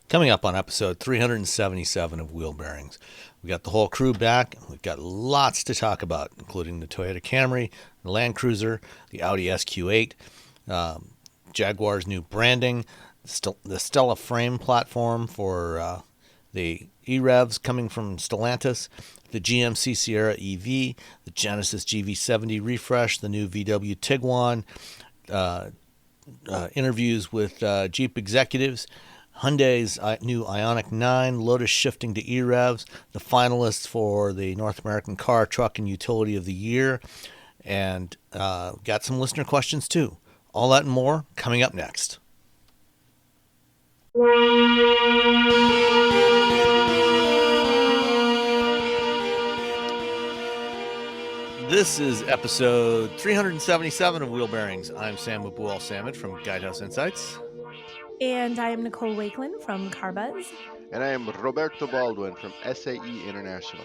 Coming up on episode 377 of Wheel Bearings, we got the whole crew back. We've got lots to talk about, including the Toyota Camry, the Land Cruiser, the Audi SQ8, Jaguar's new branding, the STLA Frame platform for the EREVs coming from Stellantis, the GMC Sierra EV, the Genesis GV70 refresh, the new VW Tiguan, interviews with Jeep executives, Hyundai's new Ioniq 9, Lotus shifting to EREVs, the finalists for the North American Car, Truck, and Utility of the Year, and got some listener questions too. All that and more coming up next. This is episode 377 of Wheel Bearings. I'm Sam Abuel-Samad from Guidehouse Insights. And I am Nicole Wakelin from CarBuzz. And I am Roberto Baldwin from SAE International.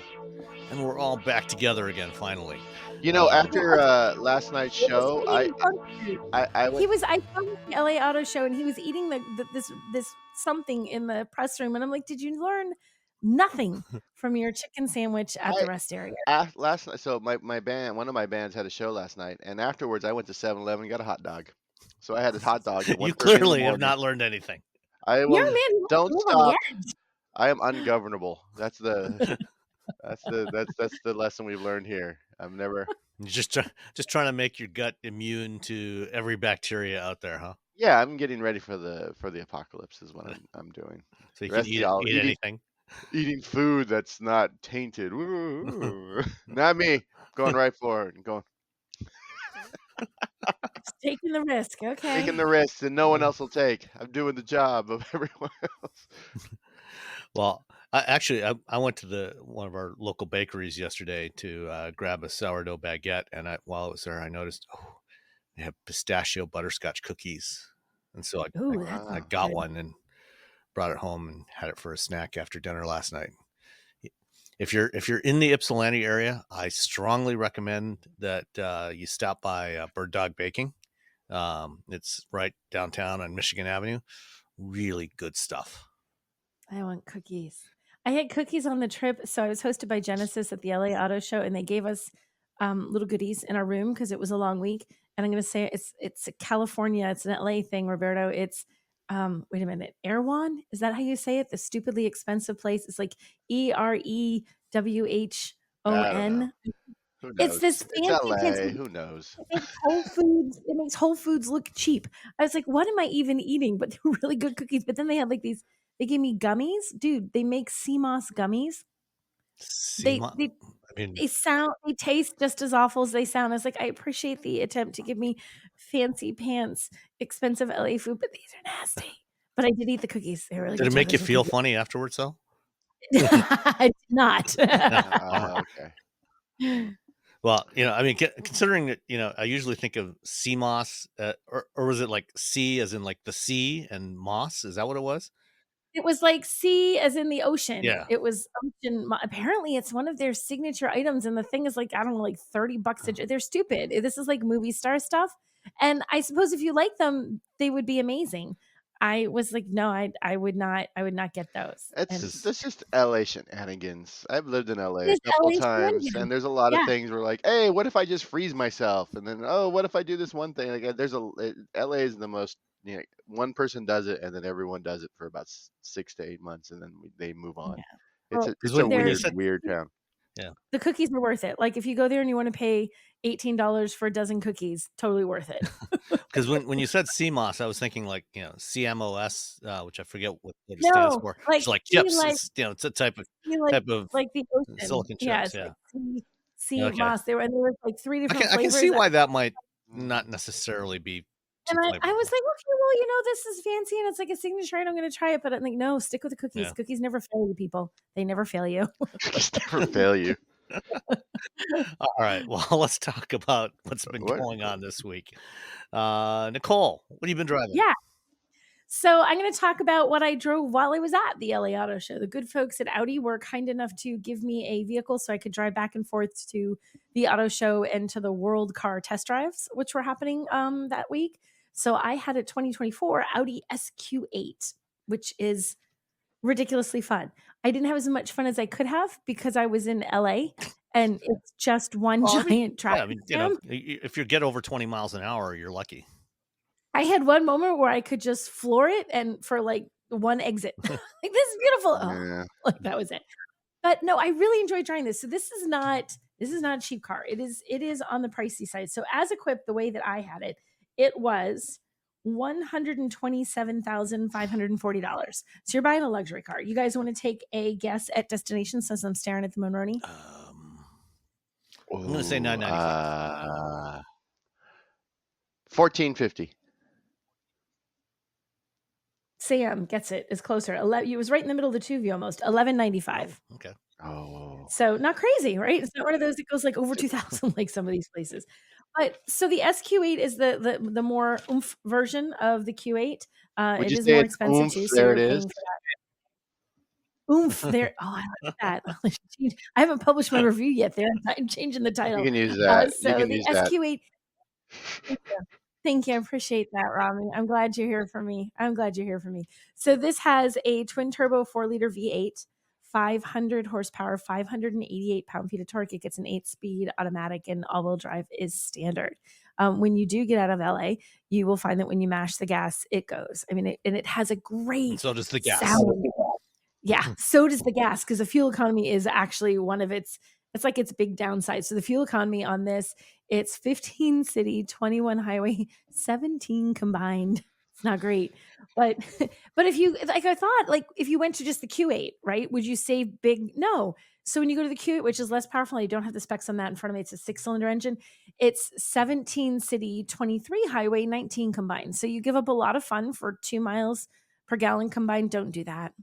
And we're all back together again, finally. You know, after last night's show, I went... I saw him at the LA Auto Show, and he was eating this something in the press room, and I'm like, did you learn nothing from your chicken sandwich at the rest area? Last night, so my band, one of my bands had a show last night, and afterwards I went to 7-Eleven and got a hot dog. So I had a hot dog. You clearly have not learned anything. Don't stop. I am ungovernable. That's the lesson we've learned here. I'm never just trying to make your gut immune to every bacteria out there, huh? Yeah, I'm getting ready for the apocalypse is what I'm doing. So you can eat anything. Eating food that's not tainted. Not me. Going right for it and going. Taking the risk, okay. Taking the risk that no one else will take. I'm doing the job of everyone else. Well, I went to one of our local bakeries yesterday to grab a sourdough baguette, and while I was there, I noticed they have pistachio butterscotch cookies, and so I got one and brought it home and had it for a snack after dinner last night. If you're in the Ypsilanti area, I strongly recommend that you stop by Bird Dog Baking. It's right downtown on Michigan Avenue. Really good stuff. I want cookies. I had cookies on the trip. So I was hosted by Genesis at the LA Auto Show, and they gave us little goodies in our room because it was a long week. And I'm going to say it's California. It's an LA thing, Roberto. It's wait a minute, Erewhon? Is that how you say it? The stupidly expensive place. It's like EREWHON. It's this fancy. It's LA. Who knows? It makes Whole Foods look cheap. I was like, what am I even eating? But they were really good cookies. But then they had like these. They gave me gummies, dude. They make sea moss gummies. They taste just as awful as they sound. I was like, I appreciate the attempt to give me fancy pants, expensive LA food, but these are nasty. But I did eat the cookies. They were really Did it make you feel funny afterwards, though? I did not. Okay. Well, considering that, I usually think of sea moss, or was it like sea as in like the sea and moss? Is that what it was? It was like sea as in the ocean. Yeah. It was ocean. Apparently, it's one of their signature items, and the thing is like, I don't know, like $30. They're stupid. This is like movie star stuff. And I suppose if you like them, they would be amazing. I was like, no, I would not get those. That's just LA shenanigans. I've lived in LA a couple times, and there's a lot of things where like, hey, what if I just freeze myself? And then, what if I do this one thing? Like, LA is the most, one person does it, and then everyone does it for about 6 to 8 months, and then they move on. Yeah. It's a weird town. Yeah, the cookies are worth it. Like if you go there and you want to pay $18 for a dozen cookies, totally worth it. Because when you said CMOS, I was thinking like CMOS, which I forget what it stands for. Like, it's like chips. It's a type of like the ocean. Silicon chips. Yeah, like CMOS. There were like 3 different flavors. I can see why that might not necessarily be. And I was like, okay, well, this is fancy and it's like a signature item. I'm going to try it. But I'm like, no, stick with the cookies. Yeah. Cookies never fail you, people. They never fail you. Cookies never fail you. All right. Well, let's talk about what's been going on this week. Nicole, what have you been driving? Yeah. So I'm going to talk about what I drove while I was at the LA Auto Show. The good folks at Audi were kind enough to give me a vehicle so I could drive back and forth to the auto show and to the World Car Test Drives, which were happening that week. So I had a 2024 Audi SQ8, which is ridiculously fun. I didn't have as much fun as I could have because I was in LA and it's just one Well, I mean, giant yeah, I traffic mean, jam. if you get over 20 miles an hour, you're lucky. I had one moment where I could just floor it and for like one exit. Like, this is beautiful. Oh, Yeah. like that was it. But no, I really enjoyed trying this. So this is not a cheap car. It is on the pricey side. So as equipped, the way that I had it, it was $127,540. So you're buying a luxury car. You guys want to take a guess at destination since I'm staring at the Monroney? I'm gonna say 995. 1450. Sam gets it. Is closer. It was right in the middle of the two of you almost. 1195. Oh, okay. Oh. So not crazy, right? It's not one of those that goes like over 2,000 like some of these places. But so the SQ8 is the more oomph version of the Q8. Would It you is say more it's expensive oomph? too, so There you're it paying is. for that. Oomph there. Oh, I like that. I haven't published my review yet. I'm changing the title. You can use that. So you can the use that. SQ8. Thank you. I appreciate that, Robbie. I'm glad you're here for me. So this has a twin turbo 4-liter V8, 500 horsepower, 588 pound-feet of torque. It gets an 8-speed automatic, and all-wheel drive is standard. When you do get out of LA, you will find that when you mash the gas, it goes. I mean, it has a great And so does the gas. sound. Yeah, so does the gas, because the fuel economy is actually one of its like its big downside. So the fuel economy on this, it's 15 city, 21 highway, 17 combined. It's not great. But if you like, I thought like if you went to just the Q8, right, would you save big? No. So when you go to the Q8, which is less powerful, and I don't have the specs on that in front of me, it's a 6-cylinder engine. It's 17 city, 23 highway, 19 combined. So you give up a lot of fun for 2 miles per gallon combined. Don't do that.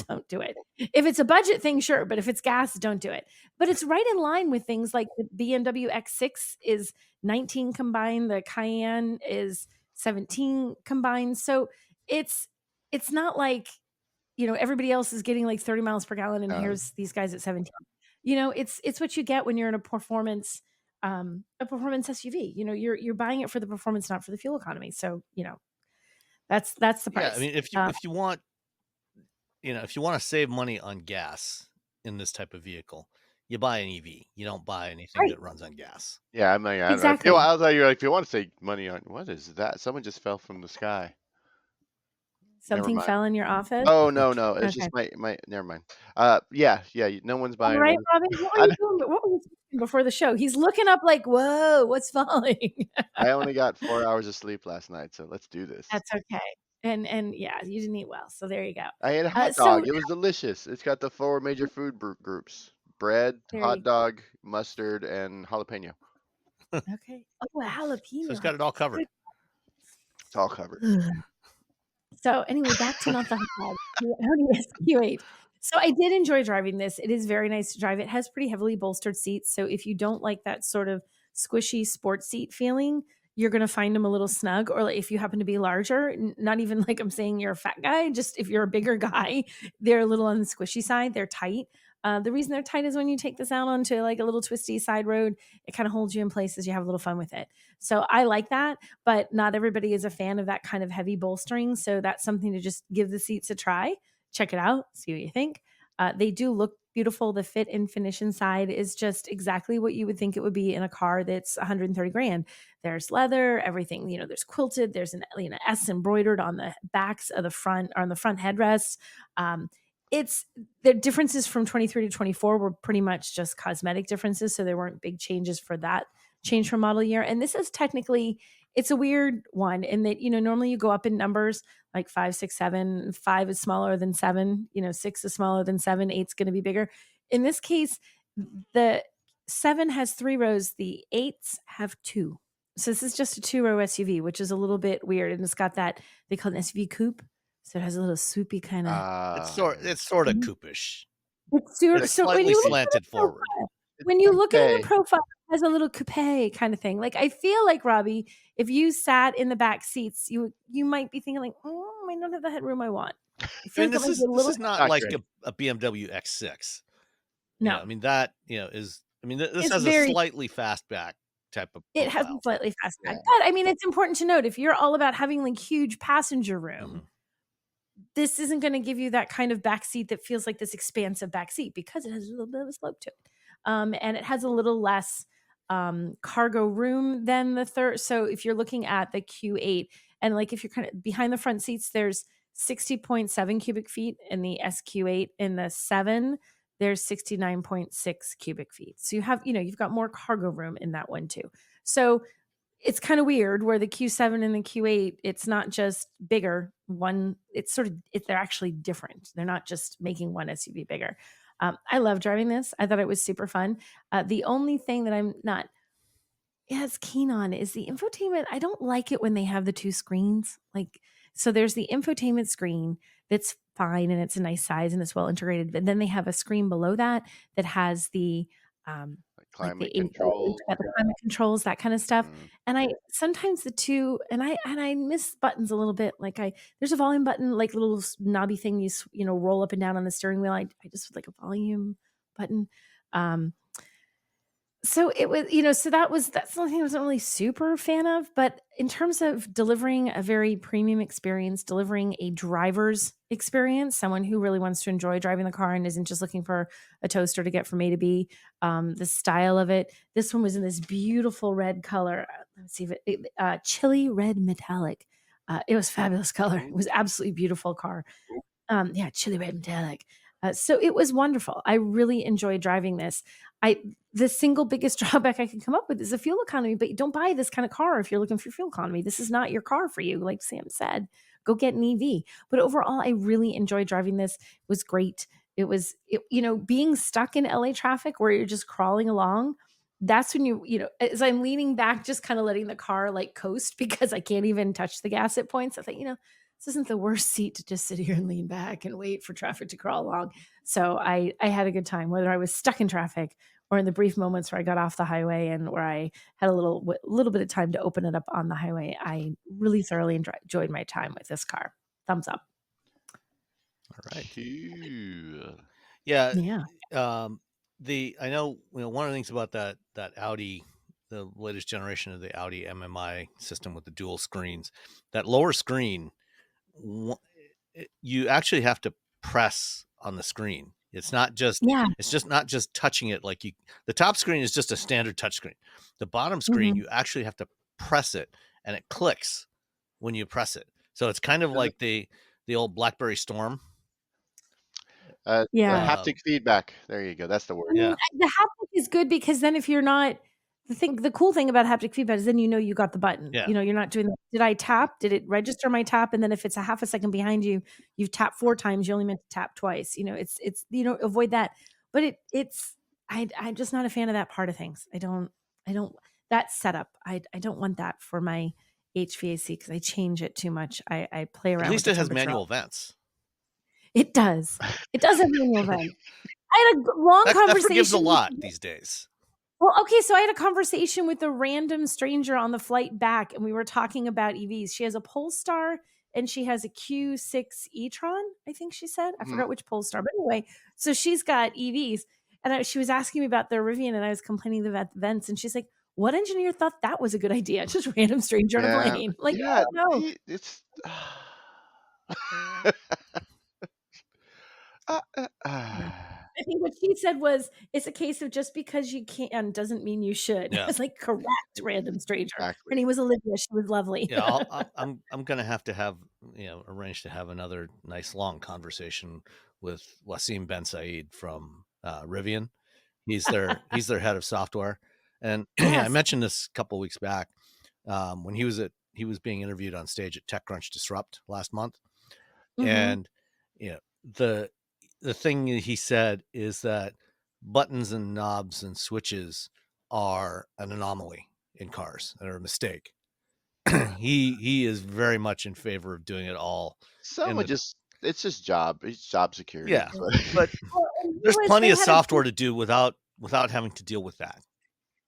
Don't do it. If it's a budget thing, sure, but if it's gas, don't do it. But it's right in line with things like the BMW X6 is 19 combined, the Cayenne is 17 combined. So it's not like, everybody else is getting like 30 miles per gallon and here's these guys at 17. It's what you get when you're in a performance SUV. You're buying it for the performance, not for the fuel economy. So, that's the price. Yeah, I mean, if you want to save money on gas in this type of vehicle, you buy an EV. You don't buy anything that runs on gas. Yeah, I mean, Exactly. I was like, you're like, if you want to save money on, what is that? Someone just fell from the sky. Something fell in your office? Oh, no. It's Okay. just my never mind. Yeah, no one's buying All right, one. Robbie, what were you doing? What were you doing before the show? He's looking up like, whoa, what's falling? I only got 4 hours of sleep last night, so let's do this. That's okay. And yeah, you didn't eat well, so there you go. I ate a hot dog. It was delicious. It's got the 4 major food groups: bread, hot dog, mustard, and jalapeno. Okay. Oh, jalapeno. So it's got it all covered. It's all covered. So anyway, back to not the hot dog. The Audi SQ8. So I did enjoy driving this. It is very nice to drive. It has pretty heavily bolstered seats. So if you don't like that sort of squishy sports seat feeling, you're going to find them a little snug. Or like if you happen to be larger, not even like I'm saying you're a fat guy, just if you're a bigger guy, they're a little on the squishy side. They're tight. The reason they're tight is when you take this out onto like a little twisty side road, it kind of holds you in place as you have a little fun with it. So I like that, but not everybody is a fan of that kind of heavy bolstering. So that's something to just give the seats a try. Check it out, see what you think. They do look beautiful. The fit and finish inside is just exactly what you would think it would be in a car that's 130 grand. There's leather, everything, there's quilted, there's an S embroidered on the backs of the front or on the front headrests. It's the differences from 23 to 24 were pretty much just cosmetic differences. So there weren't big changes for that change from model year. And this is technically, it's a weird one in that, normally you go up in numbers like 5, 6, 7, 5 is smaller than 7, 6 is smaller than 7, 8's going to be bigger. In this case, the 7 has 3 rows, the 8s have 2. So this is just a 2-row SUV, which is a little bit weird. And it's got that, they call it an SUV coupe. So it has a little soupy kind of. It's sort of coupish. It's slightly slanted forward. When you look at the profile, it has a little coupe kind of thing. Like I feel like Robbie, if you sat in the back seats, you might be thinking like, I might not have the headroom I want. This is not like a BMW X6. No, I mean that is. I mean this has a slightly fastback type of. It has a slightly fastback, but I mean it's important to note if you're all about having like huge passenger room. this isn't going to give you that kind of backseat that feels like this expansive backseat because it has a little bit of a slope to it. And it has a little less cargo room than the third. So if you're looking at the Q8, and like if you're kind of behind the front seats, there's 60.7 cubic feet in the SQ8. In the 7, there's 69.6 cubic feet. So you have, you've got more cargo room in that one too. So it's kind of weird where the Q7 and the Q8, it's not just bigger. It's sort of, they're actually different. They're not just making one SUV bigger. I love driving this. I thought it was super fun. The only thing that I'm not as keen on is the infotainment. I don't like it when they have the 2 screens. So there's the infotainment screen that's fine and it's a nice size and it's well integrated. But then they have a screen below that has the climate the control, climate controls, that kind of stuff. Mm. And I sometimes the two, and I miss buttons a little bit. There's a volume button, like little knobby thing you roll up and down on the steering wheel. I just would like a volume button. So it was, so that's something I wasn't really super fan of. But in terms of delivering a very premium experience, delivering a driver's experience, someone who really wants to enjoy driving the car and isn't just looking for a toaster to get from A to B, the style of it. This one was in this beautiful red color. Let's see if chili red metallic. It was fabulous color. It was absolutely beautiful car. Chili red metallic. So it was wonderful. I really enjoyed driving this. The single biggest drawback I can come up with is the fuel economy, but you don't buy this kind of car if you're looking for fuel economy. This is not your car for you. Like Sam said, go get an EV. But overall, I really enjoyed driving this. It was great. It was, being stuck in LA traffic where you're just crawling along. That's when as I'm leaning back, just kind of letting the car like coast because I can't even touch the gas at points. I think, this isn't the worst seat to just sit here and lean back and wait for traffic to crawl along. So I had a good time, whether I was stuck in traffic or in the brief moments where I got off the highway and where I had a little bit of time to open it up on the highway. I really thoroughly enjoyed my time with this car. Thumbs up. All right. Cool. Yeah. Yeah. I know, one of the things about that Audi, the latest generation of the Audi MMI system with the dual screens, that lower screen, you actually have to press on the screen. It's not just, it's just not just touching it. The top screen is just a standard touch screen. The bottom screen, you actually have to press it and it clicks when you press it. So it's kind of like the old BlackBerry Storm. The haptic feedback. There you go. That's the word. Yeah. The haptic is good because then if you're not, the cool thing about haptic feedback is then you got the button. Yeah. You're not doing did I tap? Did it register my tap? And then if it's a half a second behind you, you've tapped 4 times, you only meant to tap twice. It's avoid that. But I'm just not a fan of that part of things. I don't that setup. I don't want that for my HVAC because I change it too much. I play around. At least it has manual vents. It does. It does have manual vents. I had a long conversation. That forgives a lot these days. Well, okay, so I had a conversation with a random stranger on the flight back, and we were talking about EVs. She has a Polestar, and she has a Q6 e-tron, I think she said. I forgot which Polestar, but anyway, so she's got EVs, and she was asking me about their Rivian, and I was complaining about the vents, and she's like, what engineer thought that was a good idea? Just random stranger on a plane. Like, I don't know. It's... I think what she said was, it's a case of just because you can doesn't mean you should. Yeah. It's like, correct, random stranger. Exactly. Her name was Olivia. She was lovely. Yeah, I'm going to have arrange to have another nice long conversation with Wasim Ben Said from Rivian. He's their head of software. And I mentioned this a couple of weeks back when he was being interviewed on stage at TechCrunch Disrupt last month. And the thing he said is that buttons and knobs and switches are an anomaly in cars. They're a mistake. He is very much in favor of doing it all. It's just job security. Yeah, but there's plenty of software to do without having to deal with that.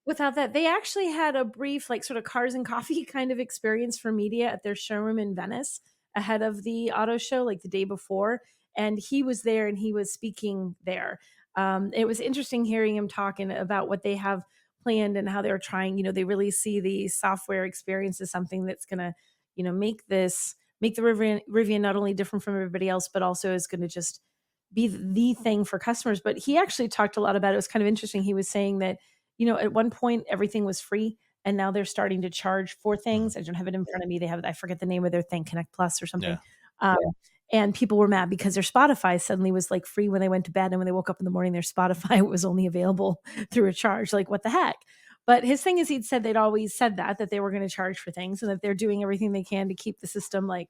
Without that, they actually had a brief, like, sort of cars and coffee kind of experience for media at their showroom in Venice ahead of the auto show, like the day before. And he was there and he was speaking there. It was interesting hearing him talking about what they have planned and how they're trying. They really see the software experience as something that's going to, make this make the Rivian not only different from everybody else, but also is going to just be the thing for customers. But he actually talked a lot about it. It was kind of interesting. He was saying that, at one point everything was free, and now they're starting to charge for things. I don't have it in front of me. They have, I forget the name of their thing, Connect Plus or something. Yeah. And people were mad because their Spotify suddenly was like free when they went to bed, and when they woke up in the morning, their Spotify was only available through a charge. Like, what the heck? But his thing is, he'd said they'd always said that they were going to charge for things, and that they're doing everything they can to keep the system like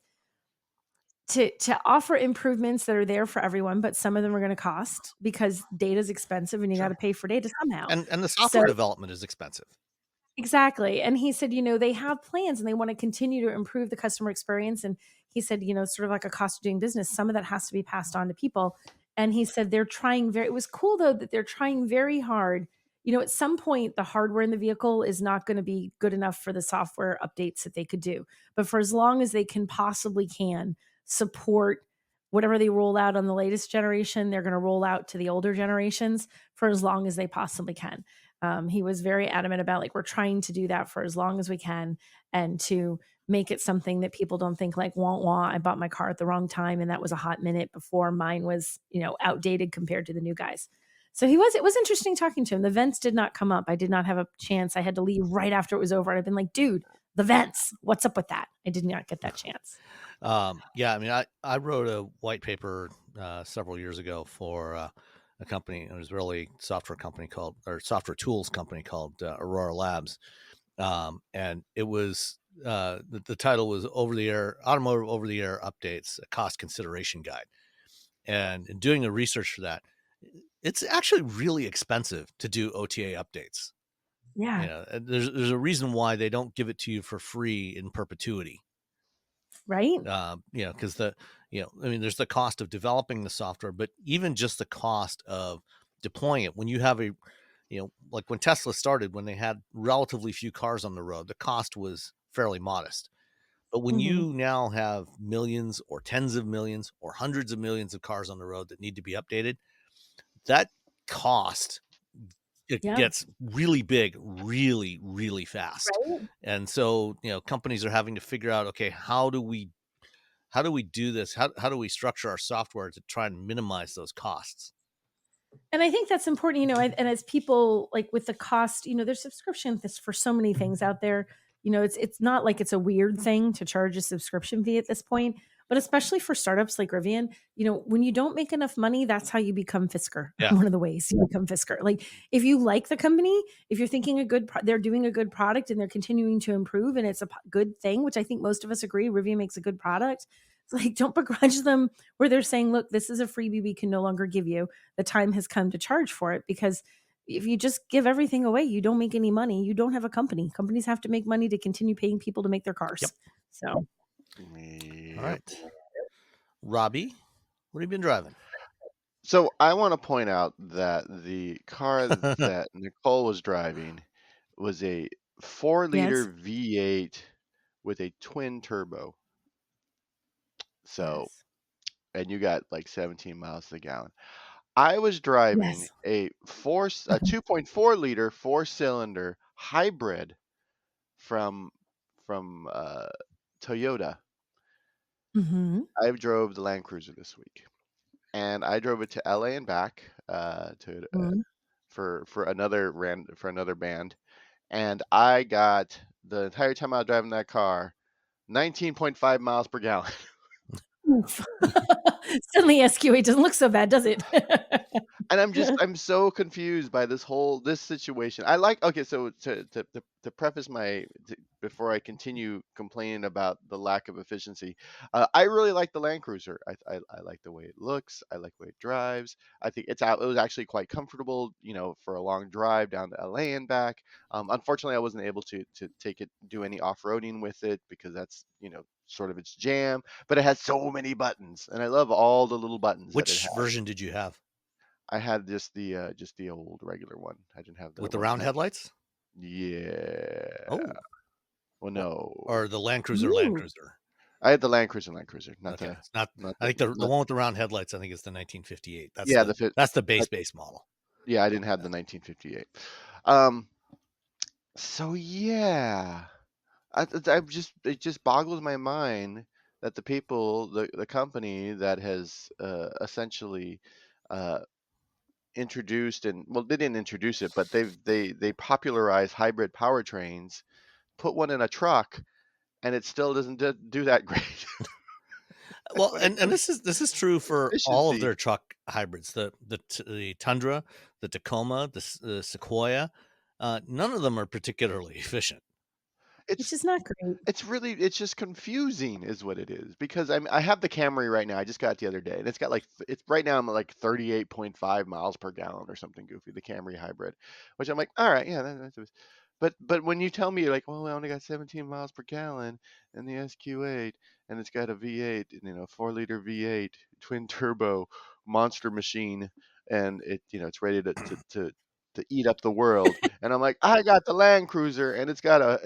to offer improvements that are there for everyone, but some of them are going to cost because data is expensive and you got to pay for data somehow. And the software development is expensive. Exactly. And he said, they have plans and they want to continue to improve the customer experience. And he said, sort of like a cost of doing business, some of that has to be passed on to people. And he said they're trying it was cool though, that they're trying very hard. At some point, the hardware in the vehicle is not going to be good enough for the software updates that they could do. But for as long as they can support whatever they roll out on the latest generation, they're going to roll out to the older generations for as long as they possibly can. He was very adamant about like, we're trying to do that for as long as we can, and to make it something that people don't think like, wah, I bought my car at the wrong time and that was a hot minute before mine was, outdated compared to the new guys. So it was interesting talking to him. The vents did not come up. I did not have a chance. I had to leave right after it was over. And I've been like, dude, the vents, what's up with that? I did not get that chance. Yeah, I mean, I wrote a white paper several years ago for a company. It was really software tools company called Aurora Labs, and it was the title was Automotive Over the Air Updates, a Cost Consideration Guide. And in doing the research for that, it's actually really expensive to do OTA updates. Yeah. There's a reason why they don't give it to you for free in perpetuity. Right. Because there's the cost of developing the software, but even just the cost of deploying it. When you have like when Tesla started, when they had relatively few cars on the road, the cost was fairly modest. But when you now have millions or tens of millions or hundreds of millions of cars on the road that need to be updated, that cost gets really big, really, really fast. Right. And so, companies are having to figure out, okay, how do we do this? How do we structure our software to try and minimize those costs? And I think that's important, and as people like with the cost, there's subscription for so many things out there. It's not like it's a weird thing to charge a subscription fee at this point, but especially for startups like Rivian, when you don't make enough money, that's how you become Fisker. Yeah. One of the ways you become Fisker. Like if you like the company, if you're thinking they're doing a good product and they're continuing to improve and it's a good thing, which I think most of us agree, Rivian makes a good product. It's like, don't begrudge them where they're saying, look, this is a freebie we can no longer give you. The time has come to charge for it, because if you just give everything away, you don't make any money. You don't have a company. Companies have to make money to continue paying people to make their cars. Yep. So, all right, Robbie, what have you been driving? So I want to point out that the car that Nicole was driving was a 4-liter V8 with a twin turbo. So, and you got like 17 miles to the gallon. I was driving a 2.4 liter 4-cylinder hybrid from Toyota. I drove the Land Cruiser this week, and I drove it to LA and back for another band, and I got, the entire time I was driving that car, 19.5 miles per gallon. Suddenly SQ8 doesn't look so bad, does it? And I'm so confused by this situation. So to preface before I continue complaining about the lack of efficiency, I really like the Land Cruiser. I like the way it looks. I like the way it drives. I think it was actually quite comfortable, for a long drive down to LA and back. Unfortunately, I wasn't able to do any off-roading with it, because that's, sort of its jam, but it has so many buttons, and I love all the little buttons. Which version did you have? I had just the old regular one. I didn't have with the round headlights. Yeah. Oh. Well, no. Or the Land Cruiser. I had the Land Cruiser. Not okay. Not I think the one with the round headlights, I think it's the 1958. That's the base model. Yeah, I didn't have the 1958. So yeah, it just boggles my mind that the people, the company that has essentially uh, introduced, and well, they didn't introduce it, but they popularized hybrid powertrains, put one in a truck, and it still doesn't do that great. Well, When it and comes this is true to for all of efficiency. their truck hybrids, the Tundra, the Tacoma, the Sequoia. None of them are particularly efficient. It's Which is not great. it's just confusing is what it is, because I have the Camry right now. I just got it the other day, and it's got like it's right now I'm at like 38.5 miles per gallon or something goofy, the Camry hybrid, which I'm like, all right, yeah, but when you tell me like, well, I only got 17 miles per gallon in the SQ8, and it's got a V8, 4-liter V8 twin turbo monster machine, and it's ready to eat up the world. And I'm like, I got the Land Cruiser, and it's got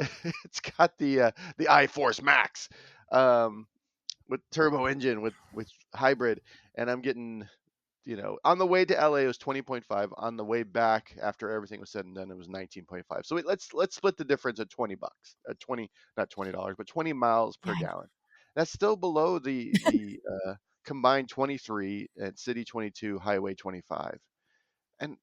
it's got the iForce Max, um, with turbo engine with hybrid, and I'm getting, on the way to LA it was 20.5. On the way back after everything was said and done, it was 19.5. So let's split the difference at $20, at 20, not $20, but 20 miles per Yeah. gallon. That's still below the combined 23 at City 22, Highway 25. And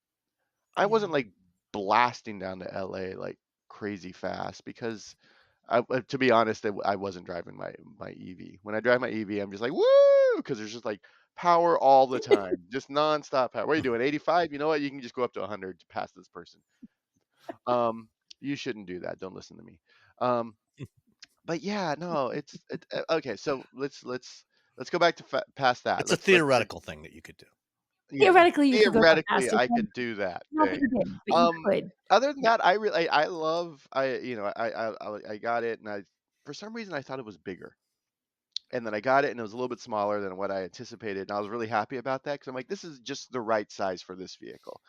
I Yeah. wasn't like blasting down to LA like crazy fast, because to be honest, I wasn't driving my EV. When I drive my EV, I'm just like woo, because there's just like power all the time, just nonstop power. What are you doing? 85? You know what? You can just go up to 100 to pass this person. Um, you shouldn't do that. Don't listen to me. Um, but yeah, no, okay. So let's go back to past that. It's a Let's theoretical thing that you could do. Yeah, Theoretically, you could go that theoretically, fast if I you had could do that not that thing. you did, but you Um, could. Other than that, I love, I got it, and for some reason I thought it was bigger, and then I got it, and it was a little bit smaller than what I anticipated, and I was really happy about that, because I'm like, this is just the right size for this vehicle.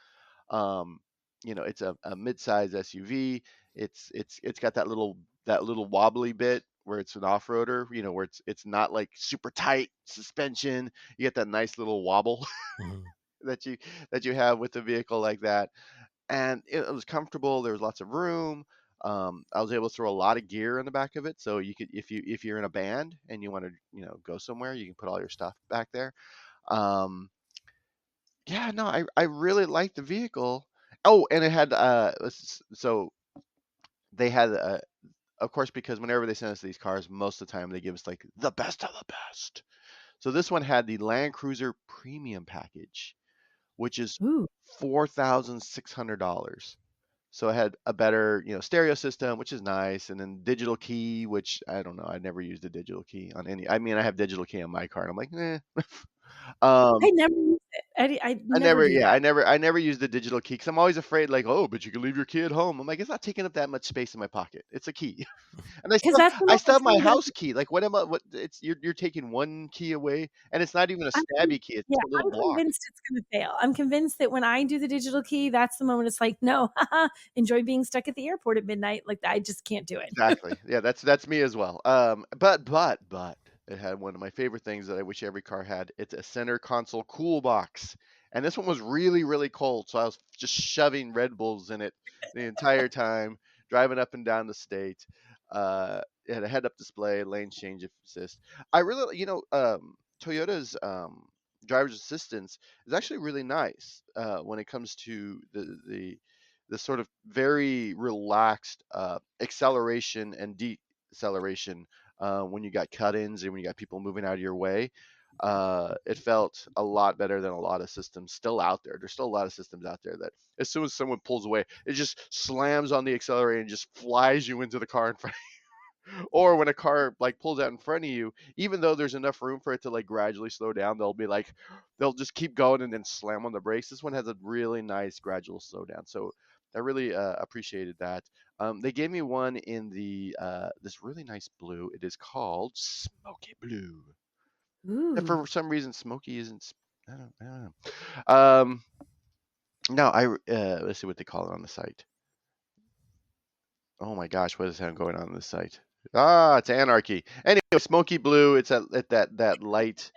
Um, it's a mid-size SUV. It's got that little wobbly bit where it's an off-roader, where it's not like super tight suspension. You get that nice little wobble Mhm. that you have with a vehicle like that, and it was comfortable. There was lots of room. I was able to throw a lot of gear in the back of it, so you could, if you're in a band and you want to go somewhere, you can put all your stuff back there. Um, yeah, no, I really liked the vehicle. Oh, and it had so they had of course, because whenever they send us these cars, most of the time they give us like the best of the best. So this one had the Land Cruiser Premium Package, which is Ooh. $4,600. So it had a better, stereo system, which is nice, and then digital key, which I don't know. I never used a digital key on any. I mean, I have digital key on my car, and I'm like, eh. I um, never used it. I I never never, do yeah, that. I never used the digital key, because I'm always afraid, like, oh, but you can leave your key at home. I'm like, it's not taking up that much space in my pocket. It's a key. And I 'Cause still that's the I still moment have for my me that house key. Like, what am I? What it's you're taking one key away, and it's not even a I'm con stabby key. It's yeah, just a little I'm block. convinced it's gonna fail. I'm convinced that when I do the digital key, that's the moment it's like, "No, enjoy being stuck at the airport at midnight." Like, I just can't do it. Exactly. Yeah, that's me as well. But it had one of my favorite things that I wish every car had. It's a center console cool box. And this one was really, really cold, so I was just shoving Red Bulls in it the entire time, driving up and down the state. It had a head-up display, lane change assist. I really, Toyota's driver's assistance is actually really nice when it comes to the sort of very relaxed acceleration and deceleration when you got cut-ins and when you got people moving out of your way. It felt a lot better than a lot of systems still out there. There's still a lot of systems out there that as soon as someone pulls away, it just slams on the accelerator and just flies you into the car in front. Or when a car like pulls out in front of you, even though there's enough room for it to like gradually slow down, they'll just keep going and then slam on the brakes. This one has a really nice gradual slowdown, so I really appreciated that. They gave me one in the this really nice blue. It is called Smoky Blue. And Ooh. for some reason, Smoky isn't. I don't know. No, let's see what they call it on the site. Oh my gosh, what is going on this site? Ah, it's anarchy. Anyway, smoky blue. It's at that light,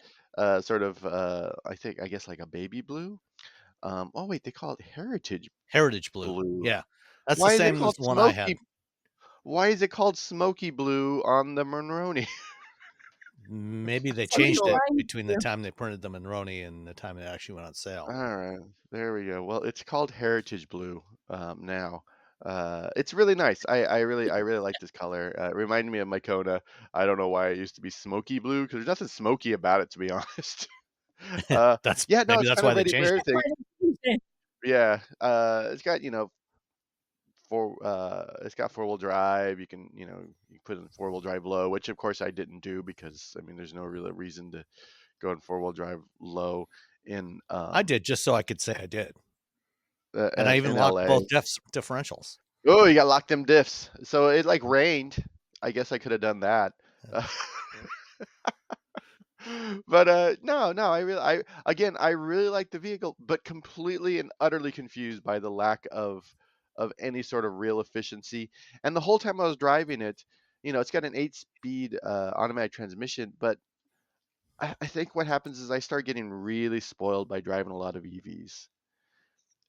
sort of. I guess like a baby blue. Oh wait, they call it heritage Heritage blue. blue. Yeah. That's the Why is it same as called the one I had. smoky? Why is it called smoky blue on the Monroney? Maybe they Something changed it reminds between the you. time they printed them in Roni and the time they actually went on sale. All right, there we go. Well, it's called Heritage Blue now. It's really nice. I really like this color. It reminded me of my Kona. I don't know why it used to be smoky blue because there's nothing smoky about it, to be honest. Uh, That's yeah, no, maybe it's that's kind why of they ready for changed it. everything. Yeah, it's got it's got 4-wheel drive. You can you put in 4-wheel drive low, which of course I didn't do because I mean there's no real reason to go in 4-wheel drive low in I did just so I could say I did. uh, And I even in locked LA. both differentials. Oh, you got locked them diffs. So it like rained. I guess I could have done that. But no, I really like the vehicle, but completely and utterly confused by the lack of any sort of real efficiency. And the whole time I was driving it, it's got an 8-speed automatic transmission, but I think what happens is I start getting really spoiled by driving a lot of EVs.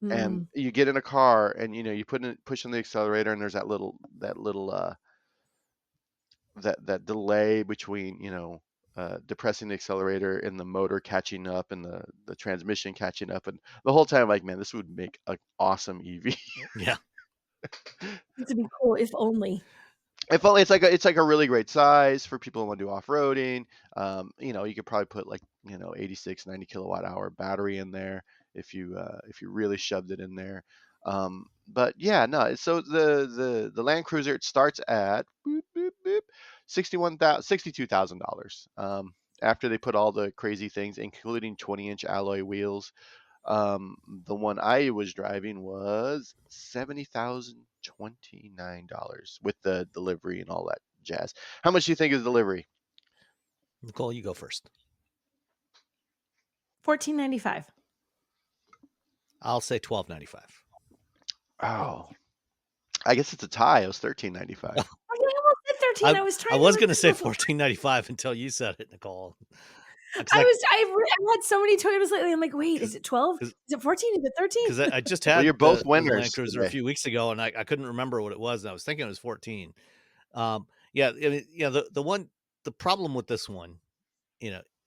And Mm. you get in a car and you push on the accelerator and there's that delay between depressing the accelerator and the motor catching up and the transmission catching up, and the whole time I'm like, man, this would make an awesome EV. Yeah. This would be cool if only. If only it's like a really great size for people who want to do off-roading. You could probably put like 86 90 kilowatt hour battery in there if you really shoved it in there. But yeah, no. So the Land Cruiser, it starts at boop, boop, boop, $62,000. After they put all the crazy things, including 20-inch alloy wheels. The one I was driving was $70,029 with the delivery and all that jazz. How much do you think is delivery? Nicole, you go first. $14.95. I'll say $12.95. Oh, I guess it's a tie. It was $13.95. I almost said 13. I was going to say $14.95 until you said it, Nicole. I've had so many Toyotas lately. I'm like, wait, is it 12? Is it 14? Is it 13? Because I just had you're both the winners Land Cruiser today. a few weeks ago, and I couldn't remember what it was. And I was thinking it was 14. Yeah, I mean, the problem with this one,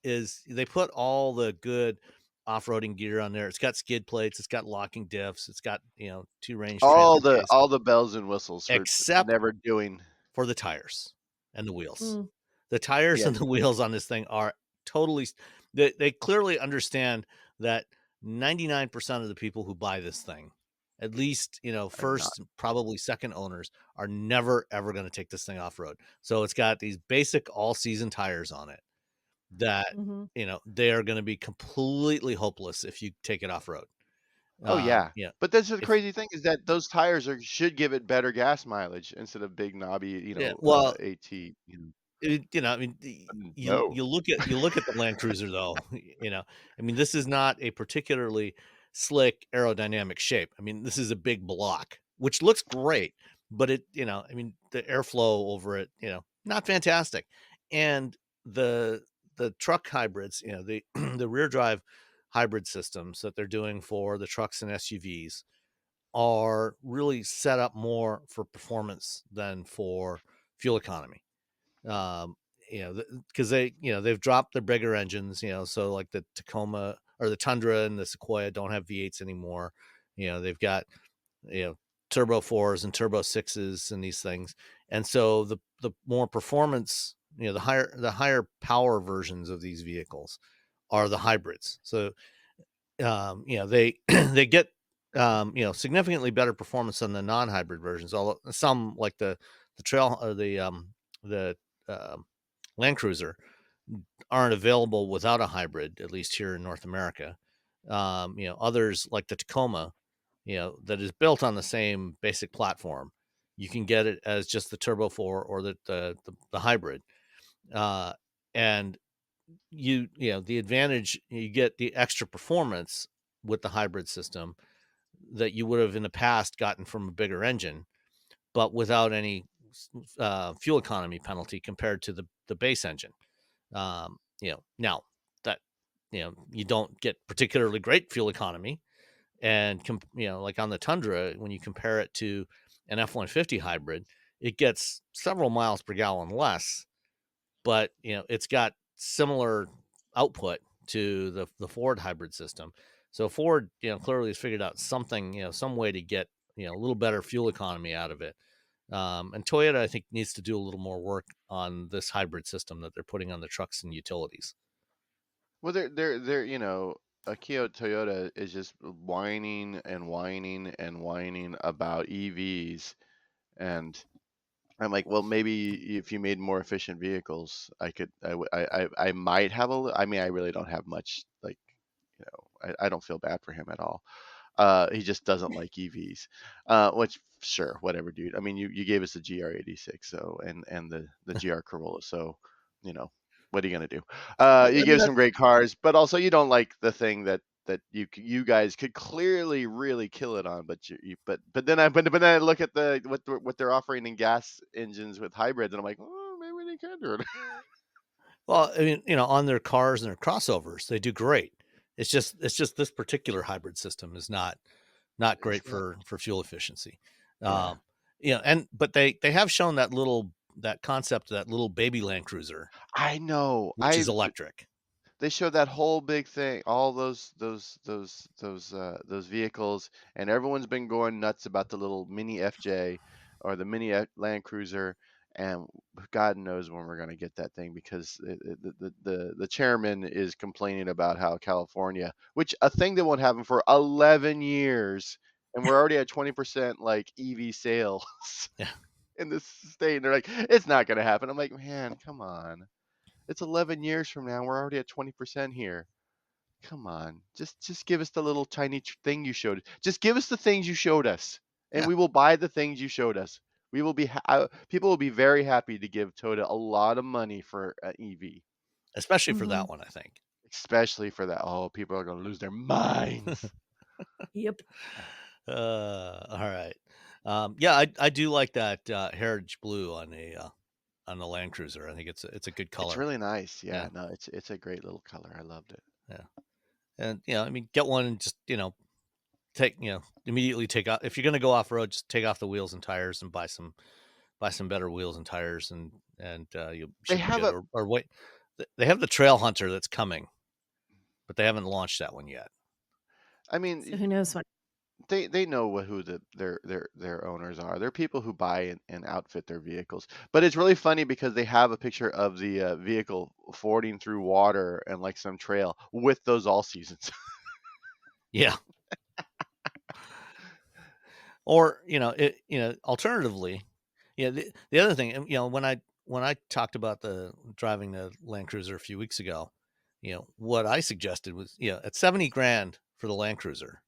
is they put all the good off-roading gear on there. It's got skid plates, it's got locking diffs, it's got 2-range all transfer case, the bells and whistles for except never doing for the tires and the wheels. Mm. The tires Yeah. and the wheels on this thing are totally. They clearly understand that 99% of the people who buy this thing, at least first, probably second owners, are never ever going to take this thing off road. So it's got these basic all-season tires on it that they are going to be completely hopeless if you take it off road. Oh yeah. But that's the If- crazy thing is that those tires should give it better gas mileage instead of big knobby, AT. I mean, No. you look at the Land Cruiser though. I mean, this is not a particularly slick aerodynamic shape. I mean, this is a big block, which looks great, but I mean, the airflow over it, not fantastic. And the truck hybrids, the the rear drive hybrid systems that they're doing for the trucks and SUVs are really set up more for performance than for fuel economy. Because they've dropped their bigger engines, so like the Tacoma or the Tundra and the Sequoia don't have V8s anymore. They've got turbo 4s and turbo 6s and these things, and so the more performance, the higher power versions of these vehicles are the hybrids. So they they get significantly better performance than the non-hybrid versions, although some like the trail or the Land Cruiser aren't available without a hybrid, at least here in North America. Others like the Tacoma, that is built on the same basic platform, you can get it as just the Turbo 4 or the hybrid. And the advantage, you get the extra performance with the hybrid system that you would have in the past gotten from a bigger engine, but without any fuel economy penalty compared to the base engine. Now that you don't get particularly great fuel economy, and like on the Tundra, when you compare it to an F-150 hybrid, it gets several miles per gallon less, but it's got similar output to the Ford hybrid system. So Ford, clearly has figured out something, some way to get, a little better fuel economy out of it. And Toyota, I think, needs to do a little more work on this hybrid system that they're putting on the trucks and utilities. Well, Akio Toyota is just whining and whining and whining about EVs, and I'm like, well, maybe if you made more efficient vehicles, I might have I mean, I really don't have much, like, I don't feel bad for him at all. He just doesn't like EVs, which sure, whatever, dude. I mean, you gave us the GR86, so and the GR Corolla, so what are you gonna do? You gave some great cars, but also you don't like the thing that you guys could clearly really kill it on, but then I look at what they're offering in gas engines with hybrids, and I'm like, oh, maybe they can do it. Well, I mean, on their cars and their crossovers, they do great. It's just this particular hybrid system is not great for fuel efficiency. Yeah. But they have shown that concept, that little baby Land Cruiser, I know. which is electric. They showed that whole big thing, all those vehicles, and everyone's been going nuts about the little mini FJ or the mini Land Cruiser, and God knows when we're going to get that thing, because the chairman is complaining about how California, which a thing that won't happen for 11 years, and we're already at 20% like EV sales in this state, and they're like, it's not going to happen. I'm like, man, come on. It's 11 years from now. We're already at 20% here. Come on. Just give us the little tiny thing you showed. Just give us the things you showed us, and we will buy the things you showed us. We will be people will be very happy to give Toyota a lot of money for an EV. Especially for that one, I think. Especially for that. Oh, people are going to lose their minds. Yep. All right. Yeah, I do like that Heritage Blue on the Land Cruiser. I think it's a good color. It's really nice. Yeah. No, it's a great little color. I loved it. Yeah. And I mean, get one and just take immediately take out, if you're going to go off road, just take off the wheels and tires and buy some better wheels and tires, and you should be good. Or wait, they have the Trail Hunter that's coming, but they haven't launched that one yet. I mean, so who knows what they know who their owners are. They're people who buy and outfit their vehicles. But it's really funny because they have a picture of the vehicle fording through water and like some trail with those all seasons. Yeah. Or alternatively, the other thing, when I talked about driving the Land Cruiser a few weeks ago, what I suggested was, at 70 grand for the Land Cruiser,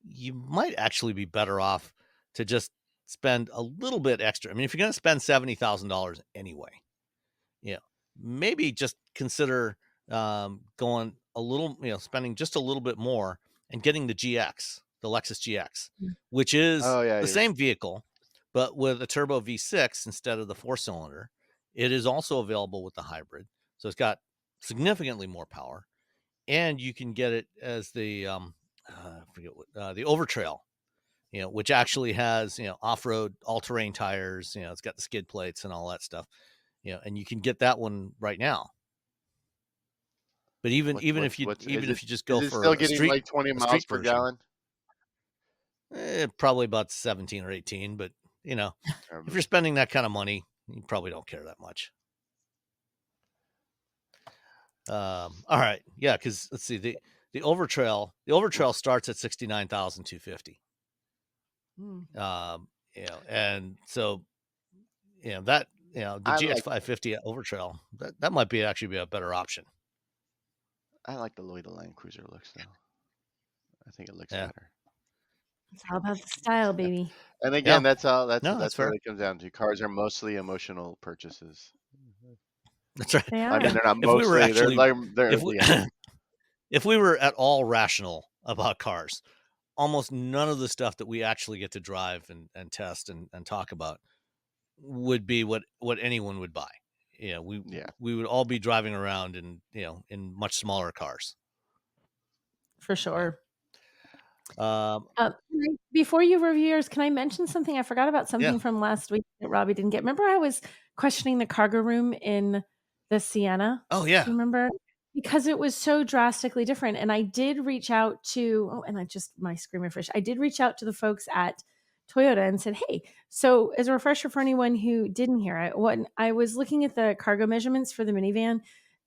you might actually be better off to just spend a little bit extra. I mean, if you're going to spend $70,000 anyway, maybe just consider going a little, spending just a little bit more and getting the GX, the Lexus GX, which is the same vehicle, but with a turbo V6 instead of the 4-cylinder. It is also available with the hybrid, so it's got significantly more power, and you can get it as the I forget what the Overtrail, which actually has off-road all-terrain tires. It's got the skid plates and all that stuff. And you can get that one right now. But even if you just go for still getting like 20 miles per version, gallon, probably about 17 or 18. But if you're spending that kind of money, you probably don't care that much. All right, yeah, because let's see, the Overtrail starts at $69,250. And so that the GX550 Overtrail, that might actually be a better option. I like the way the Land Cruiser looks though. I think it looks better. It's all about the style, baby. And again, that's what fair. it comes down to. Cars are mostly emotional purchases. That's right. They are. I mean, they're not mostly. If we were at all rational about cars, almost none of the stuff that we actually get to drive and test and talk about would be what anyone would buy. We would all be driving around in much smaller cars. For sure. Before you review yours, can I mention something? I forgot about something from last week that Robbie didn't get. Remember, I was questioning the cargo room in the Sienna. Oh Do yeah. you remember? Because it was so drastically different. And I did reach out to, my screen refresh. I did reach out to the folks at Toyota and said, hey, so as a refresher for anyone who didn't hear it, when I was looking at the cargo measurements for the minivan,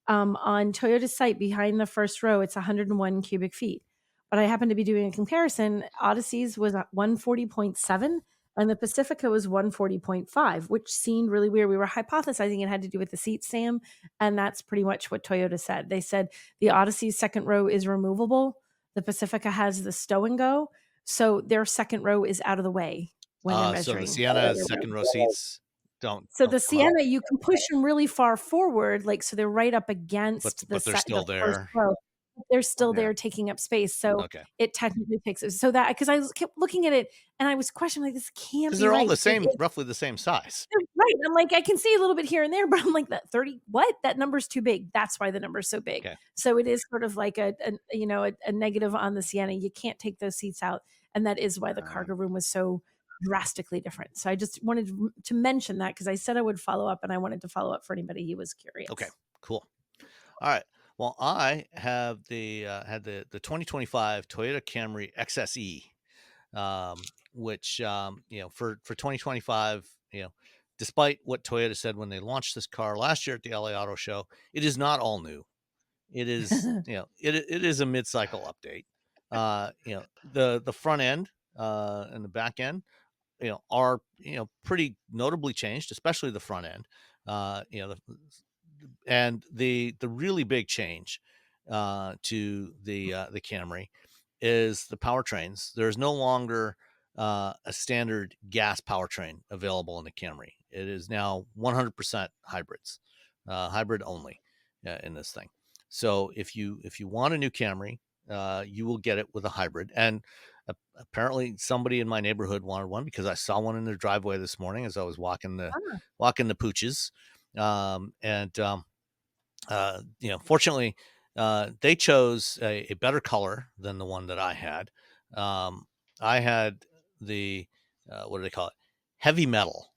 on Toyota's site behind the first row, it's 101 cubic feet. But I happened to be doing a comparison. Odyssey's was at 140.7 and the Pacifica was 140.5, which seemed really weird. We were hypothesizing it had to do with the seat, Sam, and that's pretty much what Toyota said. They said the Odyssey's second row is removable. The Pacifica has the stow and go, so their second row is out of the way when they're So measuring. the Sienna's second row seats don't So don't the come out, Sienna, you can push them really far forward, like so they're right up against but they're still the first there. row. They're still Yeah. there taking up space, so Okay. it technically takes it. So that because I kept looking at it and I was questioning like this can't Because be they're all right. the same, It, roughly the same size. right. I'm like I can see a little bit here and there, but I'm like that 30. What? That number's too big. That's why the number's so big. Okay. So it is sort of like a negative on the Sienna. You can't take those seats out, and that is why the cargo room was so drastically different. So I just wanted to mention that because I said I would follow up, and I wanted to follow up for anybody who was curious. Okay, cool. All right. Well, I have had the 2025 Toyota Camry XSE, which for 2025, despite what Toyota said when they launched this car last year at the LA Auto Show, it is not all new. It is it is a mid-cycle update. The front end and the back end are pretty notably changed, especially the front end. And the really big change to the Camry is the powertrains. There's no longer a standard gas powertrain available in the Camry. It is now 100% hybrids, hybrid only in this thing. So if you want a new Camry, you will get it with a hybrid. And apparently somebody in my neighborhood wanted one because I saw one in their driveway this morning as I was walking the pooches. Fortunately, they chose a better color than the one that I had. I had the what do they call it? Heavy metal,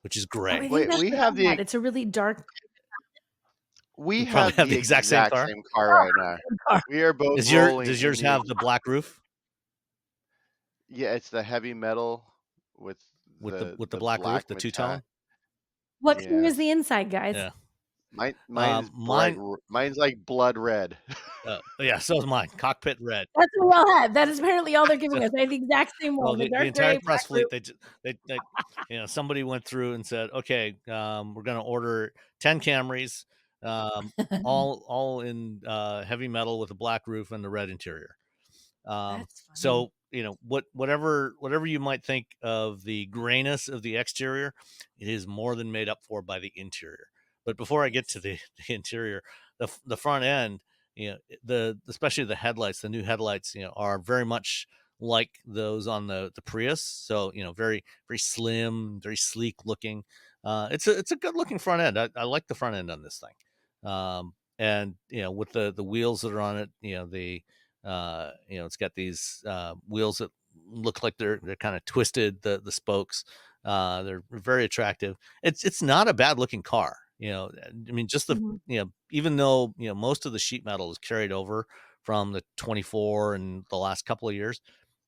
which is Oh, I gray. think Wait, that's we what have I had. the It's a really dark we You probably have have the the exact same car. right now. car. We are both Does rolling yours in have the the black roof yeah, it's the heavy metal with with the the black roof, black the metallic. two-tone? What color is Yes. the inside, guys? Yeah. Mine is bright. Mine's like blood red. Yeah, so is mine. Cockpit red. That's what we all have. That is apparently all they're giving us. They have the exact same Well, one. The the dark entire gray, press black fleet, somebody went through and said, okay, we're going to order 10 Camrys, all in heavy metal with a black roof and the red interior. That's funny. So whatever you might think of the grayness of the exterior, it is more than made up for by the interior. But before I get to the interior, the front end, especially the headlights, the new headlights, are very much like those on the Prius. So very very slim, very sleek looking. It's a good looking front end. I like the front end on this thing. And with the wheels that are on it, it's got these wheels that look like they're kind of twisted, the spokes. They're very attractive. It's not a bad looking car. I mean, just even though most of the sheet metal is carried over from the 24 and the last couple of years,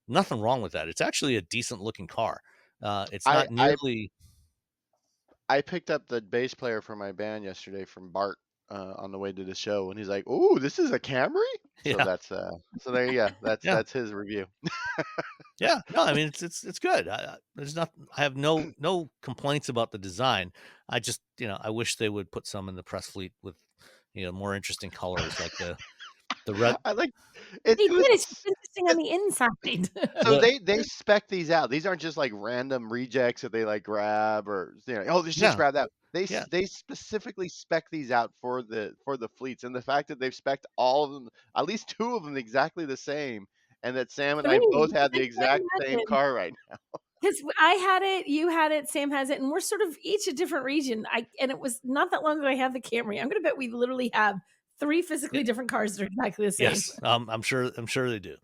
nothing wrong with that. It's actually a decent looking car. It's not nearly. I picked up the bass player for my band yesterday from Bart on the way to the show, and he's like, "Ooh, this is a Camry." So Yeah. that's so there you go. That's his review. Yeah, no, I mean it's good. There's not. I have no complaints about the design. I just I wish they would put some in the press fleet with more interesting colors like the red. I like They it. did. Was, It's just interesting on the inside. so they spec these out. These aren't just like random rejects that they like grab or let's just grab that. They specifically spec these out for the fleets, and the fact that they've spec'd all of them, at least two of them exactly the same, and that Sam and I both had the exact same car right now. Because I had it, you had it, Sam has it, and we're sort of each a different region. And it was not that long ago I had the Camry. I'm going to bet we literally have 3 physically different cars that are exactly the same. Yes, I'm sure they do.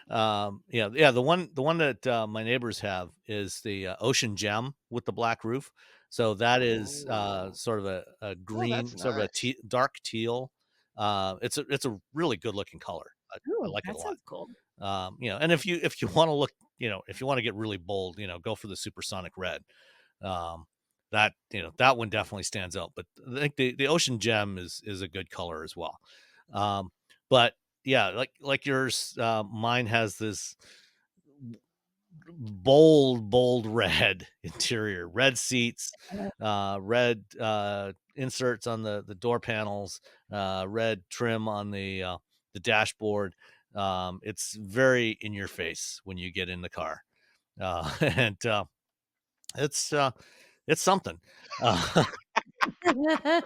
The one that my neighbors have is the Ocean Gem with the black roof. So that is Oh. sort of a Oh, that's green, sort of a nice. dark teal. It's a really good looking color. I like it a lot. Ooh, that sounds cool. And if you want to look, if you want to get really bold, go for the supersonic red. Um, that one definitely stands out. But I think the ocean gem is a good color as well. But yeah, like yours, mine has this bold red interior, red seats, red inserts on the door panels, red trim on the dashboard. It's very in your face when you get in the car, and it's it's something. Uh, I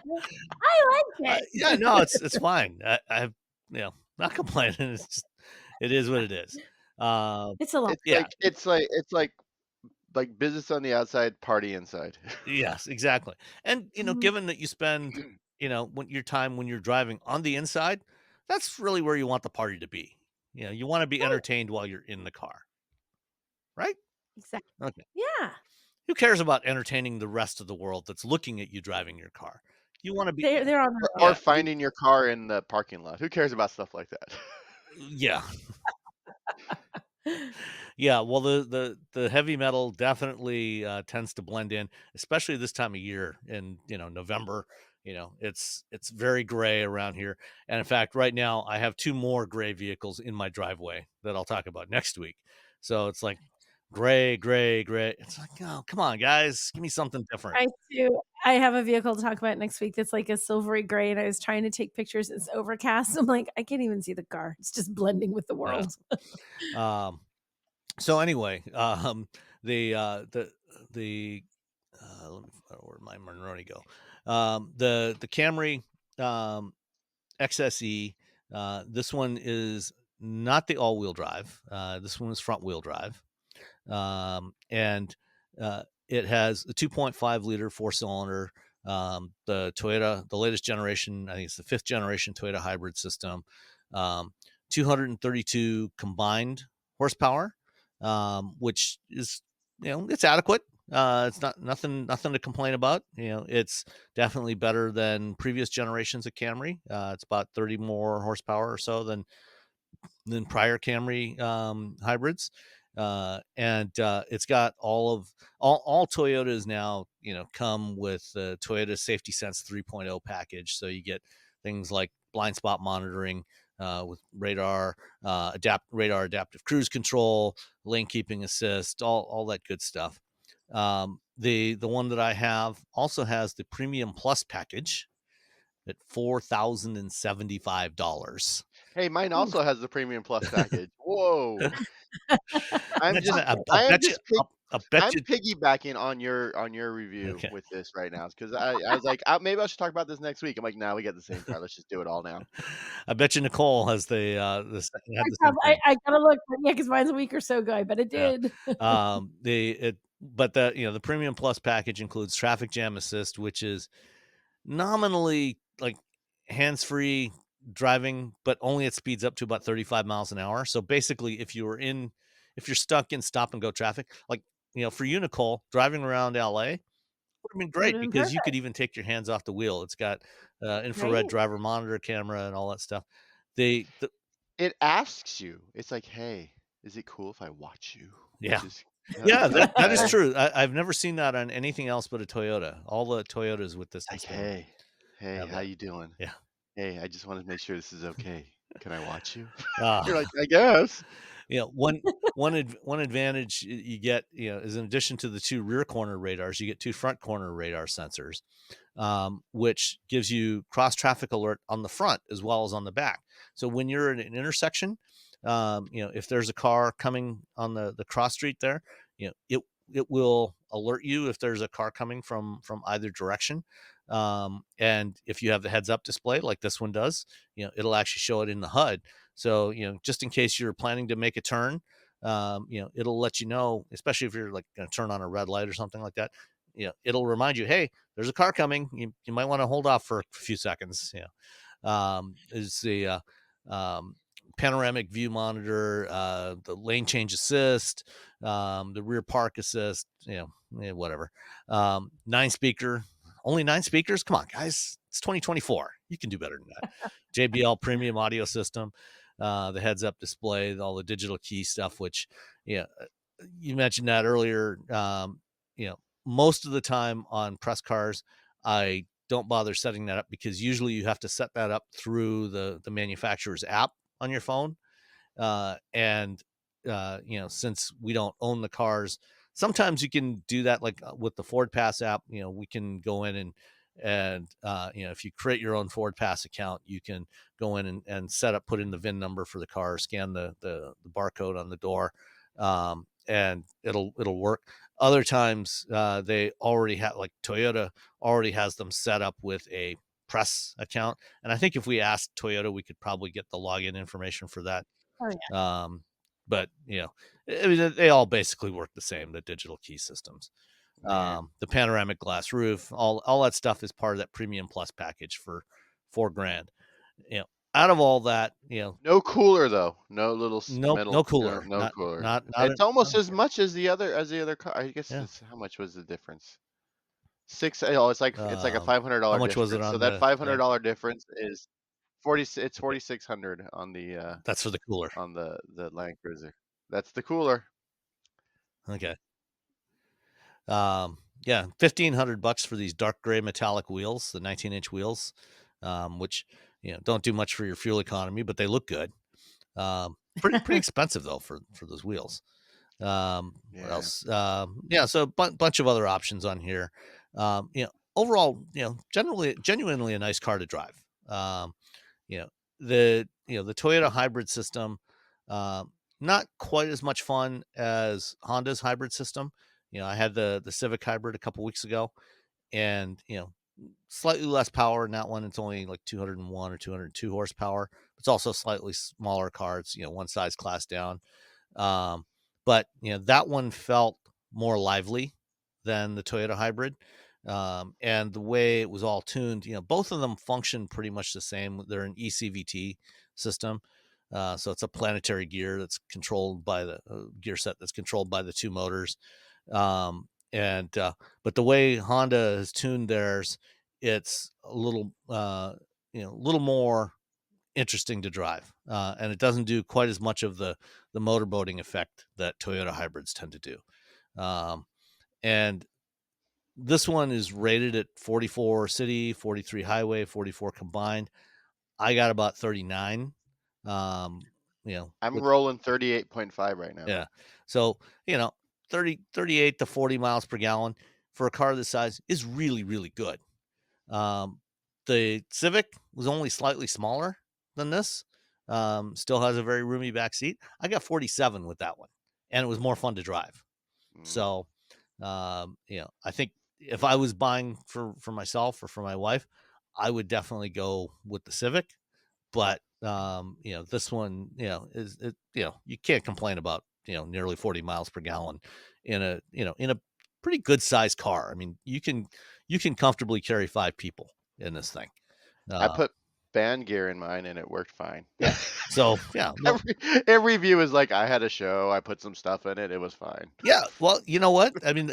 like yeah, no, it. it's fine. I've not complaining. It's just it is what it is. It's a lot. Yeah, Like business on the outside, party inside. yes, exactly. And Mhm. given that you spend when your time when you're driving on the inside, that's really where you want the party to be. You want to be Right. entertained while you're in the car, right? Exactly. Okay. Yeah. Who cares about entertaining the rest of the world that's looking at you driving your car? You want to be, They're on their Or yeah, finding your car in the parking lot. Who cares about stuff like that? yeah, own. yeah. Well, the heavy metal definitely tends to blend in, especially this time of year in November. It's very gray around here, and in fact, right now I have two more gray vehicles in my driveway that I'll talk about next week. So it's like gray, gray, gray. It's like, oh, come on, guys, give me something different. I too. I have a vehicle to talk about next week that's like a silvery gray, and I was trying to take pictures. It's overcast. I'm like, I can't even see the car. It's just blending with the Yeah. world. Um. So anyway, the let me where my Monroney go. The Camry XSE. This one is not the all-wheel drive. This one is front-wheel drive, and it has a 2.5 liter four-cylinder. The latest generation, I think it's the 5th generation Toyota hybrid system. 232 combined horsepower, which is it's adequate. It's not nothing to complain about. It's definitely better than previous generations of Camry. It's about 30 more horsepower or so than prior Camry hybrids. And it's got all Toyotas now, come with the Toyota Safety Sense 3.0 package. So you get things like blind spot monitoring with radar, radar adaptive cruise control, lane keeping assist, all that good stuff. The one that I have also has the Premium Plus package at $4,075. Hey, mine Oof. also has the premium plus package. Whoa. I'm Imagine just that. I I am bet you. just pig I bet I'm you. piggybacking on your review Okay. with this right now because I was like, maybe I should talk about this next week. I'm like, "No, we got the same car. Let's just do it all now." I bet you Nicole has had I, the same prob- thing. I gotta look, but yeah, because mine's a week or so ago. I bet it Yeah. did. But the Premium Plus package includes traffic jam assist, which is nominally like hands-free driving, but only it speeds up to about 35 miles an hour. So basically, if you're stuck in stop and go traffic, like for you, Nicole, driving around LA would have been It would great have been because you perfect, could even take your hands off the wheel. It's got infrared right? driver monitor camera and all that stuff. The It asks you. It's like, "Hey, is it cool if I watch you?" Yeah. Which is Yeah, it's like, that is "Hey." true. I've never seen that on anything else but a Toyota. All the Toyotas with this Like, system hey, have how that. you doing? Yeah. Hey, I just wanted to make sure this is okay. Can I watch you?" Uh, You're like, "I guess." one advantage you get, is in addition to the two rear corner radars, you get two front corner radar sensors, which gives you cross traffic alert on the front as well as on the back. So when you're in an intersection, if there's a car coming on the cross street there, it will alert you if there's a car coming from either direction. And if you have the heads up display like this one does, it'll actually show it in the HUD. So, just in case you're planning to make a turn, it'll let you know, especially if you're like going to turn on a red light or something like that. It'll remind you, hey, there's a car coming. You might want to hold off for a few seconds. Is the panoramic view monitor, the lane change assist, the rear park assist, whatever. 9 speaker, only 9 speakers. Come on, guys, it's 2024. You can do better than that. JBL premium audio system, the heads-up display, all the digital key stuff. Which, you mentioned that earlier. Most of the time on press cars, I don't bother setting that up because usually you have to set that up through the manufacturer's app on your phone. And since we don't own the cars, sometimes you can do that, like with the Ford Pass app. We can go in and if you create your own Ford Pass account, you can go in and set up, put in the VIN number for the car, scan the barcode on the door, and it'll work. Other times, they already have, like Toyota already has them set up with a press account. And I think if we asked Toyota, we could probably get the login information for that. Oh yeah. But I mean, they all basically work the same, the digital key systems. Yeah. The panoramic glass roof, all that stuff is part of that premium plus package for $4,000. Out of all that, No cooler though. No little metal. no cooler, No cooler. not It's almost as much as the other car. I guess yeah. it's, how much was the difference? It's like a How $500 much was it difference. So on that the? Yeah, $500 difference is 40. It's 4,600 that's for the cooler. on the Land Cruiser. That's the cooler. Okay. Yeah, $1,500 for these dark gray metallic wheels, the 19-inch wheels, which don't do much for your fuel economy, but they look good. Pretty expensive though for those wheels. What Yeah. else? Yeah, so bunch of other options on here. Overall, genuinely a nice car to drive. The Toyota hybrid system, not quite as much fun as Honda's hybrid system. I had the Civic hybrid a couple weeks ago, and slightly less power in that one. It's only like 201 or 202 horsepower. It's also slightly smaller car. It's one size class down. But that one felt more lively than the Toyota hybrid. And the way it was all tuned, both of them function pretty much the same. They're an ECVT system. So it's a planetary gear that's controlled by the gear set that's controlled by the two motors. But the way Honda has tuned theirs, it's a little more interesting to drive, and it doesn't do quite as much of the motorboating effect that Toyota hybrids tend to do. And this one is rated at 44 city, 43 highway, 44 combined. I got about 39. I'm rolling 38.5 right now. Yeah. So, 38 to 40 miles per gallon for a car this size is really, really good. The Civic was only slightly smaller than this. Still has a very roomy back seat. I got 47 with that one, and it was more fun to drive. So, I think if I was buying for myself or for my wife, I would definitely go with the Civic. But this one, you can't complain about nearly 40 miles per gallon in a pretty good sized car. I mean, you can comfortably carry 5 people in this thing. I put band gear in mine and it worked fine. Yeah. So yeah, every view is like, I had a show, I put some stuff in it, it was fine. Yeah. Well, you know what? I mean,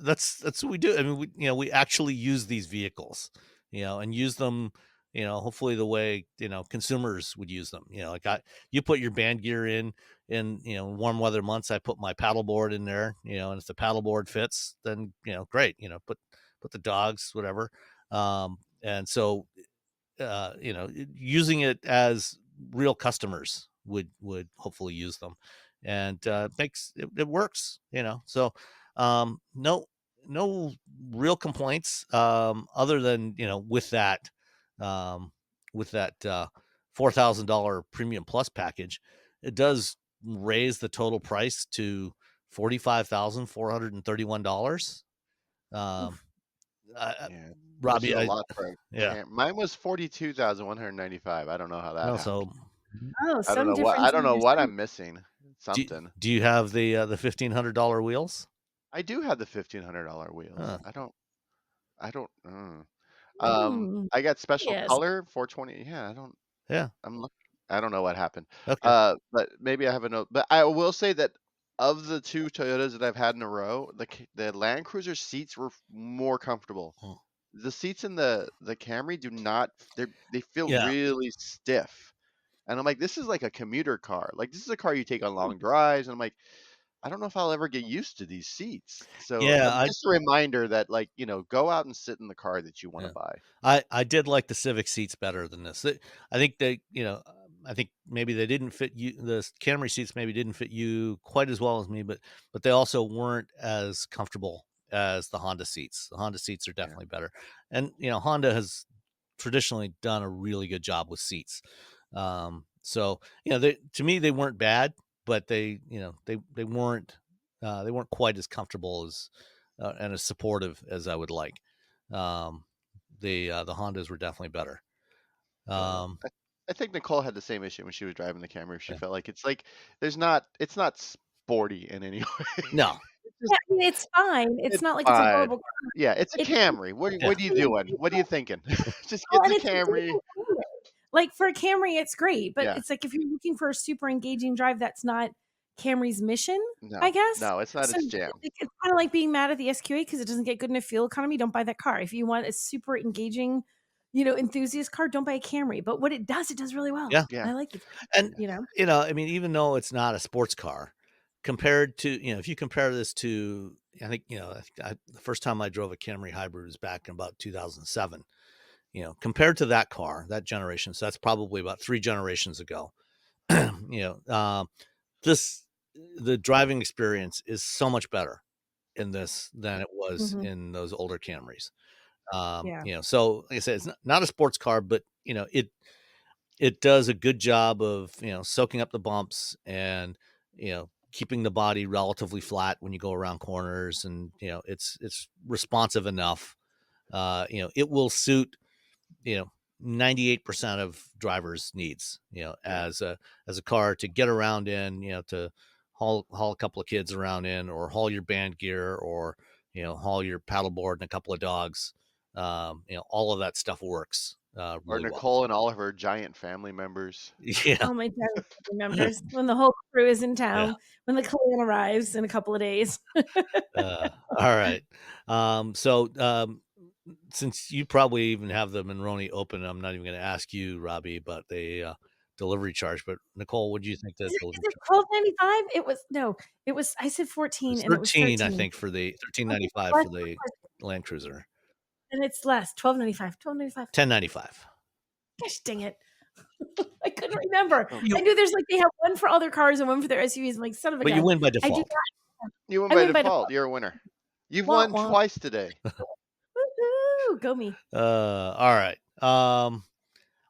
that's what we do. I mean, we actually use these vehicles, and use them, hopefully the way, consumers would use them. Like you put your band gear in warm weather months. I put my paddleboard in there, and if the paddleboard fits, then, great, put the dogs, whatever. And so, using it as real customers would hopefully use them, and makes it works. So no real complaints, other than with that $4,000 premium plus package, it does raise the total price to $45,431. Yeah, which Robbie, is a lot for yeah. mine was 42,195. I don't know how that No, happened. so Oh, I don't some know what difference in your son. I'm missing. Something. do you have the $1,500 wheels? I do have the $1,500 wheels. Huh. I don't. Mm, I got special yes. color 420. Yeah, I don't. Yeah. I'm look. I don't know what happened. Okay. But maybe I have a note. But I will say that of the 2 Toyotas that I've had in a row, the Land Cruiser seats were more comfortable. Oh, The seats in the Camry do not they feel yeah. really stiff. And I'm like, "This is like a commuter car. Like, this is a car you take on long drives." And I'm like, "I don't know if I'll ever get used to these seats." So, Yeah, just a reminder that, like, go out and sit in the car that you wanna yeah. buy. I did like the Civic seats better than this. I think I think maybe they didn't fit you. The Camry seats maybe didn't fit you quite as well as me, but they also weren't as comfortable as the Honda seats. The Honda seats are Yeah. definitely better, and Honda has traditionally done a really good job with seats. So to me they weren't bad, but they weren't quite as comfortable as and as supportive as I would like. Um, the Hondas were definitely better. Yeah. Um, I think Nicole had the same issue when she was driving the Camry. She yeah. felt like it's not sporty in any way. No, It's just Yeah, I mean, it's fine. It's it's not like it's a fine. horrible car. Yeah, it's a It's Camry. yeah, What are you really doing? What are you engaging. thinking? Just Well, get and the it's Camry. engaging anyway. Like, for a Camry, it's great, but Yeah. it's like if you're looking for a super engaging drive, that's not Camry's mission, I No. guess. No, it's not So, its jam. like, it's kinda like being mad at the SQ8 because it doesn't get good enough fuel economy, don't buy that car. If you want a super engaging, enthusiast car, don't buy a Camry, but what it does really well. yeah, I Yeah. like the and you know? I mean, even though it's not a sports car, compared to if you compare this to, I think the first time I drove a Camry hybrid was back in about 2007. Compared to that car, that generation, so that's probably about 3 generations ago. you know, um, this the driving experience is so much better in this than it was Mhm. in those older Camrys. Yeah. So like I said, it's not a sports car, but it does a good job of soaking up the bumps and keeping the body relatively flat when you go around corners, and it's responsive enough. It will suit you know 98% of drivers needs, Yeah. as a car to get around in, to haul a couple of kids around in, or haul your band gear, or haul your paddleboard and a couple of dogs. All of that stuff works Or really well. Nicole and all of her giant family members. Yeah. Oh my god, remembers when the whole crew is in Yeah. town, when the clan arrives in a couple of days. All right. So since you probably even have the Monroney open, I'm not even going to ask you, Robbie, about the delivery charge. But Nicole, what do you think the Is delivery it charge? 12.95? It was no, it was I said It 14 was and it was 13, I 13. think, for the Okay, 13.95 well, for the Land Cruiser. and it's less, 12.95, 12.95. 10.95. Gosh dang it. I couldn't remember. Oh, I knew there's like they have one for all their cars and one for their SUVs. I'm like, son of a But you gun. win by I do default. not you win I by win by default. default. You're a winner. You've Womp won womp. twice today. Woohoo! Go me. All right.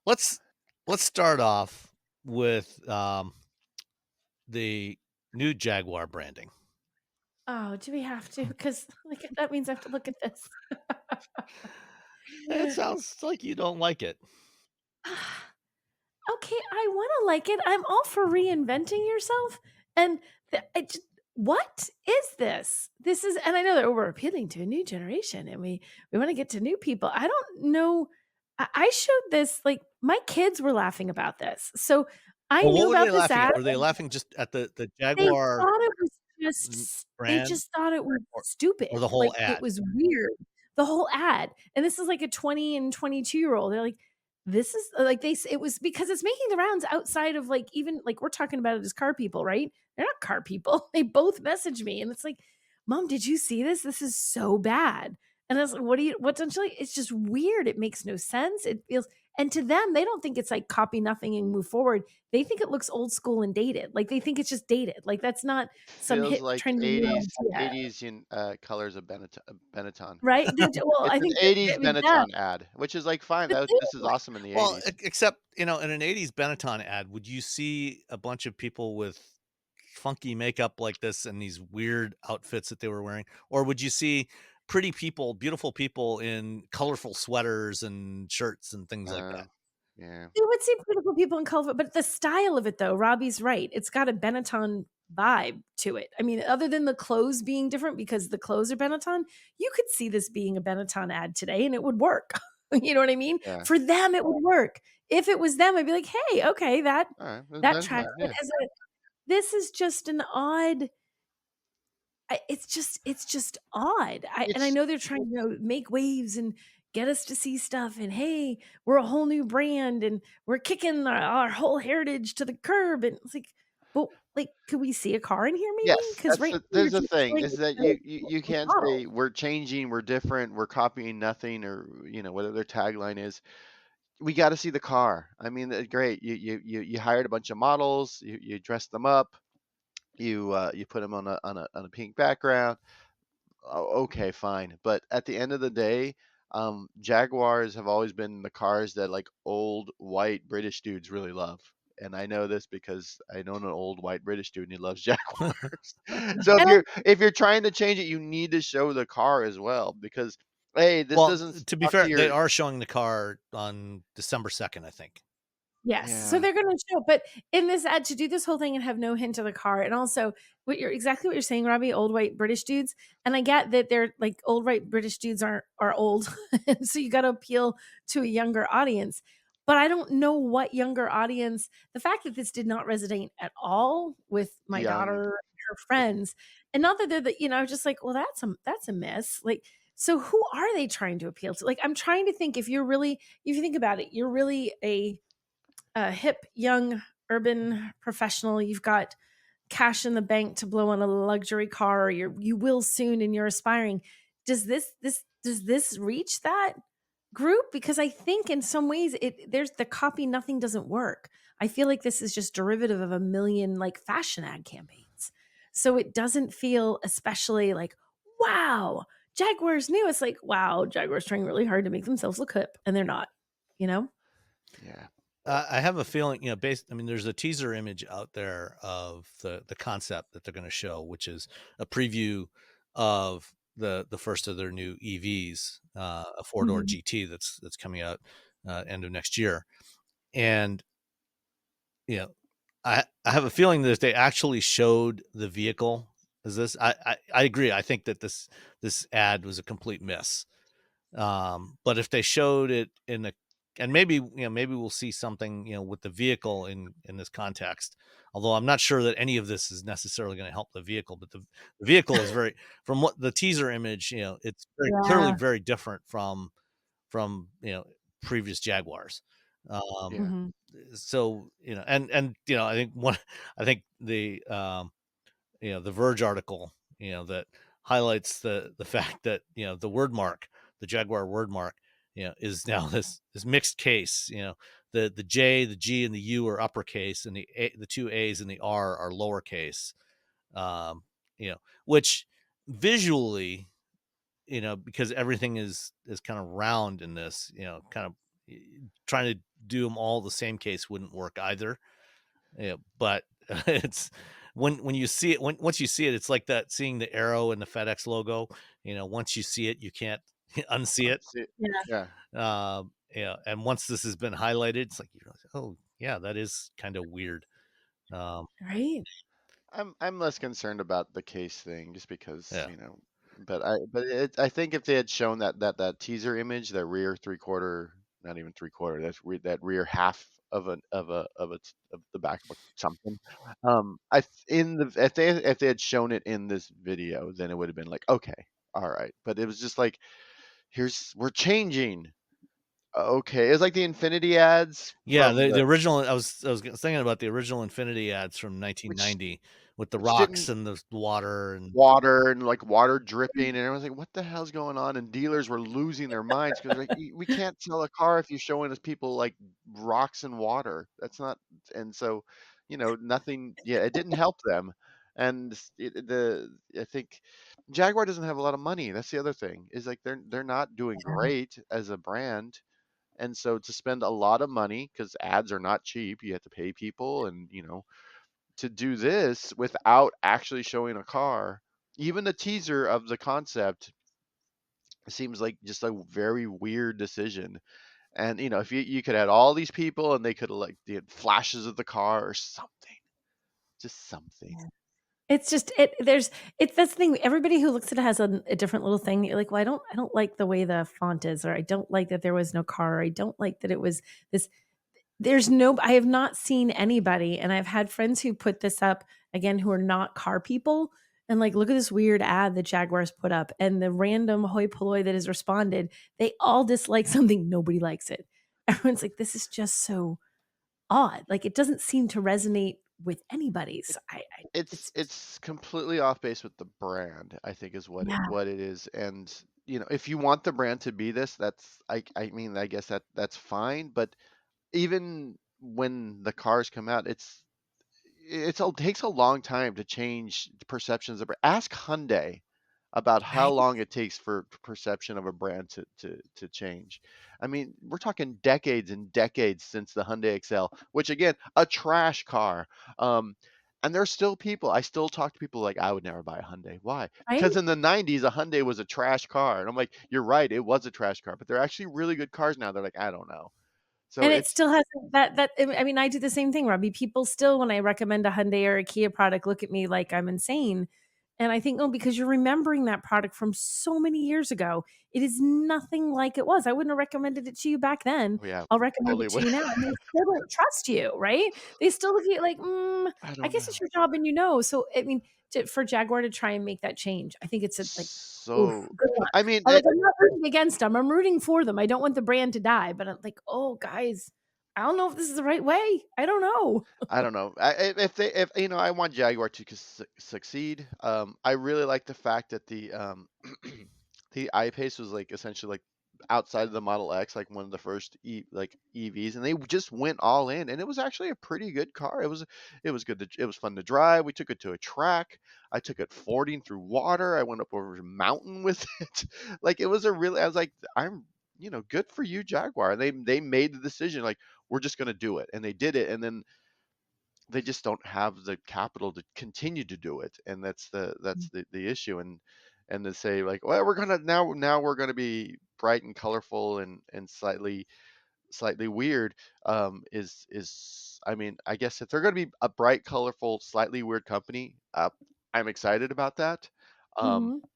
Let's start off with the new Jaguar branding. Oh, do we have to? Because like that means I have to look at this. It sounds like you don't like it. Okay, I wanna like it. I'm all for reinventing yourself, and I just what is this? This is and I know that we're appealing to a new generation, and we wanna get to new people. I don't know I showed this like, my kids were laughing about this, so I Well, what knew were they about this laughing ad. at? Were they laughing just at the They Jaguar thought it was just they brand, just thought it was or stupid, the whole like, it ad? was weird, the whole ad, and this is like a 20 and 22-year-old, they're like, "This is" like, it was because it's making the rounds outside of, like, even like, we're talking about it as car people, right? They're not car people, they both messaged me, and it's like, "Mom, did you see this? This is so bad." And I was like, what don't you like?" It's just weird, it makes no sense, it feels and to them, they don't think it's like copy nothing and move forward. They think it looks old school and dated. Like, they think it's just dated. Like, that's not some Feels hip, like trendy new 80s idea, 80s colors of Benetton. right? Well, It's I an think that 80s I mean, yeah, Benetton ad, which is like fine. the This is thing awesome in the Well, 80s. except, in an '80s Benetton ad, would you see a bunch of people with funky makeup like this and these weird outfits that they were wearing? Or would you see pretty people, beautiful people in colorful sweaters and shirts and things like Uh, that? yeah. you would see beautiful people in color, but the style of it though, Robbie's right. It's got a Benetton vibe to it. I mean, other than the clothes being different because the clothes are Benetton, you could see this being a Benetton ad today and it would work. You know what I mean? Yeah. For them, it would work. if it was them, I'd be like, "Hey, okay, that All right, that then, tracks." But yeah. this is just an odd. It's just odd. I It's know they're trying to make waves and get us to see stuff. And hey, we're a whole new brand, and we're kicking our whole heritage to the curb. And it's like, but like, could we see a car in here maybe? Yes, Because right now you're there's a just thing showing is that you the can't model. say we're changing, we're different, we're copying nothing, or whatever their tagline is. We got to see the car. I mean, great. You hired a bunch of models, you dressed them up, you put them on a pink background. Oh, okay, fine. But at the end of the day, Jaguars have always been the cars that like old white British dudes really love. And I know this because I know an old white British dude and he loves Jaguars. So And I, if you're trying to change it, you need to show the car as well because hey, this Well, doesn't to be talk to fair, they your are showing the car on December 2nd, I think. yes, so yeah, they're gonna show, but in this ad to do this whole thing and have no hint of the car, and also exactly what you're saying, Robbie, old white British dudes, and I get that they're like old white British dudes are old, and so you got to appeal to a younger audience. But I don't know what younger audience. The fact that this did not resonate at all with my daughter young. and her friends, and not that they're just like, well, that's a miss. Like, so who are they trying to appeal to? Like, I'm trying to think if you think about it, you're really a hip, young, urban professional. You've got cash in the bank to blow on a luxury car, or you will soon, and you're aspiring. Does this reach that group? Because I think in some ways there's the copy. Nothing doesn't work. I feel like this is just derivative of a million like fashion ad campaigns. So it doesn't feel especially like, wow, Jaguar's new. It's like, wow, Jaguar's trying really hard to make themselves look hip, and they're not. You know? Yeah. I have a feeling, I mean, there's a teaser image out there of the concept that they're going to show, which is a preview of the first of their new EVs, a four-door Mhm. GT that's coming out end of next year. And you know, I have a feeling that if they actually showed the vehicle as this, I agree. I think that this ad was a complete miss. But if they showed it in the, and maybe maybe we'll see something with the vehicle in this context. Although I'm not sure that any of this is necessarily going to help the vehicle, but the vehicle is very, from what the teaser image, it's very clearly Yeah. very different from previous Jaguars. Yeah. Um, Mhm. so and I think I think the Verge article, that highlights the fact that the word mark, the Jaguar word mark, is now this mixed case. The J, the G, and the U are uppercase, and the two A's and the R are lowercase. Um, which visually, because everything is kind of round in this, kind of trying to do them all the same case wouldn't work either. But it's when you see it, once you see it, it's like that seeing the arrow and the FedEx logo. Once you see it, you can't unsee it. See, Yeah. yeah. And once this has been highlighted, it's like you realize, oh yeah, that is kind of weird. Um, Right? I'm less concerned about the case thing just because, yeah, I think if they had shown that teaser image, that rear three quarter, not even three quarter, that rear half of the back of something, in the if they had shown it in this video, then it would have been like, okay, all right. But it was just like, we're changing. Okay, it's like the Infinity ads yeah. from The the original. I was thinking about the original Infinity ads from which 1990 with the which didn't rocks and the water and water and like water dripping and everyone's like, what the hell's going on? And dealers were losing their minds because like, we can't sell a car if you're showing us people like rocks and water. That's not. And so nothing. Yeah, it didn't help them. And I think Jaguar doesn't have a lot of money. That's the other thing, is like they're not doing great as a brand. And so to spend a lot of money, because ads are not cheap, you have to pay people, and to do this without actually showing a car, even the teaser of the concept seems like just a very weird decision. And if you could add all these people and they could have like did flashes of the car or something, just something. It's just it's that's the thing. Everybody who looks at it has a different little thing that you're like, well, I don't like the way the font is, or I don't like that there was no car, or I don't like that it was this. I have not seen anybody, and I've had friends who put this up again who are not car people, and like, look at this weird ad that Jaguar's put up, and the random hoi polloi that has responded, they all dislike something, nobody likes it. Everyone's like, this is just so odd. Like, it doesn't seem to resonate with anybody. So It's completely off base with the brand, I think, is yeah, what it is. And if you want the brand to be this, I mean, I guess that's fine. But even when the cars come out, it takes a long time to change perceptions of. Ask Hyundai about how right. long it takes for perception of a brand to change. I mean, we're talking decades and decades since the Hyundai Excel, which again, a trash car. Um, and there's still people. I still talk to people like, I would never buy a Hyundai. Why? Right. Because in the 90s, a Hyundai was a trash car, and I'm like, you're right, it was a trash car, but they're actually really good cars now. They're like, I don't know. So And it it's still has I mean, I do the same thing, Robbie. People still, when I recommend a Hyundai or a Kia product, look at me like I'm insane. And I think, oh, because you're remembering that product from so many years ago. It is nothing like it was. I wouldn't have recommended it to you back then. oh yeah, I'll recommend totally it to would. you now. And they still don't trust you, right? They still look at you like, I I don't guess it's know. your job and So, I mean, for Jaguar to try and make that change, I think it's like, oof, So, good luck. I mean, I'm not rooting against them. I'm rooting for them. I don't want the brand to die, but I'm like, oh, guys, I don't know if this is the right way. I don't know. I don't know. If I want Jaguar to succeed. I really like the fact that the I-Pace was like essentially like outside of the Model X, like one of the first EVs, and they just went all in, and it was actually a pretty good car. It was good. It was fun to drive. We took it to a track. I took it fording through water. I went up over a mountain with it. Like it was a really. I was like, I'm good for you, Jaguar. They made the decision like we're just gonna do it, and they did it, and then they just don't have the capital to continue to do it, and that's the issue. And to say like, well, we're gonna now we're gonna be bright and colorful and slightly weird, I mean, I guess if they're gonna be a bright, colorful, slightly weird company, I'm excited about that. um Mhm.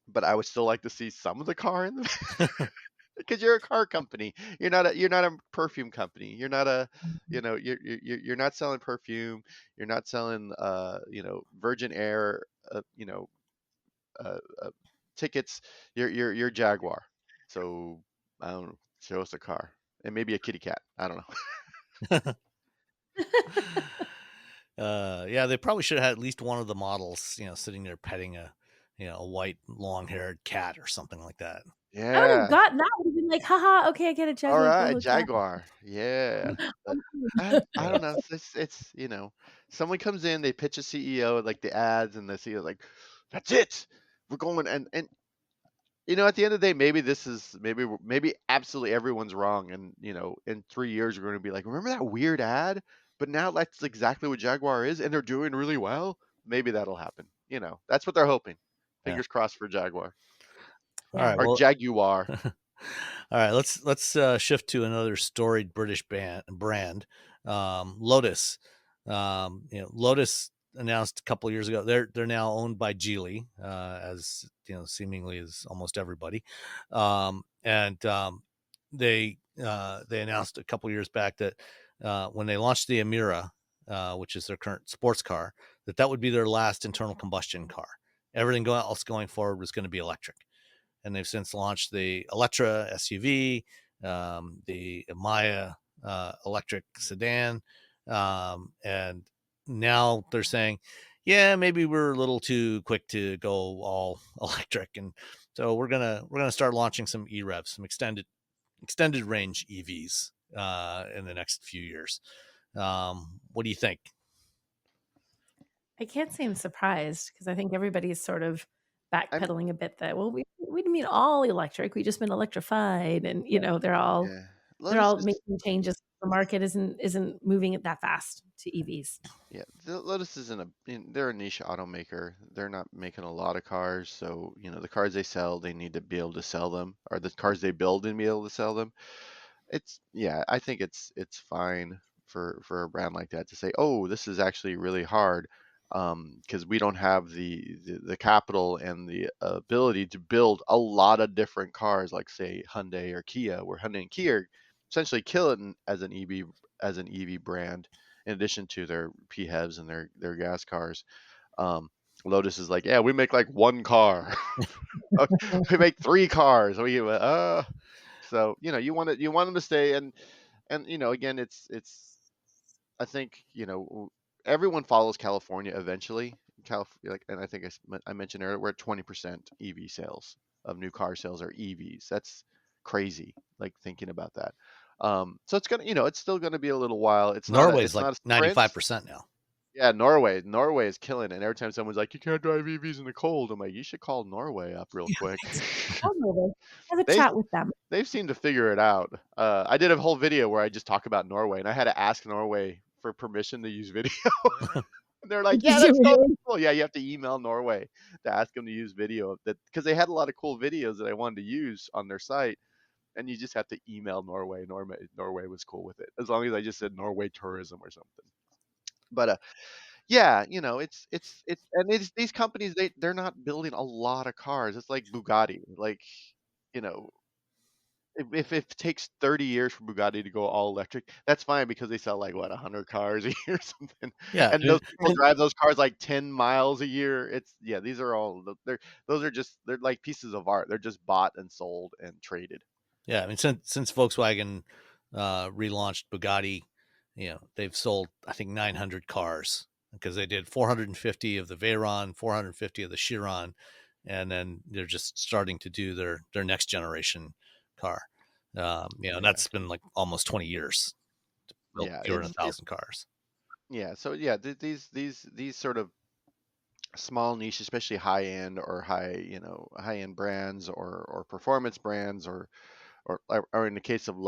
but I would still like to see some of the car in the because you're a car company. You're not a perfume company. You're not a you're not selling perfume. You're not selling Virgin Air uh, you know uh, uh, tickets. You're Jaguar. So I don't know, show us a car and maybe a kitty cat. I don't know. Yeah, they probably should have had at least one of the models, sitting there petting a white long-haired cat or something like that. I would have Yeah. gotten that. Would have been like, haha, okay, I get it, All Jaguar, cool right, little cat. Jaguar. Yeah. But I Yeah. don't know. It's someone comes in, they pitch a CEO like the ads, and the CEO like, that's it. We're going and at the end of the day, maybe this is maybe absolutely everyone's wrong, and in 3 years we're going to be like, remember that weird ad? But now that's exactly what Jaguar is, and they're doing really well. Maybe that'll happen. That's what they're hoping. Yeah. Fingers crossed for Jaguar All right. Yeah. or Well, Jaguar. all right. Let's shift to another storied British brand, Lotus. Lotus announced a couple of years ago they're now owned by Geely, as seemingly as almost everybody, and they announced a couple of years back that when they launched the Emira, which is their current sports car, that would be their last internal combustion car. Everything else going forward was going to be electric, and they've since launched the Electra SUV, the Maya electric sedan, and now they're saying, yeah, maybe we're a little too quick to go all electric, and so we're gonna start launching some EREVs, some extended range EVs in the next few years. What do you think? I can't say I'm surprised because I think everybody's sort of I'm backpedaling a bit that, well, we didn't mean all electric. We just meant electrified. And, yeah. they're Lotus all is making changes. The market isn't moving it that fast to EVs. Yeah, Lotus isn't they're a niche automaker. They're not making a lot of cars, so the cars they sell, they need to be able to sell them, or the cars they build and be able to sell them. Yeah, I think it's fine for a brand like that to say, oh, this is actually really hard, because we don't have the capital and the ability to build a lot of different cars, like say Hyundai or Kia, where Hyundai and Kia are essentially killing as an EV as an EV brand, in addition to their PHEVs and their gas cars. Um, Lotus is like, yeah, we make like one car. We make 3 cars. So you want them to stay, and again, it's I think everyone follows California eventually. Like, and I think I mentioned earlier, we're at 20% EV sales of new car sales are EVs. That's crazy. Like thinking about that. So it's still gonna be a little while. It's not a Norway's it's like not a sprint. 95% now. Yeah, Norway is killing it. And every time someone's like, "You can't drive EVs in the cold," I'm like, "You should call Norway up real quick." I'll move it. Have a They chat with them. they've seemed to figure it out. I did a whole video where I just talk about Norway, and I had to ask Norway for permission to use video. And they're like, Did "Yeah, you that's so really? cool." Yeah, you have to email Norway to ask them to use video of that, because they had a lot of cool videos that I wanted to use on their site, and you just have to email Norway. Norway was cool with it, as long as I just said Norway tourism or something. But yeah, and these companies, they're not building a lot of cars. It's like Bugatti. Like, you know, if it takes 30 years for Bugatti to go all electric, that's fine, because they sell like what, 100 cars a year or something. Yeah, And those people drive those cars like 10 miles a year. These are all they're like pieces of art. They're just bought and sold and traded. yeah. I mean, since Volkswagen relaunched Bugatti, they've sold, I think, 900 cars, because they did 450 of the Veyron, 450 of the Chiron, and then they're just starting to do their next generation car. And that's been like almost 20 years to build Yeah, fewer than 1,000 cars. yeah. So yeah, these sort of small niche, especially high end or high end brands, or performance brands, or in the case of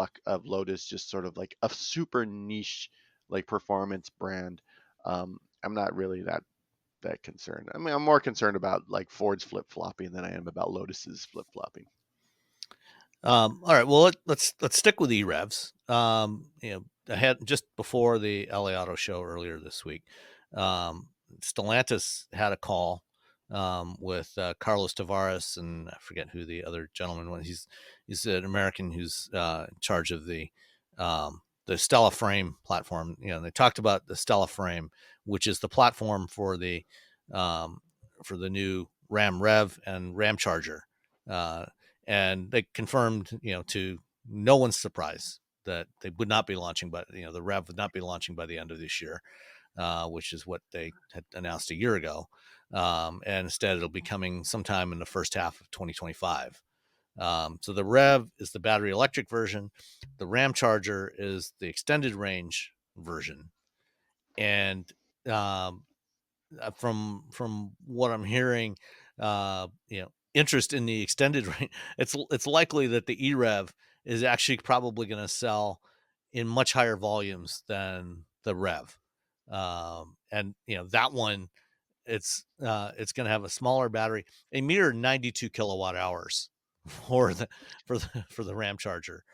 Lotus, just sort of like a super niche like performance brand. I'm not really that concerned. I mean, I'm more concerned about like Ford's flip flopping than I am about Lotus's flip flopping. All right. Well, let's stick with EREVs. I had just before the LA Auto Show earlier this week. Stellantis had a call with Carlos Tavares, and I forget who the other gentleman was. He's an American who's in charge of the STLA Frame platform. They talked about the STLA Frame, which is the platform for the new Ram Rev and Ram Charger. And they confirmed, to no one's surprise, that they would not be launching, but the Rev would not be launching by the end of this year, which is what they had announced a year ago. And instead, it'll be coming sometime in the first half of 2025. So the Rev is the battery electric version. The Ram Charger is the extended range version. And from what I'm hearing, interest in the extended range, it's likely that the EREV is actually probably going to sell in much higher volumes than the Rev. And that one, it's going to have a smaller battery, a mere 92 kilowatt hours for the Ram Charger,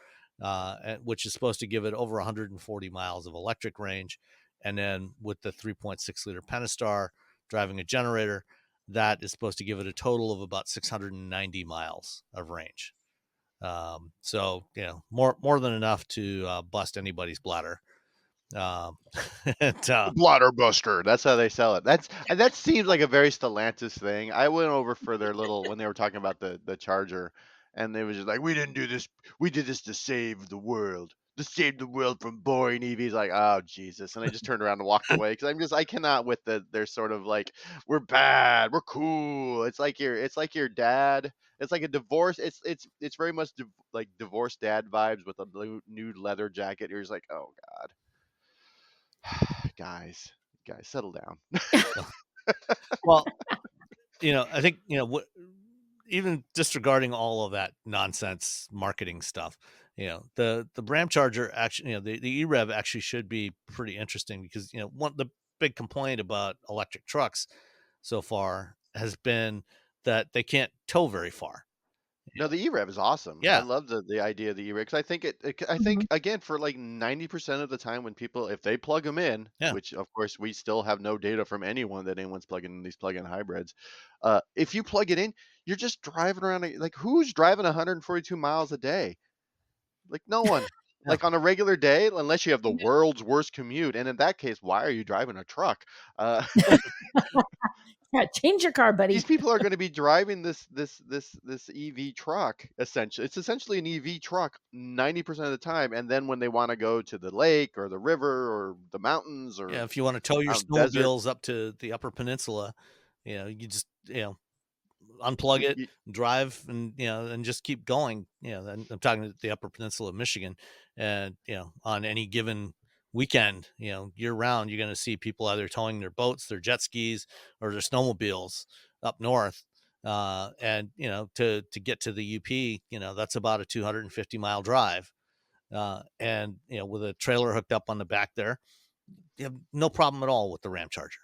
which is supposed to give it over 140 miles of electric range. And then with the 3.6 liter Pentastar driving a generator, that is supposed to give it a total of about 690 miles of range. So more than enough to bust anybody's bladder. Blotter buster. That's how they sell it. That seems like a very Stellantis thing. I went over for their little when they were talking about the Charger, and they was just like, "We didn't do this. We did this to save the world. To save the world from boring EVs." Like, oh Jesus! And I just turned around and walked away, because I cannot with they're sort of like, "We're bad. We're cool." It's like your dad. It's like a divorce. It's very much like divorced dad vibes with a new leather jacket. You're just like, oh God. guys, settle down. Well, I think, even disregarding all of that nonsense marketing stuff, the Ram Charger actually, the EREV actually should be pretty interesting, because, one the big complaint about electric trucks so far has been that they can't tow very far. No, the EREV is awesome. I Yeah. love the idea of the EREV, because I think I Mhm. think again, for like 90% of the time, when people, if they plug them in, Yeah. which of course we still have no data from anyone that anyone's plugging in these plug-in hybrids. If you plug it in, you're just driving around like, who's driving 142 miles a day? Like, no one. Like on a regular day, unless you have the world's worst commute, and in that case, why are you driving a truck? Yeah, change your car, buddy. These people are going to be driving this EV truck. Essentially, it's essentially an EV truck 90% of the time, and then when they want to go to the lake or the river or the mountains or if you want to tow your desert, snowmobiles up to the Upper Peninsula, you just unplug it, you, drive, and and just keep going. Then I'm talking to the Upper Peninsula of Michigan, and on any given weekend, year round, you're going to see people either towing their boats, their jet skis, or their snowmobiles up north. And to get to the UP, that's about a 250-mile drive. And with a trailer hooked up on the back there, you have no problem at all with the Ram Charger.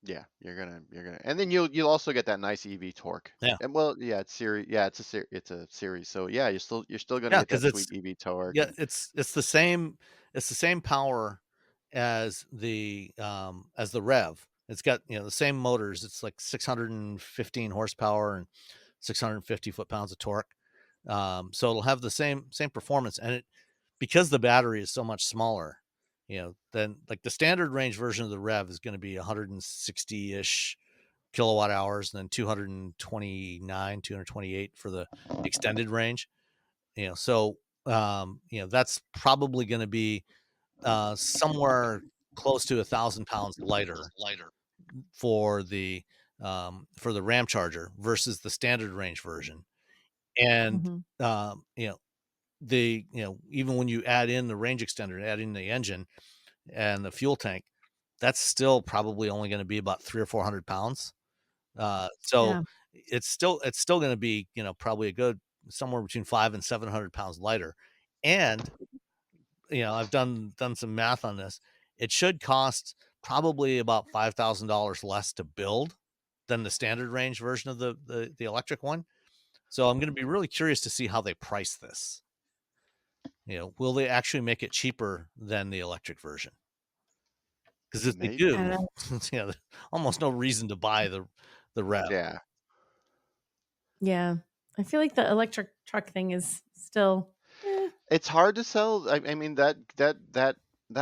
yeah, you're gonna, and then you'll also get that nice EV torque. Yeah. And well, yeah, it's series. Yeah, it's a series. So yeah, you're still gonna Yeah, get that because sweet EV torque. yeah, it's the same power as the Rev. It's got the same motors. It's like 615 horsepower and 650 foot-pounds of torque. So it'll have the same performance, and because the battery is so much smaller, than like the standard range version of the Rev is going to be 160-ish kilowatt hours, and then 229, 228 for the extended range. So that's probably going to be somewhere close to 1,000 pounds lighter for the Ram Charger versus the standard range version. And even when you add in the range extender, add in the engine and the fuel tank, that's still probably only going to be about 300 or 400 pounds. So it's still going to be probably a good somewhere between 500 and 700 pounds lighter. And I've done some math on this. It should cost probably about $5,000 less to build than the standard range version of the electric one. So I'm going to be really curious to see how they price this. Will they actually make it cheaper than the electric version? Because if they do, there's almost no reason to buy the Rev. Yeah. Yeah. I feel like the electric truck thing is still. It's hard to sell. I mean that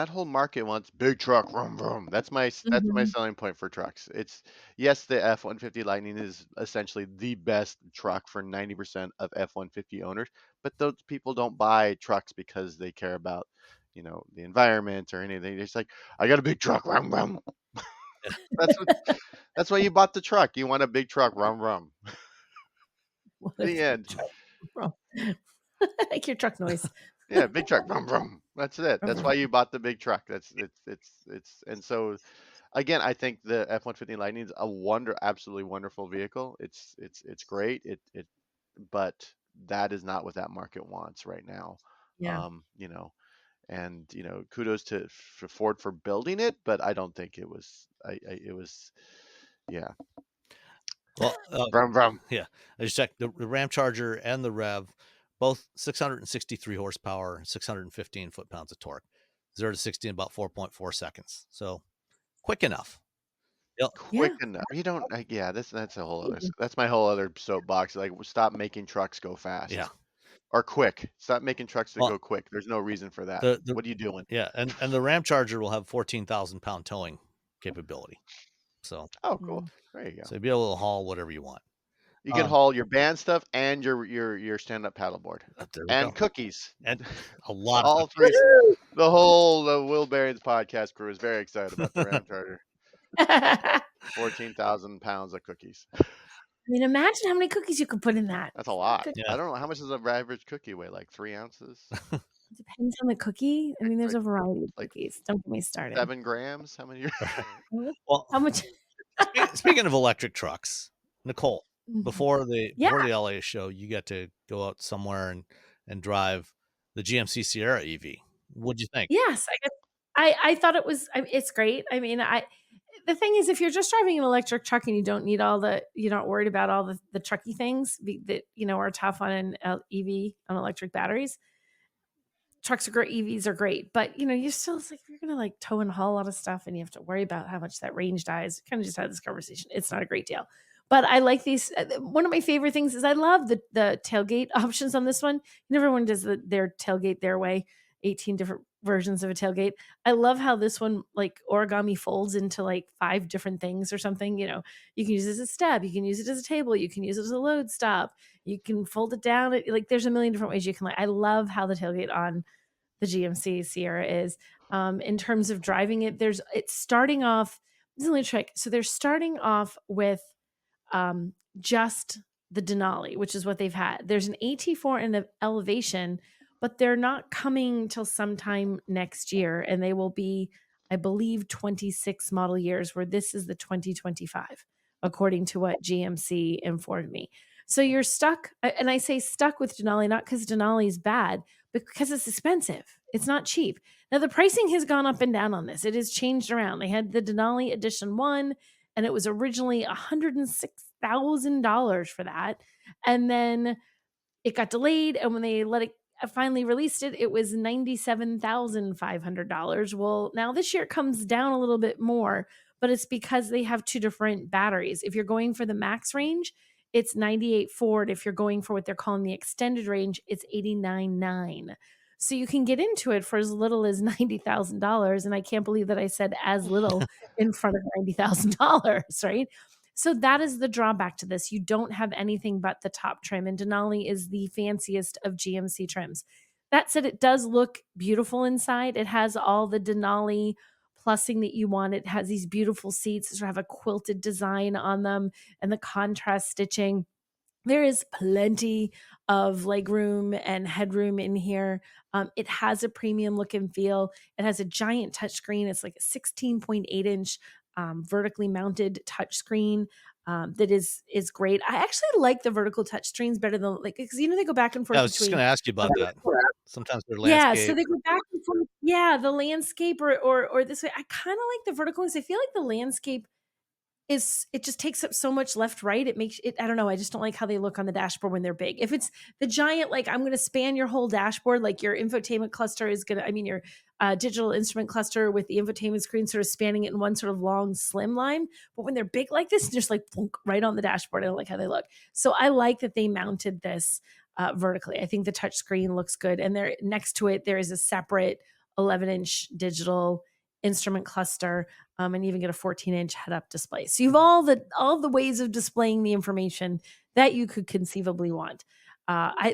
whole market wants big truck, vroom vroom. That's my selling point for trucks. It's yes, the F-150 Lightning is essentially the best truck for 90% of F-150 owners, but those people don't buy trucks because they care about the environment or anything. It's like, I got a big truck, vroom vroom. That's why you bought the truck. You want a big truck, vroom vroom. The end. I like your truck noise. Yeah, big truck, vroom vroom. That's it. That's why you bought the big truck. And so again, I think the F-150 Lightning is a absolutely wonderful vehicle. It's great. But that is not what that market wants right now. Yeah. And kudos to Ford for building it, but I don't think it was. It was, yeah. Well, vroom vroom. Yeah, I just checked the Ram Charger and the Rev, both 663 horsepower, 615 foot-pounds of torque, 0 to 60 in about 4.4 seconds. So quick enough. Yep. Quick enough. You don't. That's a whole other. That's my whole other soapbox. Like, stop making trucks go fast. Yeah. Or quick. Stop making trucks that go quick. There's no reason for that. What are you doing? Yeah, and the Ram Charger will have 14,000 pound towing capability. So. Oh, cool. There you go. So you'll be able to haul whatever you want. You can haul your band stuff and your stand-up paddleboard and cookies and a lot. All three. The whole Will Barron's podcast crew is very excited about the Ram Charger. 14,000 pounds of cookies. I mean, imagine how many cookies you could put in that. That's a lot. Yeah. I don't know, how much does an average cookie weigh? Like 3 ounces? Depends on the cookie. I mean, there's a variety of cookies. Don't get me started. 7 grams? How many? Well, how much? Speaking of electric trucks, Nicole, before the LA show, you got to go out somewhere and drive the GMC Sierra EV. What'd you think? Yes, I thought it's great. I mean, the thing is, if you're just driving an electric truck and you're not worried about all the trucky things that are tough on an EV on electric batteries. Trucks are great, EVs are great, but you still, it's like, if you're gonna tow and haul a lot of stuff and you have to worry about how much that range dies. Kind of just had this conversation. It's not a great deal, but I like these. One of my favorite things is I love the tailgate options on this one. Everyone does their tailgate their way. 18 different versions of a tailgate. I love how this one like origami folds into like 5 different things or something. You know, you can use it as a step, you can use it as a table, you can use it as a load stop, you can fold it down. Like there's a million different ways you can like. I love how the tailgate on the GMC Sierra is. In terms of driving it, it's starting off. This is only a trick. So they're starting off with just the Denali, which is what they've had. There's an AT4 in the Elevation, but they're not coming till sometime next year, and they will be, I believe, 26 model years, where this is the 2025, according to what GMC informed me. So you're stuck, and I say stuck with Denali, not because Denali is bad, but because it's expensive. It's not cheap. Now, the pricing has gone up and down on this. It has changed around. They had the Denali Edition 1, and it was originally $106,000 for that. And then it got delayed, and when they let it finally released it, it was $97,500. Well, now this year it comes down a little bit more, but it's because they have 2 different batteries. If you're going for the max range, it's 98.4. If you're going for what they're calling the extended range, it's 89.9. So you can get into it for as little as $90,000. And I can't believe that I said as little in front of $90,000, right? So that is the drawback to this. You don't have anything but the top trim, and Denali is the fanciest of GMC trims. That said, it does look beautiful inside. It has all the Denali plussing that you want. It has these beautiful seats that have a quilted design on them and the contrast stitching. There is plenty of legroom and headroom in here. It has a premium look and feel. It has a giant touchscreen. It's like a 16.8-inch vertically mounted touchscreen that is great. I actually like the vertical touchscreens better than like because they go back and forth I was just between. going to ask you about that. Sometimes they're Yeah, so landscape. they go back and forth. Yeah, the landscape or this way. I kind of like the vertical ones. I feel like the landscape it just takes up so much left, right. It makes it, I don't know. I just don't like how they look on the dashboard when they're big. If it's the giant, like I'm going to span your whole dashboard, like your infotainment cluster is going to, your digital instrument cluster with the infotainment screen sort of spanning it in one sort of long slim line. But when they're big like this, just like right on the dashboard, I don't like how they look. So I like that they mounted this vertically. I think the touch screen looks good. And there next to it, there is a separate 11-inch digital instrument cluster, and you even get a 14-inch head-up display. So you have all the ways of displaying the information that you could conceivably want.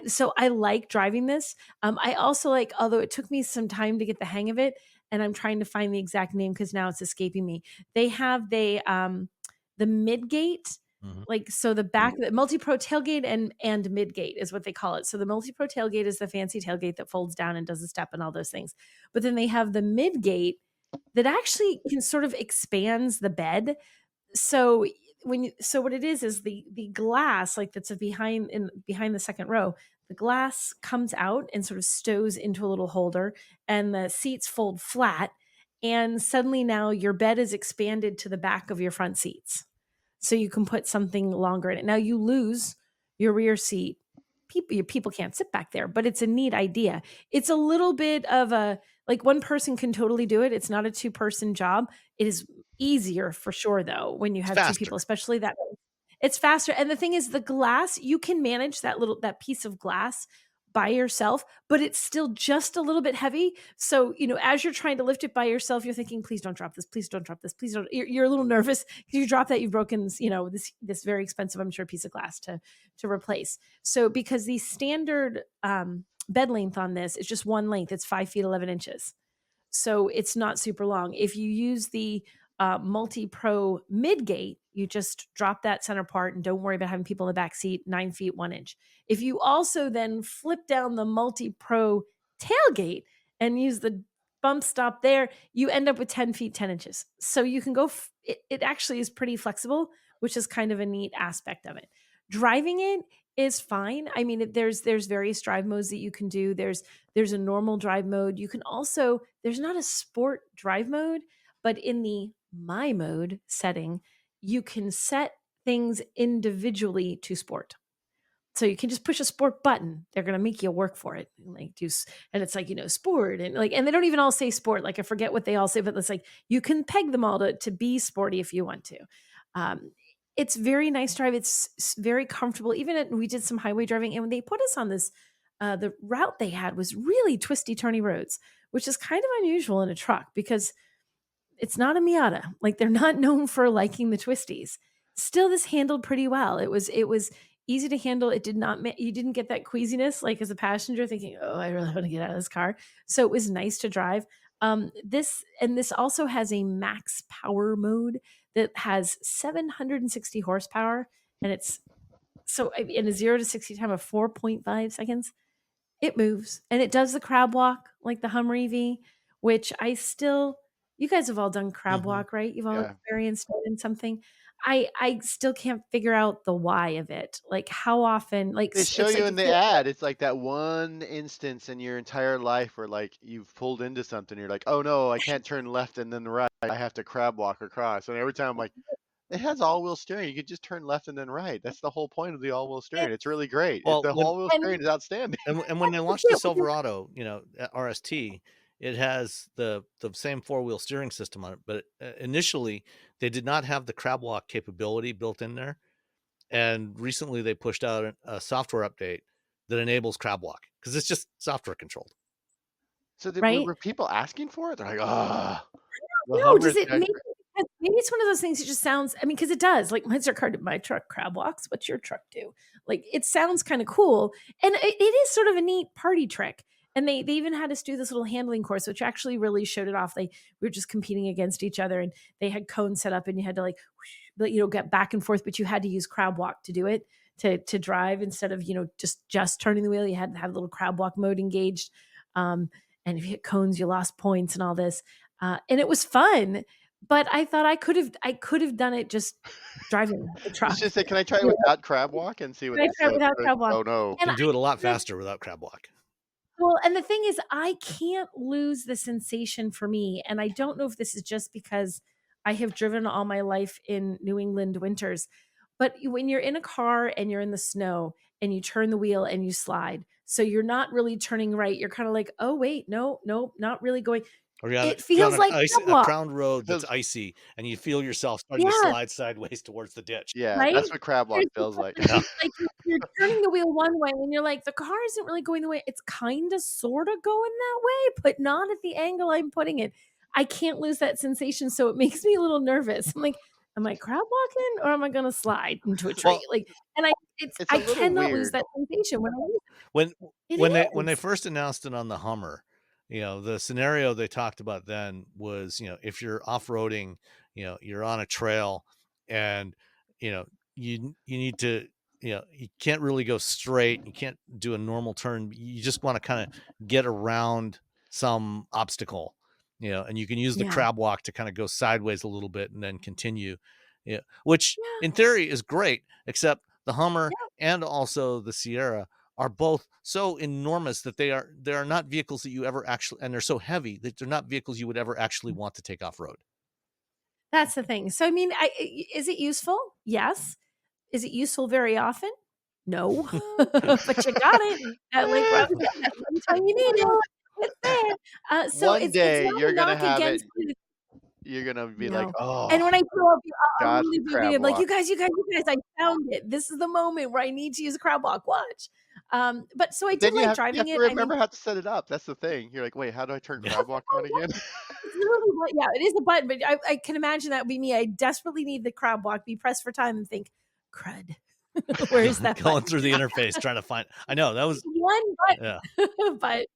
So I like driving this. I also like, although it took me some time to get the hang of it, and I'm trying to find the exact name because now it's escaping me. They have the midgate. Like, so the back, the multi-pro tailgate and midgate is what they call it. So the multi-pro tailgate is the fancy tailgate that folds down and does a step and all those things. But then they have the midgate that actually can sort of expands the bed. So what it is the glass, like that's behind the second row, the glass comes out and sort of stows into a little holder, and the seats fold flat, and suddenly now your bed is expanded to the back of your front seats. So you can put something longer in it. Now you lose your rear seat. People can't sit back there, but it's a neat idea. It's a little bit of a, like one person can totally do it. It's not a 2-person job. It is easier for sure though when you It's have 2 faster. people, especially that it's faster. And the thing is, the glass, you can manage that piece of glass by yourself, but it's still just a little bit heavy. So, as you're trying to lift it by yourself, you're thinking, please don't drop this. Please don't drop this. Please don't. You're a little nervous because you drop that, you've broken, this very expensive, I'm sure, piece of glass to replace. So because the standard bed length on this is just one length, it's 5 feet, 11 inches. So it's not super long. If you use the multi-pro midgate, you just drop that center part and don't worry about having people in the back seat, 9 feet, 1 inch. If you also then flip down the multi-pro tailgate and use the bump stop there, you end up with 10 feet, 10 inches. So you can go, it actually is pretty flexible, which is kind of a neat aspect of it. Driving it is fine. I mean, there's various drive modes that you can do. There's a normal drive mode. You can also, there's not a sport drive mode, but in the my mode setting, you can set things individually to sport. So you can just push a sport button. They're going to make you work for it. And it's like, sport and they don't even all say sport. Like I forget what they all say, but it's like, you can peg them all to be sporty if you want to. It's very nice drive. It's very comfortable. We did some highway driving, and when they put us on this the route they had was really twisty, turny roads, which is kind of unusual in a truck because it's not a Miata. Like they're not known for liking the twisties. Still, this handled pretty well. It was easy to handle. It did not you didn't get that queasiness like as a passenger thinking, oh, I really want to get out of this car. So it was nice to drive. This also has a max power mode that has 760 horsepower, and it's in a 0 to 60 time of 4.5 seconds. It moves and it does the crab walk like the Hummer EV, which you guys have all done crab walk, right? You've all experienced it in something. I still can't figure out the why of it. Like how often, like They show it's you like in the ad. It's like that one instance in your entire life where like you've pulled into something. You're like, oh no, I can't turn left and then right. I have to crab walk across. And every time I'm like, it has all-wheel steering. You could just turn left and then right. That's the whole point of the all-wheel steering. It's really great. Well, The when all-wheel steering is outstanding. and when they launched the Silverado, RST, it has the same four-wheel steering system on it, but initially they did not have the crab walk capability built in there. And recently they pushed out a software update that enables crab walk because it's just software controlled. So right? were people asking for it? They're like, ah, the No, Hummer does is it better. maybe it's one of those things that just sounds, I mean, because it does. Like my truck crab walks. What's your truck do? Like it sounds kind of cool. And it is sort of a neat party trick. And they even had us do this little handling course, which actually really showed it off. We were just competing against each other, and they had cones set up, and you had to get back and forth, but you had to use crab walk to do it to drive instead of just turning the wheel. You had to have a little crab walk mode engaged. And if you hit cones, you lost points and all this. And it was fun, but I thought I could have done it just driving the You truck. should say, can I try it without crab walk and see what I they tried say? without Like, crab walk. oh no. You And can do it a lot faster without crab walk. well, and the thing is, I can't lose the sensation for me. And I don't know if this is just because I have driven all my life in New England winters, but when you're in a car and you're in the snow and you turn the wheel and you slide, so you're not really turning right. You're kind of like, oh, wait, no, not really going. Or It you're on feels like crab a walk. crowned road that's Feels, icy, and you feel yourself starting to Yeah. slide sideways towards the ditch. yeah, Right? that's what crab walk There's just feels like. Yeah. like you're turning the wheel one way and you're like, the car isn't really going the way it's kinda sorta going that way, but not at the angle I'm putting it. I can't lose that sensation, so it makes me a little nervous. I'm like, am I crab walking or am I gonna slide into a tree? Well, Like, and It's a I little cannot lose weird. that sensation when I use when it. when they Is. first announced it on the Hummer, the scenario they talked about then was, if you're off-roading, you're on a trail, and you know you need to, you can't really go straight, you can't do a normal turn, you just want to kind of get around some obstacle, and you can use the Yeah. crab walk to kind of go sideways a little bit and then continue, which Yeah. in theory is great, except the Hummer Yeah. and also the Sierra are both so enormous that they are not vehicles that you ever actually, and they're so heavy that they're not vehicles you would ever actually want to take off road. That's the thing. So, I mean, is it useful? Yes. Is it useful very often? No. But you got it. Like Robbie said, every time you need it, it's there. So One it's day not a you're gonna knock have it. against it. You're gonna be like, No. And oh, when I grow up, I'll God really for be crab like, walk. you guys, I found it. This is the moment where I need to use a crab walk. Watch. But so I But did then like you driving have to it. I mean, remember how to set it up. That's the thing. You're like, wait, how do I turn Yeah. crab walk on again? it's literally yeah, it is a button, but I can imagine that would be me. I desperately need the crab walk, be pressed for time and think, crud. Where is that Going button? through the interface trying to find, I know that was, One yeah. button.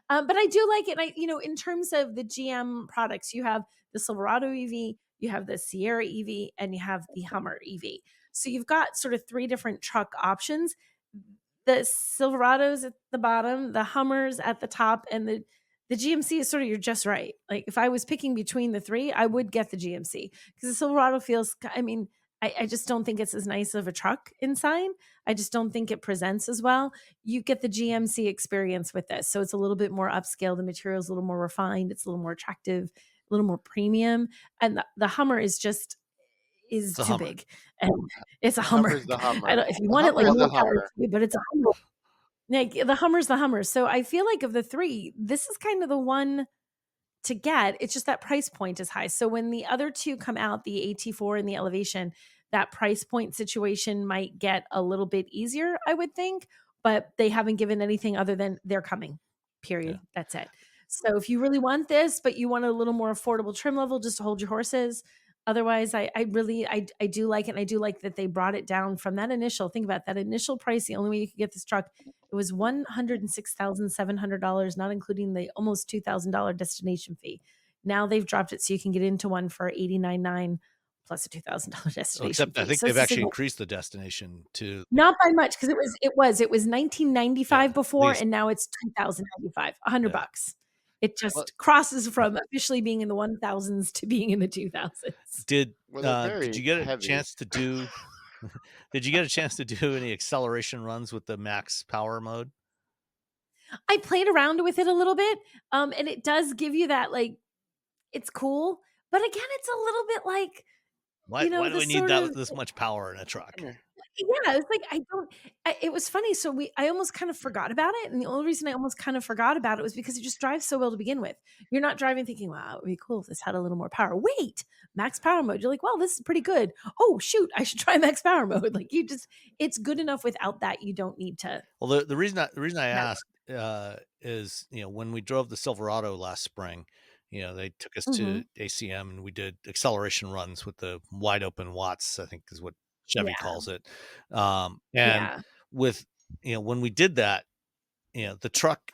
But I do like it. And in terms of the GM products, you have the Silverado EV, you have the Sierra EV, and you have the Hummer EV. So you've got sort of three different truck options. The Silverados at the bottom, the Hummers at the top, and the GMC is sort of you're just right. Like if I was picking between the three, I would get the GMC because the Silverado feels. I mean, I just don't think it's as nice of a truck inside. I just don't think it presents as well. You get the GMC experience with this. So it's a little bit more upscale. The material is a little more refined. It's a little more attractive, a little more premium. And the Hummer is It's a too Hummer. big. And it's a The Hummer. Hummer's the I Hummer. don't, if you The want it Hummer like is the more power Hummer. to you, but it's a Hummer. Like the Hummer's the Hummer. So I feel like of the three, this is kind of the one to get. It's just that price point is high. So when the other two come out, the AT4 and the Elevation, that price point situation might get a little bit easier, I would think. but they haven't given anything other than they're coming, period. Yeah. That's it. So if you really want this, but you want a little more affordable trim level, just hold your horses. Otherwise, I do like it. And I do like that they brought it down from that initial, think about that initial price. The only way you could get this truck, it was $106,700, not including the almost $2,000 destination fee. Now they've dropped it so you can get into one for $89,900 plus a $2,000 destination Except fee. I think So they've it's a actually single, increased the destination to not by much because it was 1995 before, least. and now it's 2095, $100 Yeah. bucks. It Well, just crosses from officially being in the 1000s to being in the 2000s. Did they're did very you get a heavy. chance to do did you get a chance to do any acceleration runs with the max power mode? I played around with it a little bit, and it does give you that, like, it's cool, but again, it's a little bit like, Why do the we need sort of, this much power in a truck? Come here. yeah, it's like it was funny. So I almost kind of forgot about it. And the only reason I almost kind of forgot about it was because it just drives so well to begin with. You're not driving thinking, wow, it would be cool if this had a little more power. Wait, max power mode. You're like, well, this is pretty good. Oh, shoot, I should try max power mode. Like it's good enough without that. You don't need to. Well, the reason I That, asked is, when we drove the Silverado last spring, they took us mm-hmm. to ACM and we did acceleration runs with the wide open Watts, I think is what Chevy Yeah. calls it. And Yeah. with, when we did that, the truck,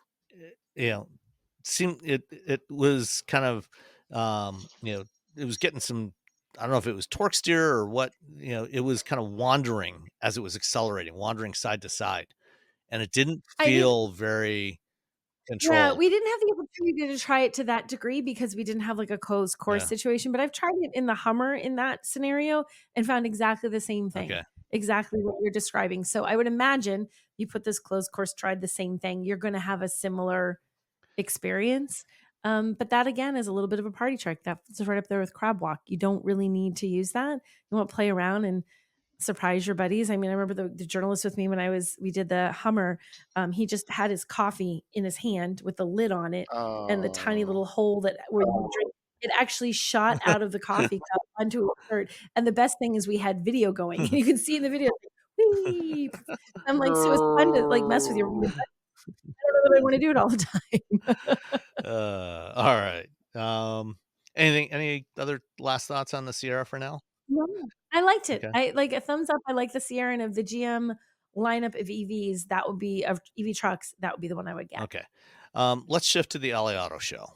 seemed it was kind of, it was getting some, I don't know if it was torque steer or what, it was kind of wandering as it was accelerating, wandering side to side. And it didn't I didn't. feel very Yeah, controlled. we didn't have the opportunity to try it to that degree because we didn't have like a closed course Yeah. situation, but I've tried it in the Hummer in that scenario and found exactly the same thing. Okay. Exactly what you're describing. So I would imagine you put this closed course, tried the same thing, you're going to have a similar experience. But that again is a little bit of a party trick. That's right up there with crab walk. You don't really need to use that. You want to play around and surprise your buddies. I mean, I remember the journalist with me when we did the Hummer. He just had his coffee in his hand with the lid on it and the tiny little hole that where you drink. It actually shot out of the coffee cup onto his shirt. And the best thing is we had video going. You can see in the video, whee! I'm like, so it's fun to like mess with your. I don't know that I want to do it all the time. All right. Any other last thoughts on the Sierra for now? No, I liked it. Okay. I like a thumbs up. I like the Sierra, and of the GM lineup of EVs, that would be of EV trucks. That would be the one I would get. Okay. Let's shift to the LA Auto Show.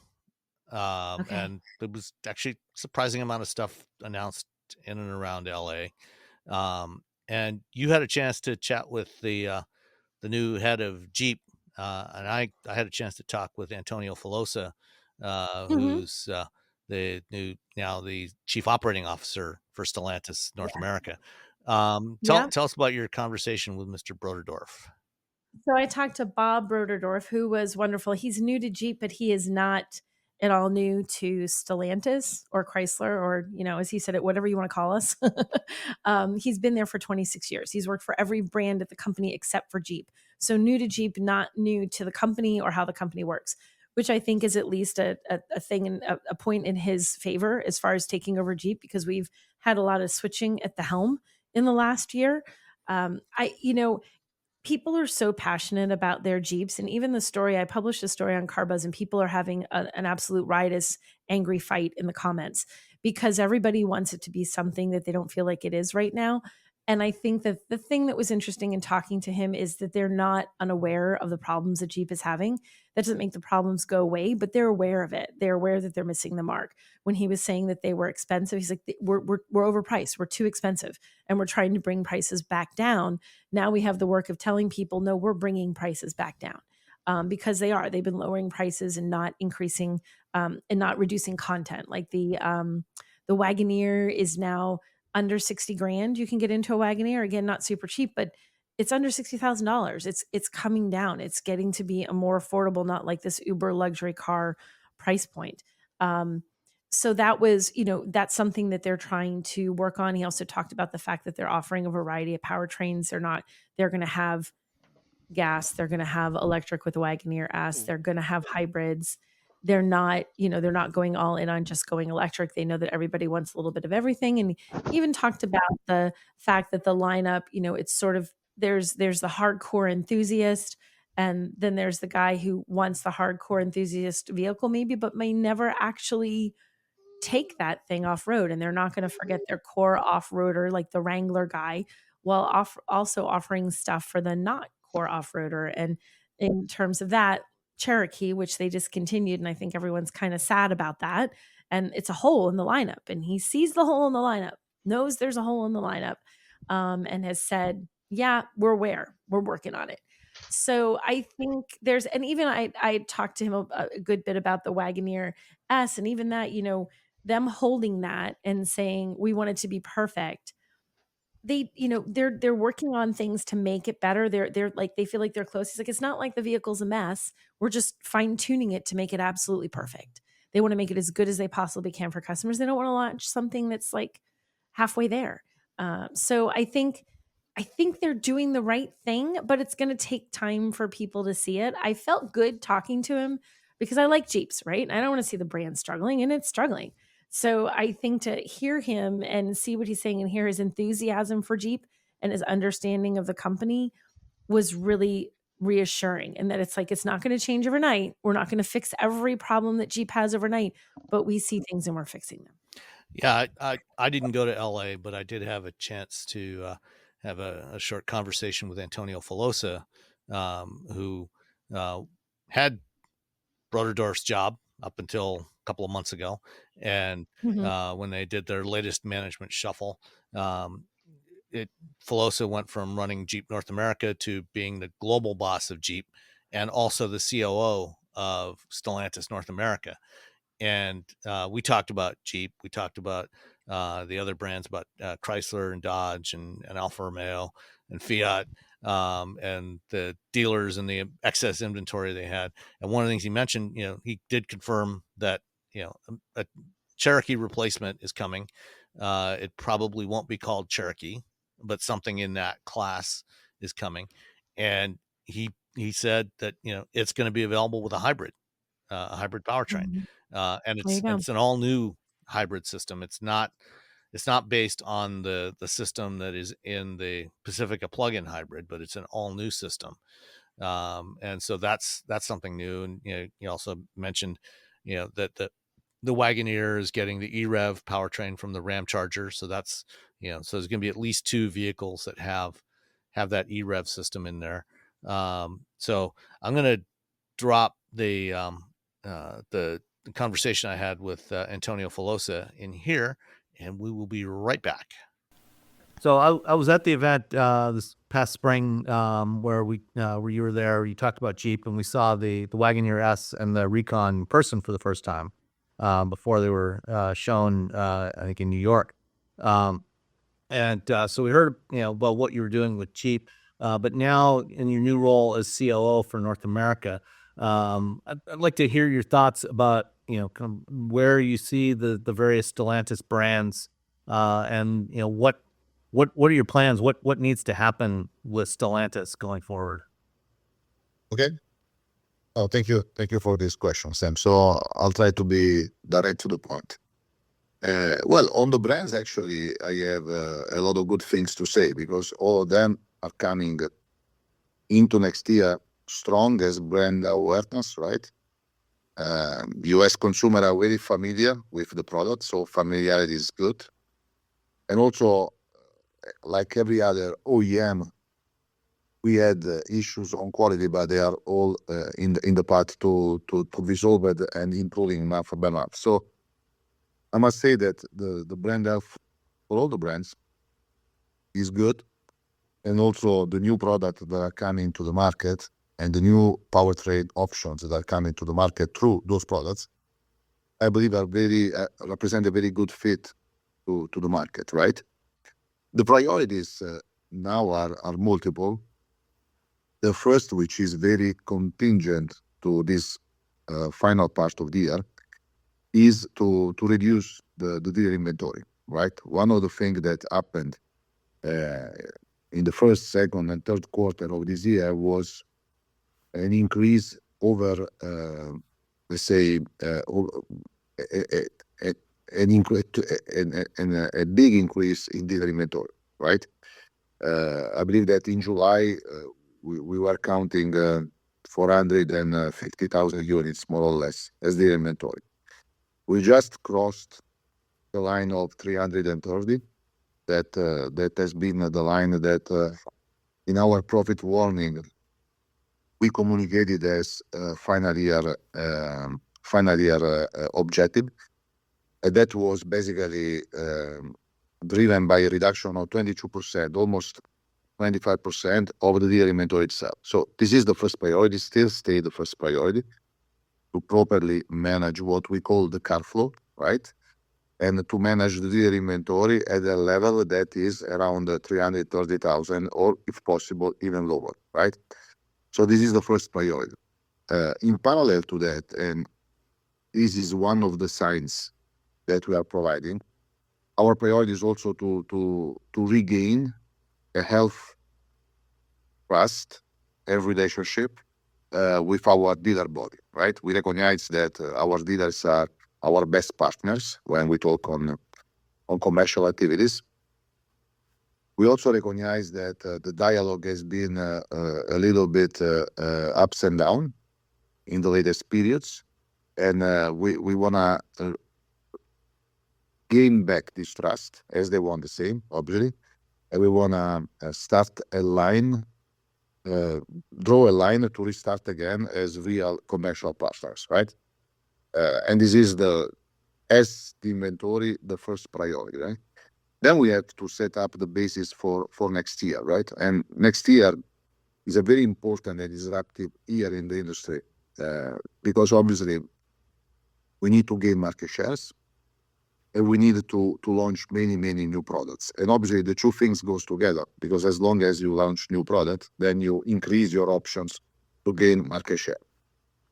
Okay. And it was actually surprising amount of stuff announced in and around LA. And you had a chance to chat with the new head of Jeep, and I had a chance to talk with Antonio Filosa, who's the chief operating officer for Stellantis North America. Tell us about your conversation with Mr. Broderdorf. So I talked to Bob Broderdorf, who was wonderful. He's new to Jeep, but he is not at all new to Stellantis or Chrysler or, as he said it, whatever you want to call us. He's been there for 26 years. He's worked for every brand at the company except for Jeep. So new to Jeep, not new to the company or how the company works, which I think is at least a thing and a point in his favor as far as taking over Jeep, because we've had a lot of switching at the helm in the last year. People are so passionate about their Jeeps. And even the story, I published a story on CarBuzz, and people are having an absolute riotous, angry fight in the comments because everybody wants it to be something that they don't feel like it is right now. And I think that the thing that was interesting in talking to him is that they're not unaware of the problems that Jeep is having. That doesn't make the problems go away, but they're aware of it. They're aware that they're missing the mark. When he was saying that they were expensive, he's like, we're overpriced. We're too expensive. And we're trying to bring prices back down. Now we have the work of telling people, no, we're bringing prices back down. Because they are. They've been lowering prices and not increasing and not reducing content. Like the Wagoneer is now under 60 grand. You can get into a Wagoneer, again, not super cheap, but it's under $60,000. It's coming down. It's getting to be a more affordable, not like this Uber luxury car price point. So that was, that's something that they're trying to work on. He also talked about the fact that they're offering a variety of powertrains. They're going to have gas. They're going to have electric with the Wagoneer S. They're going to have hybrids. They're not going all in on just going electric. They know that everybody wants a little bit of everything. And even talked about the fact that the lineup, it's sort of there's the hardcore enthusiast, and then there's the guy who wants the hardcore enthusiast vehicle maybe, but may never actually take that thing off road, and they're not going to forget their core off roader, like the Wrangler guy, while also offering stuff for the not core off roader. And in terms of that, Cherokee, which they discontinued, and I think everyone's kind of sad about that. And it's a hole in the lineup, and he sees the hole in the lineup, knows there's a hole in the lineup, and has said, "Yeah, we're aware, we're working on it." So I think there's, and even I talked to him a good bit about the Wagoneer S, and even that, them holding that and saying we want it to be perfect. They're working on things to make it better. They're like, they feel like they're close. He's like, it's not like the vehicle's a mess. We're just fine tuning it to make it absolutely perfect. They want to make it as good as they possibly can for customers. They don't want to launch something that's like halfway there. So I think they're doing the right thing, but it's going to take time for people to see it. I felt good talking to him because I like Jeeps, right? I don't want to see the brand struggling, and it's struggling. So I think to hear him and see what he's saying and hear his enthusiasm for Jeep and his understanding of the company was really reassuring. And that it's like, it's not going to change overnight. We're not going to fix every problem that Jeep has overnight, but we see things and we're fixing them. Yeah, I didn't go to LA, but I did have a chance to have a short conversation with Antonio Filosa, who had Broderdorf's job up until a couple of months ago. And when they did their latest management shuffle, Filosa went from running Jeep North America to being the global boss of Jeep and also the COO of Stellantis North America. And we talked about Jeep. We talked about the other brands, about Chrysler and Dodge and Alfa Romeo and Fiat, and the dealers and the excess inventory they had. And one of the things he mentioned, he did confirm that, a Cherokee replacement is coming. It probably won't be called Cherokee, but something in that class is coming. And he said that, it's going to be available with a hybrid powertrain. And it's an all new hybrid system. It's not based on the system that is in the Pacifica plug-in hybrid, but it's an all new system. And so that's something new. And you also mentioned that the Wagoneer is getting the EREV powertrain from the Ram Charger. So that's so there's going to be at least 2 vehicles that have that EREV system in there. So I'm going to drop the conversation I had with Antonio Filosa in here, and we will be right back. So I was at the event this past spring where you were there. You talked about Jeep, and we saw the Wagoneer S and the Recon in person for the first time before they were shown, I think, in New York. And so we heard about what you were doing with Jeep, but now in your new role as COO for North America, I'd like to hear your thoughts about where you see the various Stellantis brands, and what are your plans? What needs to happen with Stellantis going forward? Okay. Oh, thank you for this question, Sam. So I'll try to be direct to the point. Well, on the brands, actually, I have a lot of good things to say because all of them are coming into next year strong as brand awareness, right? US consumers are very familiar with the product, so familiarity is good. And also, like every other OEM, we had issues on quality, but they are all in the path to resolve it and improving month by month. So I must say that the brand health for all the brands is good, and also the new products that are coming to the market and the new powertrain options that are coming to the market through those products, I believe are very represent a very good fit to the market, right? The priorities now are multiple. The first, which is very contingent to this final part of the year, is to reduce the dealer inventory, right? One of the things that happened in the first, second, and third quarter of this year was an increase over, let's say, a big increase in dealer inventory, right? I believe that in July, we were counting 450,000 units, more or less, as the inventory. We just crossed the line of 330. That has been the line that in our profit warning we communicated as final year objective. And that was basically driven by a reduction of 22%, almost 25% of the dealer inventory itself. So this is the first priority, still stay the first priority, to properly manage what we call the car flow, right? And to manage the dealer inventory at a level that is around 330,000, or if possible, even lower, right? So this is the first priority. In parallel to that, and this is one of the signs that we are providing, our priority is also to regain a health, trust, and relationship with our dealer body, right? We recognize that our dealers are our best partners when we talk on commercial activities. We also recognize that the dialogue has been a little bit ups and down in the latest periods, and we want to gain back this trust, as they want the same, obviously, and we want to start a line, draw a line to restart again as real commercial partners, right? And this is as the inventory, the first priority, right? Then we have to set up the basis for next year, right? And next year is a very important and disruptive year in the industry, because obviously we need to gain market shares, and we need to launch many new products. And obviously the two things goes together, because as long as you launch new products, then you increase your options to gain market share.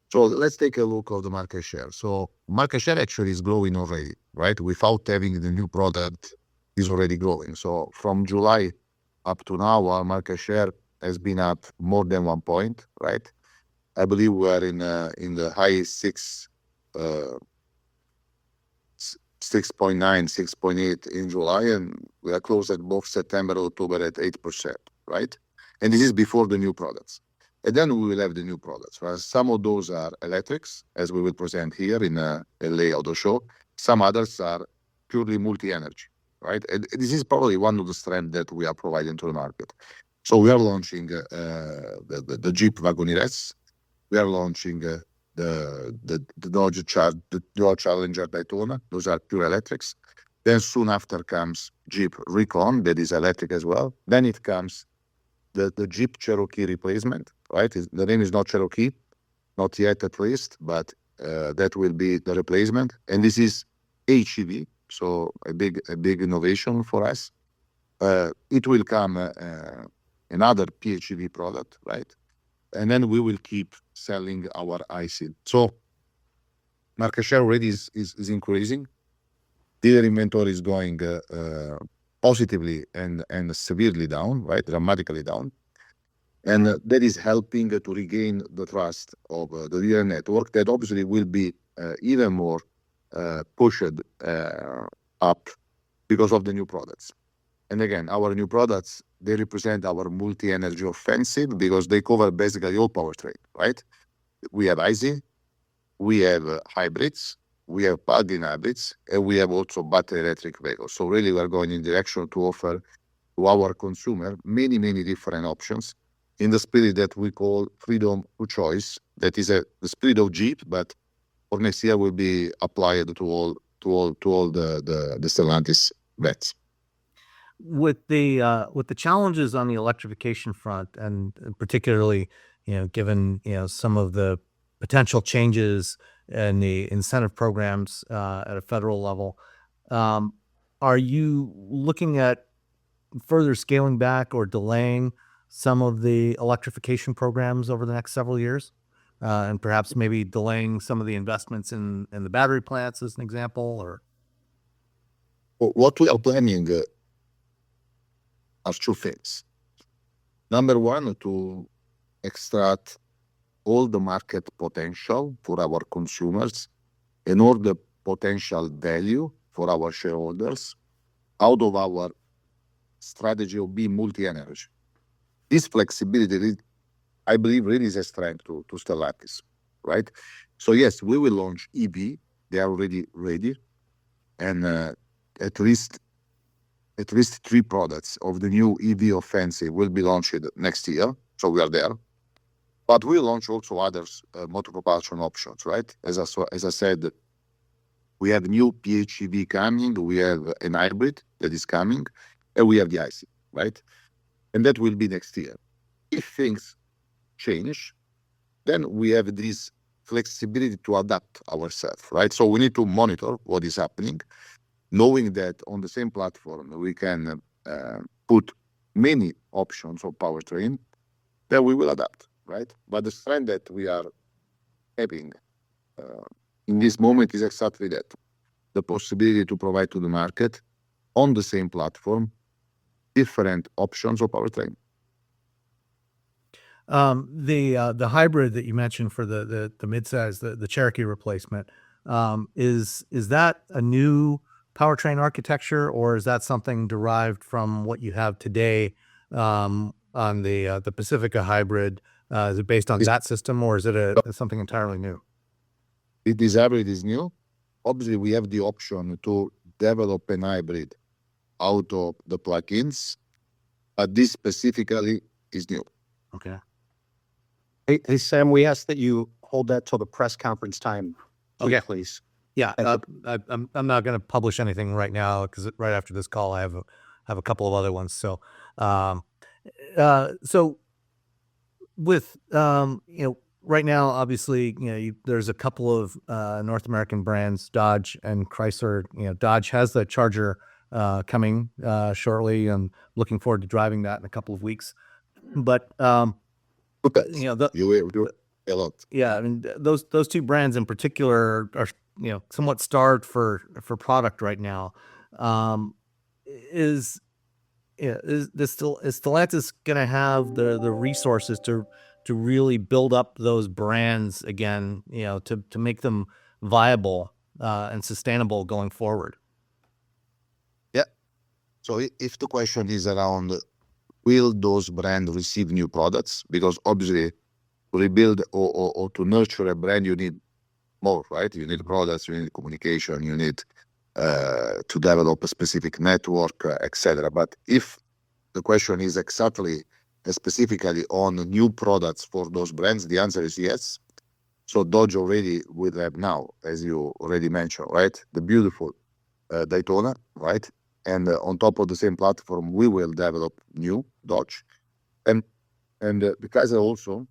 So let's take a look at the market share. So market share actually is growing already, right? Without having the new product, is already growing. So from July up to now, our market share has been up more than 1 point, right? I believe we are in the high 6.9, 6.8 in July, and we are close at both September and October at 8%, right? And this is before the new products. And then we will have the new products, right? Some of those are electrics, as we will present here in LA Auto Show. Some others are purely multi-energy, right? And this is probably one of the strengths that we are providing to the market. So we are launching the Jeep Wagoneer S. We are launching the Dodge Challenger Daytona. Those are pure electrics. Then soon after comes Jeep Recon, that is electric as well. Then it comes the Jeep Cherokee replacement, right? The name is not Cherokee, not yet at least, but that will be the replacement. And this is HEV, so a big innovation for us. It will come another PHEV product, right? And then we will keep selling our IC. So market share already is increasing. Dealer inventory is going positively and severely down, right? Dramatically down. And that is helping to regain the trust of the dealer network, that obviously will be even more pushed up because of the new products. And again, our new products, they represent our multi-energy offensive, because they cover basically all powertrain, right? We have IC, we have hybrids, we have plug-in hybrids, and we have also battery electric vehicles. So really we're going in direction to offer to our consumer many different options in the spirit that we call freedom to choice. That is the spirit of Jeep, but for next year will be applied to all the Stellantis bets. With the challenges on the electrification front, and particularly, given some of the potential changes in the incentive programs at a federal level, are you looking at further scaling back or delaying some of the electrification programs over the next several years, and perhaps maybe delaying some of the investments in the battery plants, as an example? Or what we are planning are two things. Number one, to extract all the market potential for our consumers and all the potential value for our shareholders out of our strategy of being multi-energy. This flexibility, I believe, really is a strength to Stellantis, right? So yes, we will launch EV. They are already ready, and at least 3 products of the new EV offensive will be launched next year. So we are there, but we'll launch also others motor propulsion options, right? As I said, we have new PHEV coming, we have an hybrid that is coming, and we have the IC, right? And that will be next year. If things change, then we have this flexibility to adapt ourselves, right? So we need to monitor what is happening, knowing that on the same platform we can put many options of powertrain, then we will adapt, right? But the strength that we are having in this moment is exactly that, the possibility to provide to the market on the same platform different options of powertrain. The hybrid that you mentioned for the midsize, the Cherokee replacement, is that a new powertrain architecture, or is that something derived from what you have today on the Pacifica hybrid? Is it based on that system, or is it something entirely new? This hybrid is new. Obviously, we have the option to develop an hybrid out of the plugins, but this specifically is new. Okay. Hey, Sam, we ask that you hold that till the press conference time, Okay. please. Yeah, I'm not going to publish anything right now because right after this call, I have a couple of other ones. So, so with right now, obviously, there's a couple of North American brands, Dodge and Chrysler. Dodge has the Charger coming shortly. I'm looking forward to driving that in a couple of weeks. But you will do a lot. Yeah, I mean, those 2 brands in particular are somewhat starved for product right now. Is Stellantis going to have the resources to really build up those brands again, to make them viable and sustainable going forward? Yeah. So if the question is around, will those brands receive new products? Because obviously, to rebuild or to nurture a brand, you need more, right? You need products, you need communication, you need to develop a specific network, etc. But if the question is exactly specifically on new products for those brands, the answer is yes. So Dodge already will have now, as you already mentioned, right, the beautiful Daytona, right? And on top of the same platform, we will develop new Dodge, and because also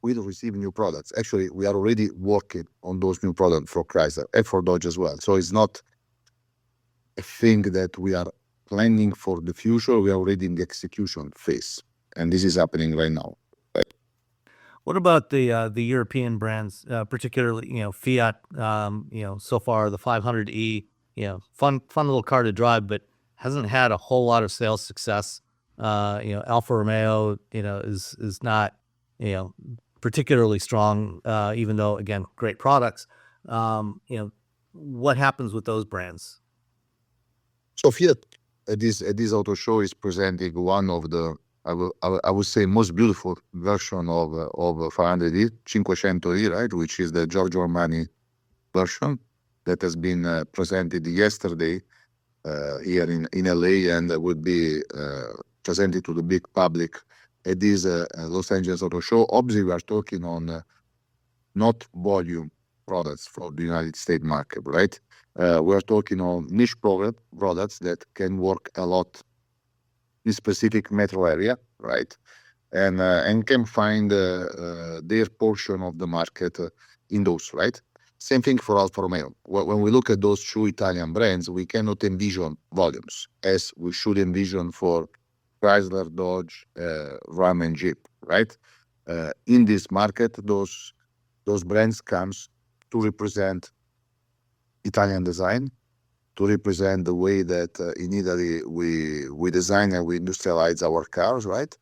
will receive new products. Actually, we are already working on those new products for Chrysler and for Dodge as well. So it's not a thing that we are planning for the future. We are already in the execution phase, and this is happening right now. What about the European brands, particularly Fiat? So far the 500e, fun little car to drive, but hasn't had a whole lot of sales success. Alfa Romeo, is not particularly strong, even though again great products. What happens with those brands? So Fiat at this auto show is presenting one of the I would say most beautiful version of 500e, 500e, right, which is the Giorgio Armani version that has been presented yesterday here in LA and would be presented to the big public at this Los Angeles Auto Show. Obviously, we are talking on not volume products for the United States market, right? We are talking on niche products that can work a lot in specific metro area, right? And can find their portion of the market in those, right? Same thing for Alfa Romeo. When we look at those 2 Italian brands, we cannot envision volumes as we should envision for Chrysler, Dodge, Ram, and Jeep, right? In this market, those brands comes to represent Italian design, to represent the way that in Italy we design and we industrialize our cars, right?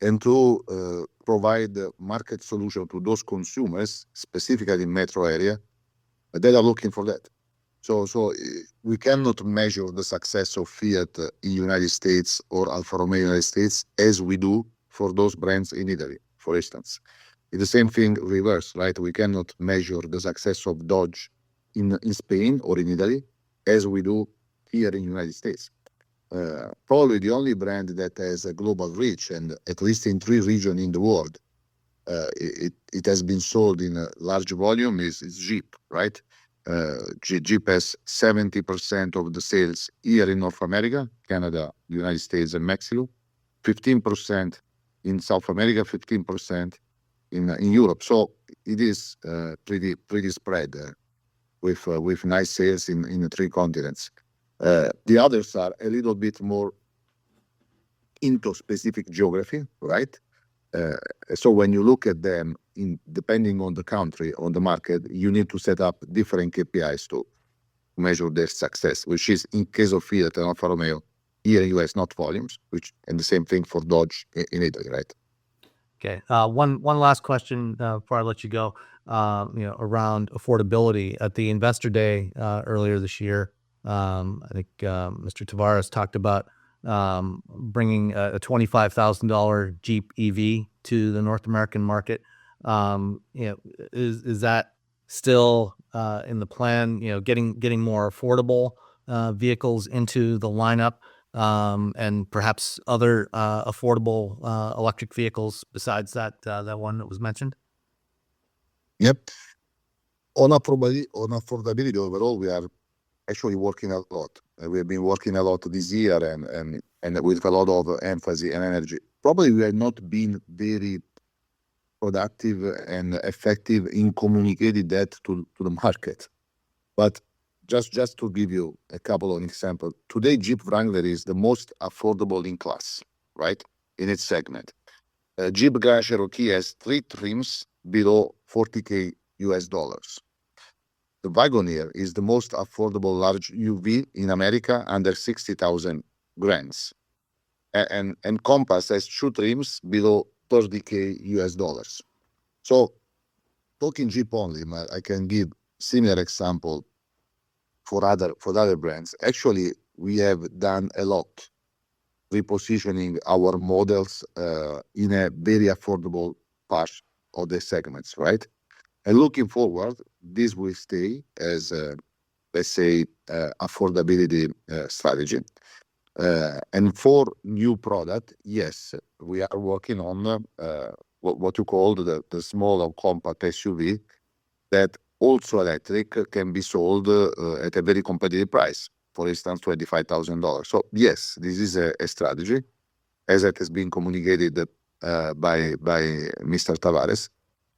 And to provide the market solution to those consumers, specifically in metro area, that are looking for that. So we cannot measure the success of Fiat in United States or Alfa Romeo in United States as we do for those brands in Italy, for instance. It's the same thing reverse, right? We cannot measure the success of Dodge in Spain or in Italy as we do here in United States. Probably the only brand that has a global reach, and at least in 3 regions in the world, it has been sold in a large volume is Jeep, right? Jeep has 70% of the sales here in North America, Canada, United States, and Mexico, 15% in South America, 15% in Europe. So it is pretty spread with nice sales in the 3 continents. The others are a little bit more into specific geography, right? So when you look at them, depending on the country, on the market, you need to set up different KPIs to measure their success, which is in case of Fiat and Alfa Romeo here in US, not volumes, and the same thing for Dodge in Italy, right? Okay. One last question before I let you go. Around affordability at the Investor Day earlier this year, I think Mr. Tavares talked about bringing a $25,000 Jeep EV to the North American market. Is that still in the plan? Getting more affordable vehicles into the lineup, and perhaps other affordable electric vehicles besides that one that was mentioned. Yep. On affordability overall, we are actually working a lot. We have been working a lot this year and with a lot of emphasis and energy. Probably we have not been very productive and effective in communicating that to the market. But just to give you a couple of examples, today Jeep Wrangler is the most affordable in class, right? In its segment. Jeep Grand Cherokee has 3 trims below $40K US. The Wagoneer is the most affordable large UV in America, under 60,000 grams. And Compass has 2 trims below $30K US. So talking Jeep only, I can give similar example for other brands. Actually, we have done a lot repositioning our models in a very affordable part of the segments, right? And looking forward, this will stay as let's say affordability strategy. And for new product, yes, we are working on what you call the small or compact SUV that also electric can be sold at a very competitive price, for instance, $25,000. So yes, this is a strategy, as it has been communicated by Mr. Tavares,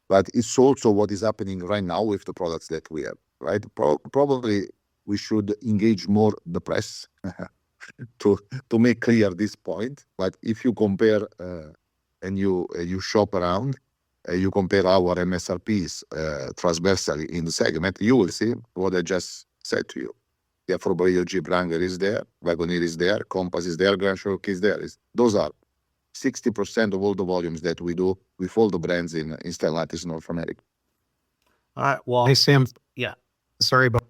but it's also what is happening right now with the products that we have, right? Probably we should engage more the press to make clear this point. But if you compare and you shop around, you compare our MSRPs transversally in the segment, you will see what I just said to you. The affordable Jeep Wrangler is there, Wagoneer is there, Compass is there, Grand Cherokee is there. Those are 60% of all the volumes that we do with all the brands in Stellantis North America. All right. Well, Hey, Sam. Yeah. Sorry about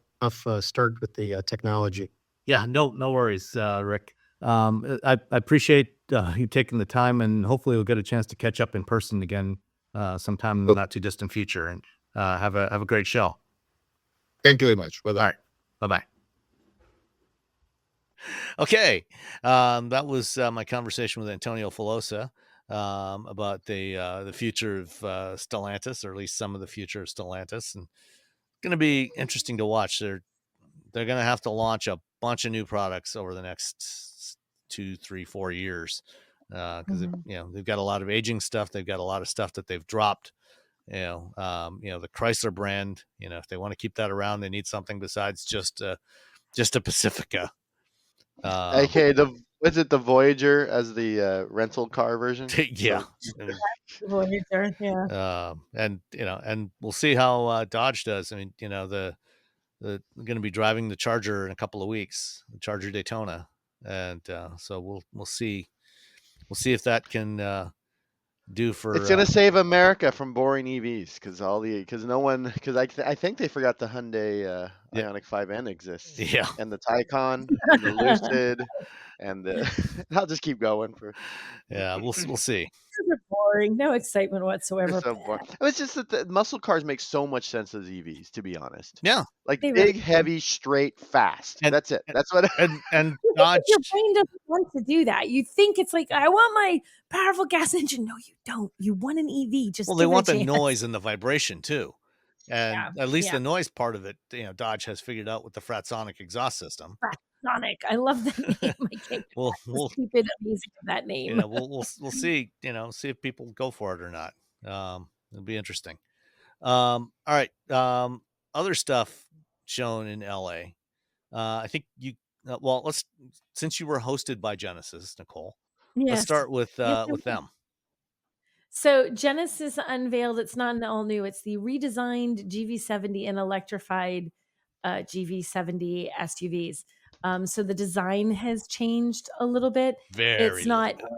start with the technology. Yeah. No worries, Rick. I appreciate you taking the time, and hopefully we'll get a chance to catch up in person again sometime in the not too distant future. And have a great show. Thank you very much. All right. Bye-bye. Okay, that was my conversation with Antonio Filosa about the future of Stellantis, or at least some of the future of Stellantis, and it's going to be interesting to watch. They're going to have to launch a bunch of new products over the next 2, 3, 4 years because they've got a lot of aging stuff. They've got a lot of stuff that they've dropped. The Chrysler brand. If they want to keep that around, they need something besides just a Pacifica. Okay, was it the Voyager as the rental car version? Yeah. Voyager, yeah. And we'll see how Dodge does. I mean, they're going to be driving the Charger in a couple of weeks, the Charger Daytona, and so we'll see if that can do for. It's going to save America from boring EVs because I think they forgot the Hyundai Ioniq 5N exists. Yeah. And the Taycan and the Lucid and the I'll just keep going for Yeah, we'll see. They're boring. No excitement They're whatsoever. so boring. It's just that the muscle cars make so much sense as EVs, to be honest. Yeah. Like They big, really do. heavy, straight, fast. And That's it. That's what and Your Dodge. brain doesn't want to do that. You think it's like, I want my powerful gas engine. No, you don't. You want an EV. Just Well, they give it want a the chance. noise and the vibration too. And Yeah, at least yeah. the noise part of it, Dodge has figured out with the Fratsonic exhaust system. Fratsonic. I love that name. I can't get We'll past the we'll stupid amazing of that name. we'll see, see if people go for it or not. It'll be interesting. All right. Other stuff shown in LA. I think you well, since you were hosted by Genesis, Nicole, let's Yes. start with Yes, them. So Genesis unveiled, it's not an all new, it's the redesigned GV70 and electrified GV70 SUVs. So the design has changed a little bit. Very It's not, little.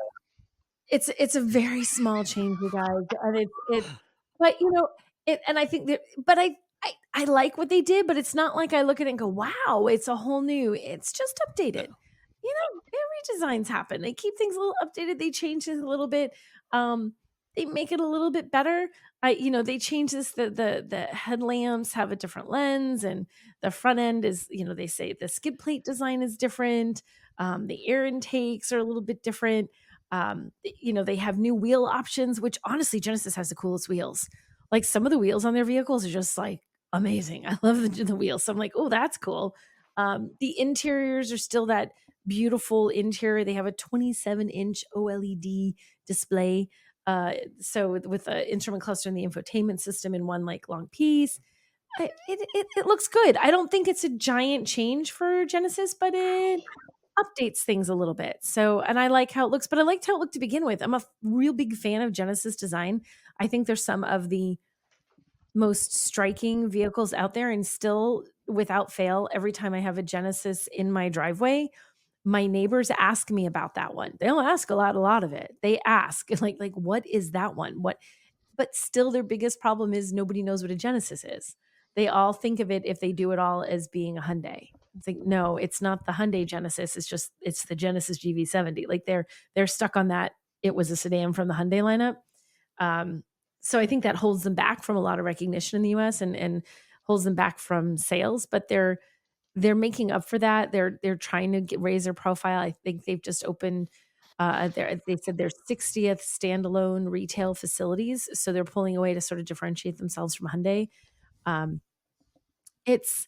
it's a very small change, you guys. And but and I think that, but I like what they did, but it's not like I look at it and go, wow, it's a whole new, it's just updated. Redesigns happen. They keep things a little updated. They change it a little bit. They make it a little bit better. They change this. The headlamps have a different lens, and the front end is, they say the skid plate design is different. The air intakes are a little bit different. They have new wheel options, which honestly, Genesis has the coolest wheels. Like some of the wheels on their vehicles are just like amazing. I love the wheels. So I'm like, oh, that's cool. The interiors are still that beautiful interior. They have a 27-inch OLED display. So with the instrument cluster and the infotainment system in one like long piece, it looks good. I don't think it's a giant change for Genesis, but it updates things a little bit. So, and I like how it looks, but I liked how it looked to begin with. I'm a real big fan of Genesis design. I think there's some of the most striking vehicles out there, and still without fail, every time I have a Genesis in my driveway, my neighbors ask me about that one. They don't ask a lot of it. They ask like what is that one? But still their biggest problem is nobody knows what a Genesis is. They all think of it, if they do it all, as being a Hyundai. It's like, no, it's not the Hyundai Genesis. It's the Genesis GV70. Like they're stuck on that. It was a sedan from the Hyundai lineup. So I think that holds them back from a lot of recognition in the US and holds them back from sales, but they're making up for that. They're trying to raise their profile. I think they've just opened they said their 60th standalone retail facilities. So they're pulling away to sort of differentiate themselves from Hyundai. It's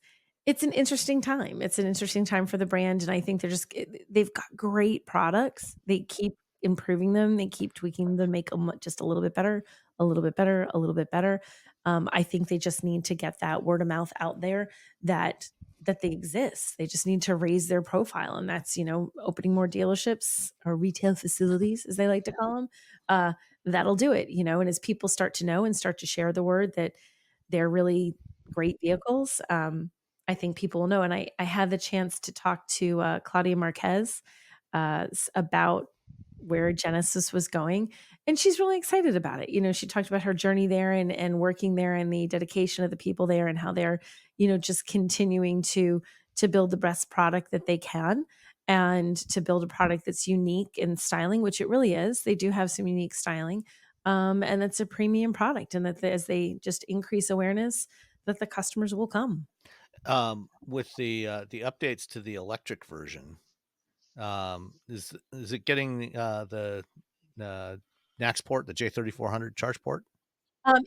an interesting time. It's an interesting time for the brand. And I think they've got great products. They keep improving them. They keep tweaking them, make them just a little bit better, a little bit better, a little bit better. I think they just need to get that word of mouth out there that they exist. They just need to raise their profile. And that's, opening more dealerships or retail facilities, as they like to call them. That'll do it, and as people start to know and start to share the word that they're really great vehicles, I think people will know. And I had the chance to talk to Claudia Marquez about where Genesis was going, and she's really excited about it. She talked about her journey there and working there and the dedication of the people there and how they're, just continuing to build the best product that they can and to build a product that's unique in styling, which it really is. They do have some unique styling, and it's a premium product, and that as they just increase awareness, that the customers will come. With the updates to the electric version, is it getting the NACS port, the J3400 charge port?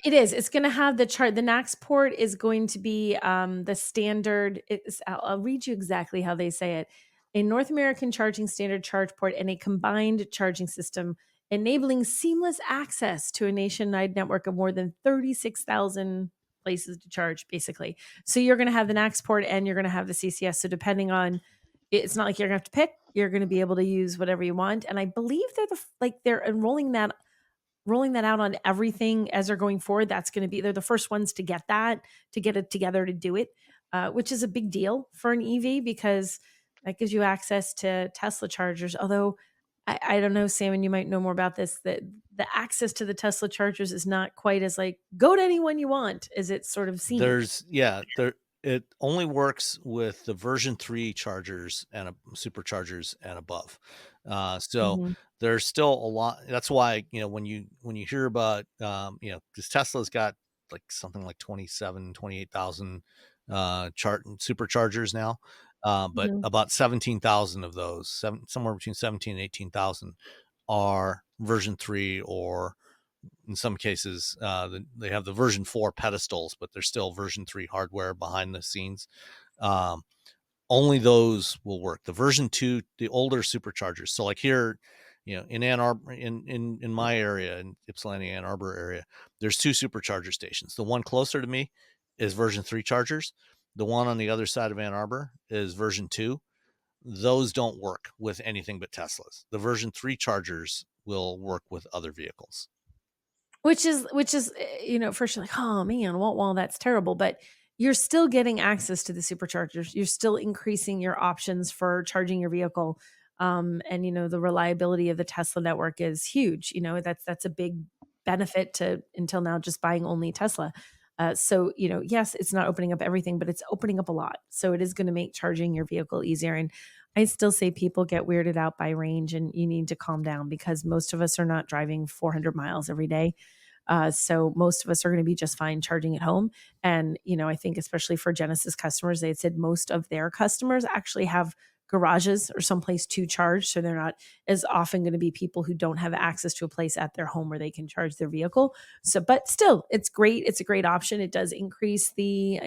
It is. It's going to have the NACS port is going to be the standard. I'll read you exactly how they say it. A North American charging standard charge port and a combined charging system enabling seamless access to a nationwide network of more than 36,000 places to charge, basically. So you're going to have the NACS port and you're going to have the CCS. So depending on, it's not like you're going to have to pick. You're going to be able to use whatever you want. And I believe they're rolling that out on everything as they're going forward. They're the first ones to get it together to do it, which is a big deal for an EV because that gives you access to Tesla chargers. Although I don't know, Sam, and you might know more about this, that the access to the Tesla chargers is not quite as like go to anyone you want as it sort of seems. It only works with the version 3 chargers and superchargers and above. So there's still a lot. That's why, when you hear about, because Tesla's got like something like 28,000 superchargers now. But about 17,000 of those, somewhere between 17 and 18,000 are version 3, or in some cases, they have the version 4 pedestals, but they're still version 3 hardware behind the scenes. Only those will work. The version 2, the older superchargers. So like here, in Ann Arbor, in my area, in Ypsilanti, Ann Arbor area, there's 2 supercharger stations. The one closer to me is version 3 chargers. The one on the other side of Ann Arbor is version 2. Those don't work with anything but Teslas. The version 3 chargers will work with other vehicles. Which is, first you're like, oh man, well, that's terrible. But you're still getting access to the superchargers. You're still increasing your options for charging your vehicle. And the reliability of the Tesla network is huge. That's a big benefit to, until now, just buying only Tesla. So, yes, it's not opening up everything, but it's opening up a lot. So it is going to make charging your vehicle easier. And I still say people get weirded out by range, and you need to calm down, because most of us are not driving 400 miles every day. So most of us are going to be just fine charging at home. And, I think especially for Genesis customers, they had said most of their customers actually have garages or someplace to charge. So they're not as often going to be people who don't have access to a place at their home where they can charge their vehicle. So, but still, it's great. It's a great option. It does increase the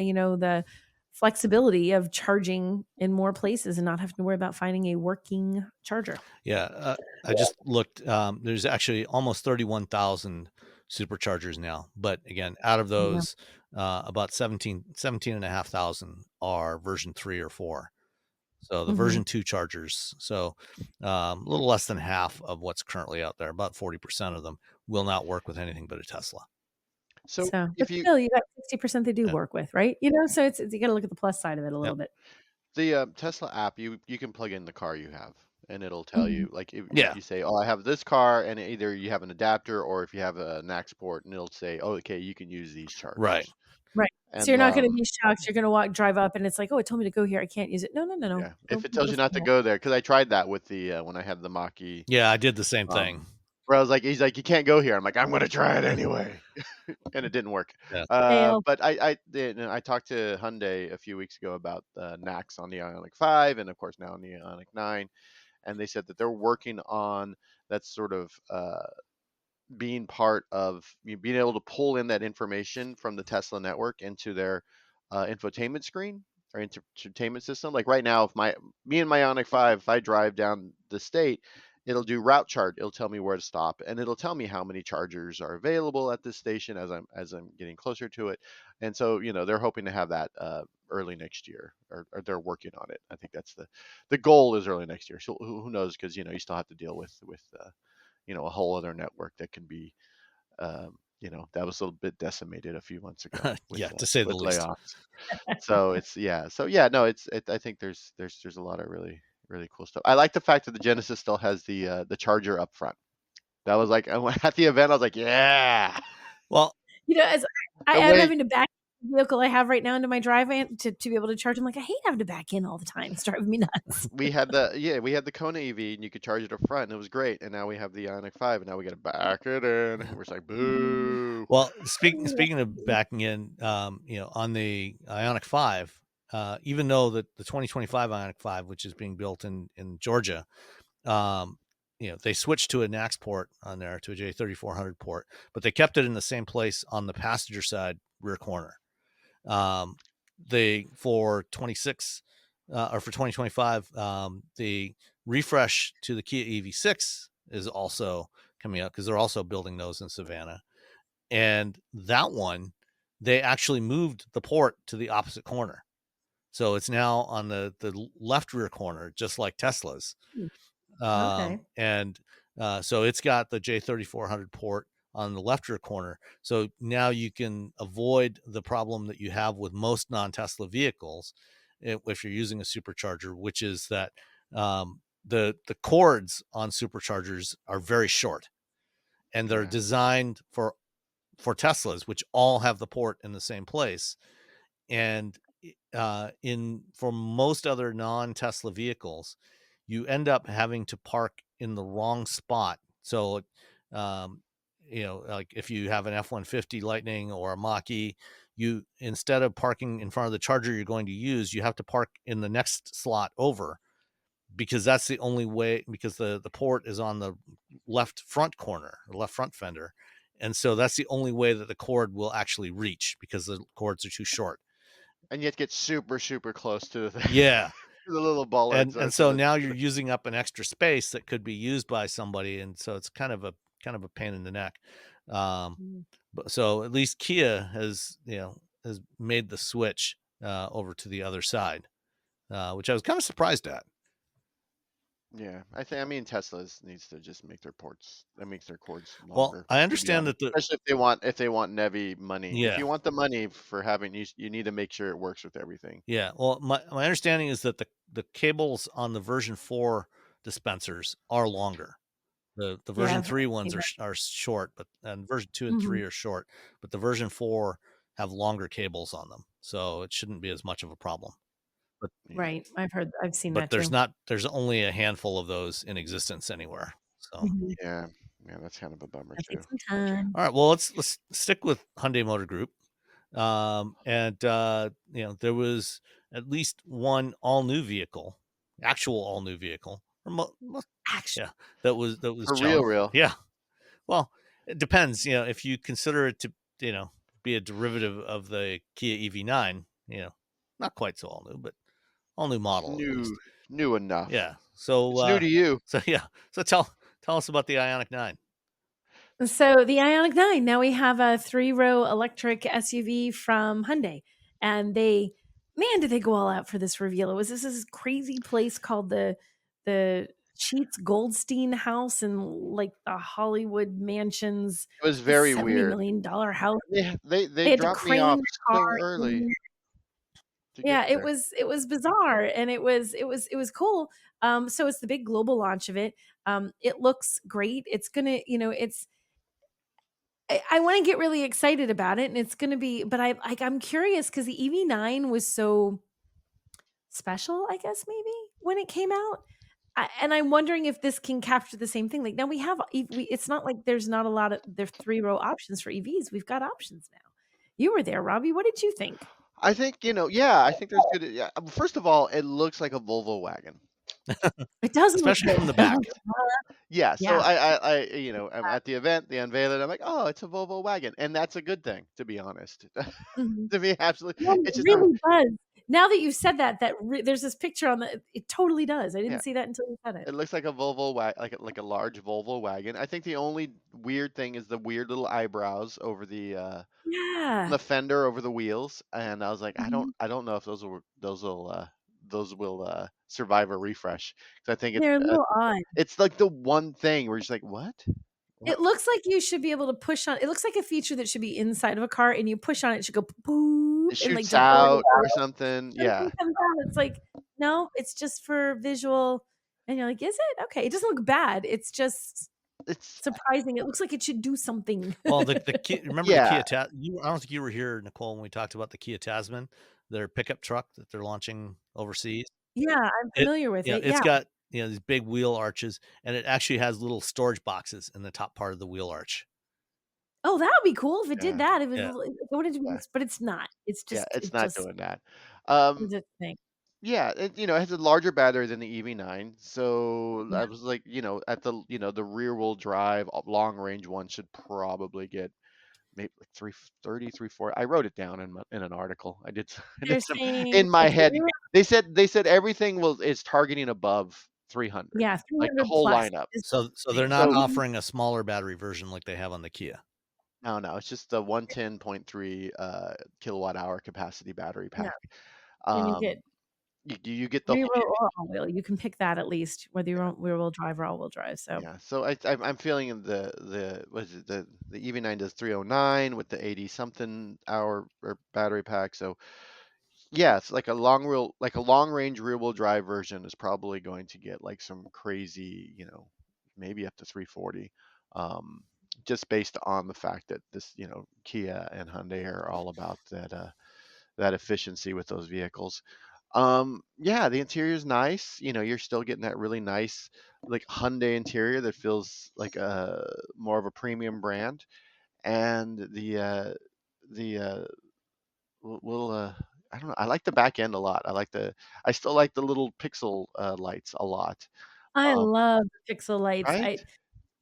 flexibility of charging in more places and not having to worry about finding a working charger. Yeah. I just looked, there's actually almost 31,000 superchargers now. But again, out of those, about 17,500 are version 3 or 4. So the version 2 chargers. So a little less than half of what's currently out there, about 40% of them, will not work with anything but a Tesla. So if you got 60% they do work with, right? So it's you got to look at the plus side of it a little bit. The Tesla app, you can plug in the car you have, and it'll tell you, like, if you say, oh, I have this car, and either you have an adapter, or if you have a NAC port, and it'll say, oh, okay, you can use these chargers. Right. And, so you're not going to be shocked. You're going to drive up, and it's like, oh, it told me to go here. I can't use it. No. Yeah. If it tells you not to go there, because I tried that with the when I had the Mach-E. Yeah, I did the same thing. Where I was like, he's like, you can't go here. I'm like, I'm going to try it anyway. And it didn't work. Yeah. But I talked to Hyundai a few weeks ago about NACs on the Ioniq 5, and of course now on the Ioniq 9. And they said that they're working on that sort of being part of being able to pull in that information from the Tesla network into their infotainment screen or entertainment system. Like right now, if me and my Ioniq 5, if I drive down the state, it'll do route chart. It'll tell me where to stop, and it'll tell me how many chargers are available at this station as I'm getting closer to it. And so, they're hoping to have that early next year, or they're working on it. I think that's the goal is early next year. So who knows? Because you still have to deal with a whole other network that can be that was a little bit decimated a few months ago. With, to say the least. Layoffs. So I think there's a lot of really, really cool stuff. I like the fact that the Genesis still has the charger up front. That was like, at the event, I was like, yeah. Well, as I'm having to back the vehicle I have right now into my driveway to be able to charge. I'm like, I hate having to back in all the time. It's driving me nuts. We had the Kona EV, and you could charge it up front, and it was great. And now we have the Ioniq 5, and now we got to back it in. And we're just like, boo. Well, speaking of backing in, on the Ioniq 5, even though the 2025 Ioniq 5, which is being built in Georgia, they switched to a NACS port on there, to a J3400 port, but they kept it in the same place on the passenger side rear corner. For 26 or for 2025, the refresh to the Kia EV6 is also coming up, because they're also building those in Savannah. And that one, they actually moved the port to the opposite corner. So it's now on the left rear corner, just like Tesla's. Okay. And so it's got the J3400 port on the left rear corner. So now you can avoid the problem that you have with most non-Tesla vehicles if you're using a supercharger, which is that the cords on superchargers are very short, and they're designed for Teslas, which all have the port in the same place. And for most other non-Tesla vehicles, you end up having to park in the wrong spot. So, like if you have an F-150 Lightning or a Mach-E, you, instead of parking in front of the charger you're going to use, you have to park in the next slot over, because that's the only way, because the port is on the left front corner, or left front fender. And so that's the only way that the cord will actually reach, because the cords are too short. And you have to get super, super close to the thing. Yeah. The little bollard. And so now you're using up an extra space that could be used by somebody. And so it's kind of a pain in the neck. But so at least Kia has made the switch over to the other side, which I was kind of surprised at. Yeah, I mean, Tesla needs to just make their cords longer. Well, I understand that especially if they want NEVI money. Yeah. If you want the money for having, you need to make sure it works with everything. Yeah. Well, my understanding is that the cables on the version 4 dispensers are longer. The version 3 ones are short, and version 2 and 3 are short, but the version 4 have longer cables on them, so it shouldn't be as much of a problem. But right, I've seen that too. But there's only a handful of those in existence anywhere. So yeah, that's kind of a bummer too. All right, well, let's stick with Hyundai Motor Group. And there was at least one actual all new vehicle, that was for shown. real. Yeah. Well, it depends, if you consider it to, be a derivative of the Kia EV9, not quite so all new, but all new model. New enough. Yeah. So it's new to you. So yeah. So tell us about the Ioniq 9. So the Ioniq 9, now we have a 3-row electric SUV from Hyundai, and did they go all out for this reveal? It was this crazy place called the Cheats Goldstein House in like the Hollywood Mansions. It was very $70 weird. million house. They had to dropped me off so early. Yeah, it was bizarre, and it was cool. So it's the big global launch of it. It looks great. It's gonna, I want to get really excited about it, and it's going to be, but I'm curious because the EV9 was so special, I guess, maybe when it came out. And I'm wondering if this can capture the same thing. Like now we have, it's not like there's not a lot of, there's 3-row options for EVs. We've got options now. You were there, Robbie. What did you think? I think, I think there's good. Yeah. First of all, it looks like a Volvo wagon. It does, especially from the back. Yeah. So I'm at the event, the unveiling. I'm like, oh, it's a Volvo wagon, and that's a good thing, to be honest. To be absolutely, it really does. Now that you've said that, there's this picture on it totally does. I didn't see that until you said it. It looks like a Volvo like a large Volvo wagon. I think the only weird thing is the weird little eyebrows over the fender over the wheels, and I was like, I don't know if those will survive a refresh, because I think they're a little odd. It's like the one thing where you're just like, what? It looks like you should be able to push on. It looks like a feature that should be inside of a car, and you push on it, it should go boop, it shoots and like out or something. Yeah, it's like, no, it's just for visual, and you're like, is it okay? It doesn't look bad. It's just surprising. It looks like it should do something. Well, the remember the Kia Tasman? I don't think you were here, Nicole, when we talked about the Kia Tasman, their pickup truck that they're launching overseas. Yeah, I'm familiar with it. It's got these big wheel arches, and it actually has little storage boxes in the top part of the wheel arch. Oh, that would be cool if it did that. It was, but it's not. It's just it's not doing that. Yeah, it has a larger battery than the EV9, so I was like, at the rear wheel drive long range one should probably get maybe like 330, 340. I wrote it down in an article. I did some in my head. They said everything is targeting above 300. Yeah, 300 like the whole plus. lineup. So they're not offering a smaller battery version like they have on the Kia. No, it's just the 110.3 kilowatt hour capacity battery pack. And you get the rear wheel or all wheel. You can pick that at least, whether you want rear wheel drive or all wheel drive. So so I'm feeling the EV9 does 309 with the 80 something hour or battery pack. So it's like a long range rear wheel drive version is probably going to get like some crazy, maybe up to 340. Just based on the fact that this, Kia and Hyundai are all about that that efficiency with those vehicles. Yeah, the interior is nice. You're still getting that really nice, like Hyundai interior that feels like a more of a premium brand, and the little I don't know. I like the back end a lot. I still like the little pixel lights a lot. I Um, love the pixel lights. right?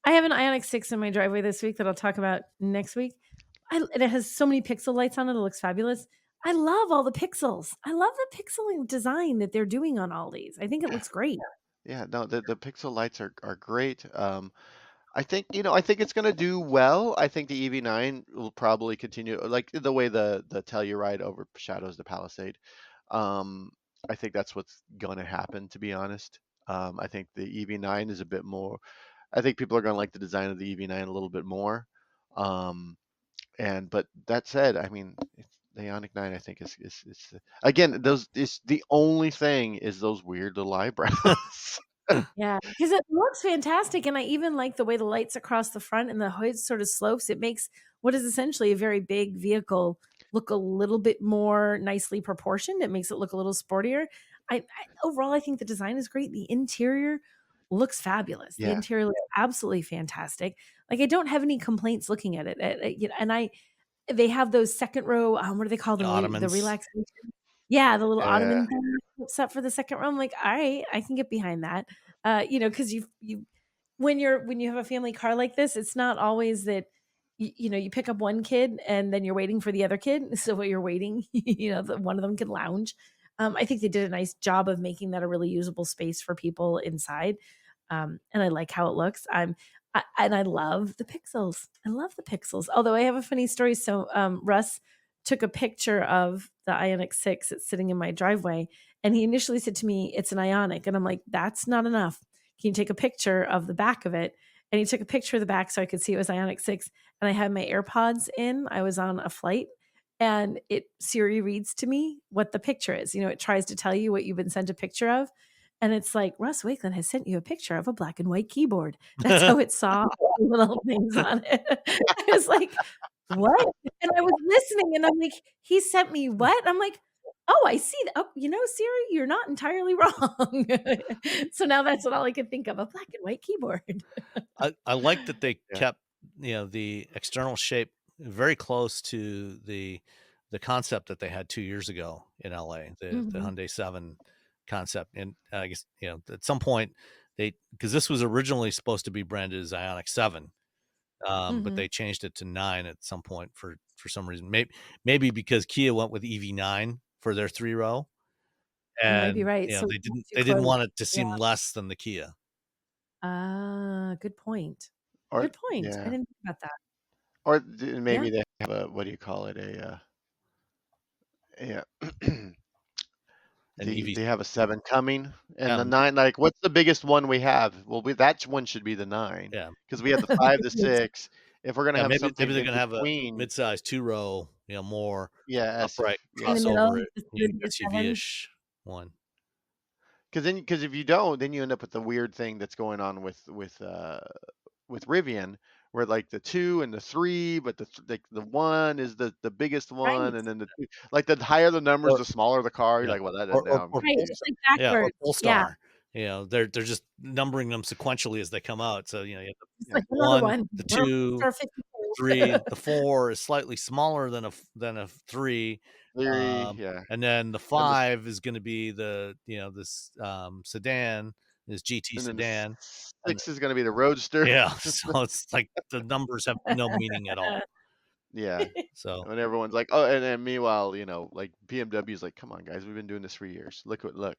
I have an Ioniq 6 in my driveway this week that I'll talk about next week. And it has so many pixel lights on it. It looks fabulous. I love all the pixels. I love the pixeling design that they're doing on all these. I think it looks great. Yeah, no, the pixel lights are great. I think it's gonna do well. I think the EV9 will probably continue like the way the Telluride overshadows the Palisade. Um, I think that's what's gonna happen, to be honest. I think the EV9 is a bit more. I think people are gonna like the design of the EV9 a little bit more. But that said, I mean, the Ioniq 9, I think is again those is the only thing is those weird little eyebrows. Yeah, because it looks fantastic, and I even like the way the lights across the front and the hood sort of slopes. It makes what is essentially a very big vehicle look a little bit more nicely proportioned. It makes it look a little sportier. Overall, I think the design is great. The interior looks fabulous. The Yeah, interior looks absolutely fantastic. Like I don't have any complaints looking at it. They have those second row. What do they call The them? The Ottomans. relaxation. Yeah, the little yeah, ottoman thing that's up for the second row. I'm like, all right, I can get behind that. Because you when you have a family car like this, it's not always that you pick up one kid and then you're waiting for the other kid. So while you're waiting, one of them can lounge. I think they did a nice job of making that a really usable space for people inside. And I like how it looks. And I love the pixels. I love the pixels. Although I have a funny story. So Russ took a picture of the Ioniq 6 that's sitting in my driveway, and he initially said to me, "It's an Ioniq," and I'm like, "That's not enough. Can you take a picture of the back of it?" And he took a picture of the back so I could see it was Ioniq 6. And I had my AirPods in. I was on a flight, and Siri reads to me what the picture is. It tries to tell you what you've been sent a picture of. And it's like, Russ Wakeland has sent you a picture of a black and white keyboard. That's how it saw all the little things on it. I was like, what? And I was listening and I'm like, he sent me what? I'm like, oh, I see that. Oh, Siri, you're not entirely wrong. So now that's what all I could think of, a black and white keyboard. I like that they yeah. kept the external shape very close to the concept that they had 2 years ago in LA, the Mhm. Hyundai 7 concept. And I guess at some point because this was originally supposed to be branded as Ioniq 7, but they Mhm. changed it to 9 at some point for some reason. Maybe because Kia went with EV9 for their 3-row, You might be and right. So it's too they didn't close. want it to Yeah. seem less than the Kia. Ah, good point. or Good point. I yeah, didn't think about that. or Yeah. maybe they have a what do you call it yeah. An EV, They have a 7 coming, and the yeah, 9, like, what's the biggest one we have? Well, that one should be the 9 yeah. because we have the 5, the 6. If we're gonna Yeah, have maybe something they're in gonna have a between, mid-size 2-row, more yeah, upright In yeah. the middle, crossover, just the 7. SUV-ish one. Because if you don't, then you end up with the weird thing that's going on with Rivian, where like the 2 and the 3, but like the 1 is the biggest one, Right. and then the 2, like the higher the numbers, Or the smaller the car. You're yeah, like, well, that or now I'm Right, it's confused. like yeah, or backwards. Yeah, Polestar. They're just numbering them sequentially as they come out. So, you have the it's Yeah, like another 1, one. the We're 2, for 54. 3, the 4 is slightly smaller than a 3, 3, yeah, and then the and the 5 is gonna be this, sedan, this GT and then the sedan, and 6 is gonna be the Roadster. yeah, so it's like the numbers have no meaning at all. Yeah. So, And everyone's like, oh, and then meanwhile, like BMW's like, come on, guys, we've been doing this for years. Look. Figure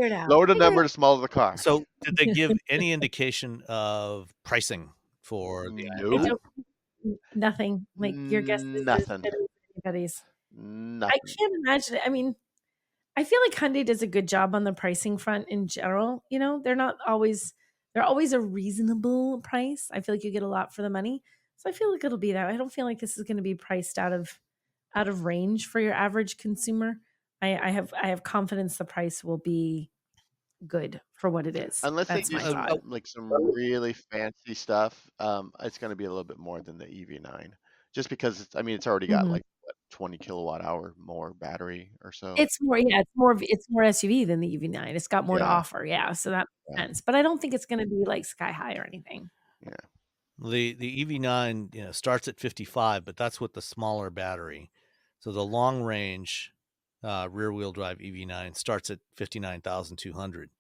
it out. Lower the Figure number, the smaller the car. did they give any indication of pricing for the I Ioniq? Nope, don't nothing. Like, your guess is as nothing, good as anybody's. I nothing. can't imagine it. I mean, I feel like Hyundai does a good job on the pricing front in general. They're always a reasonable price. I feel like you get a lot for the money. So I feel like it'll be that. I don't feel like this is going to be priced out of range for your average consumer. I have confidence the price will be good for what it is. Unless they That's do my Uh, thought. some like some really fancy stuff, it's gonna be a little bit more than the EV9, just because I mean, it's already got Mhm. like what 20 kilowatt hour more battery or so. It's more, yeah, it's more SUV than the EV9. It's got more to Yeah. offer, yeah, so that makes Yeah. sense. But I don't think it's gonna be like sky high or anything. Yeah. The EV9, starts at 55, but that's with the smaller battery. So the long range rear wheel drive EV9 starts at 59,200.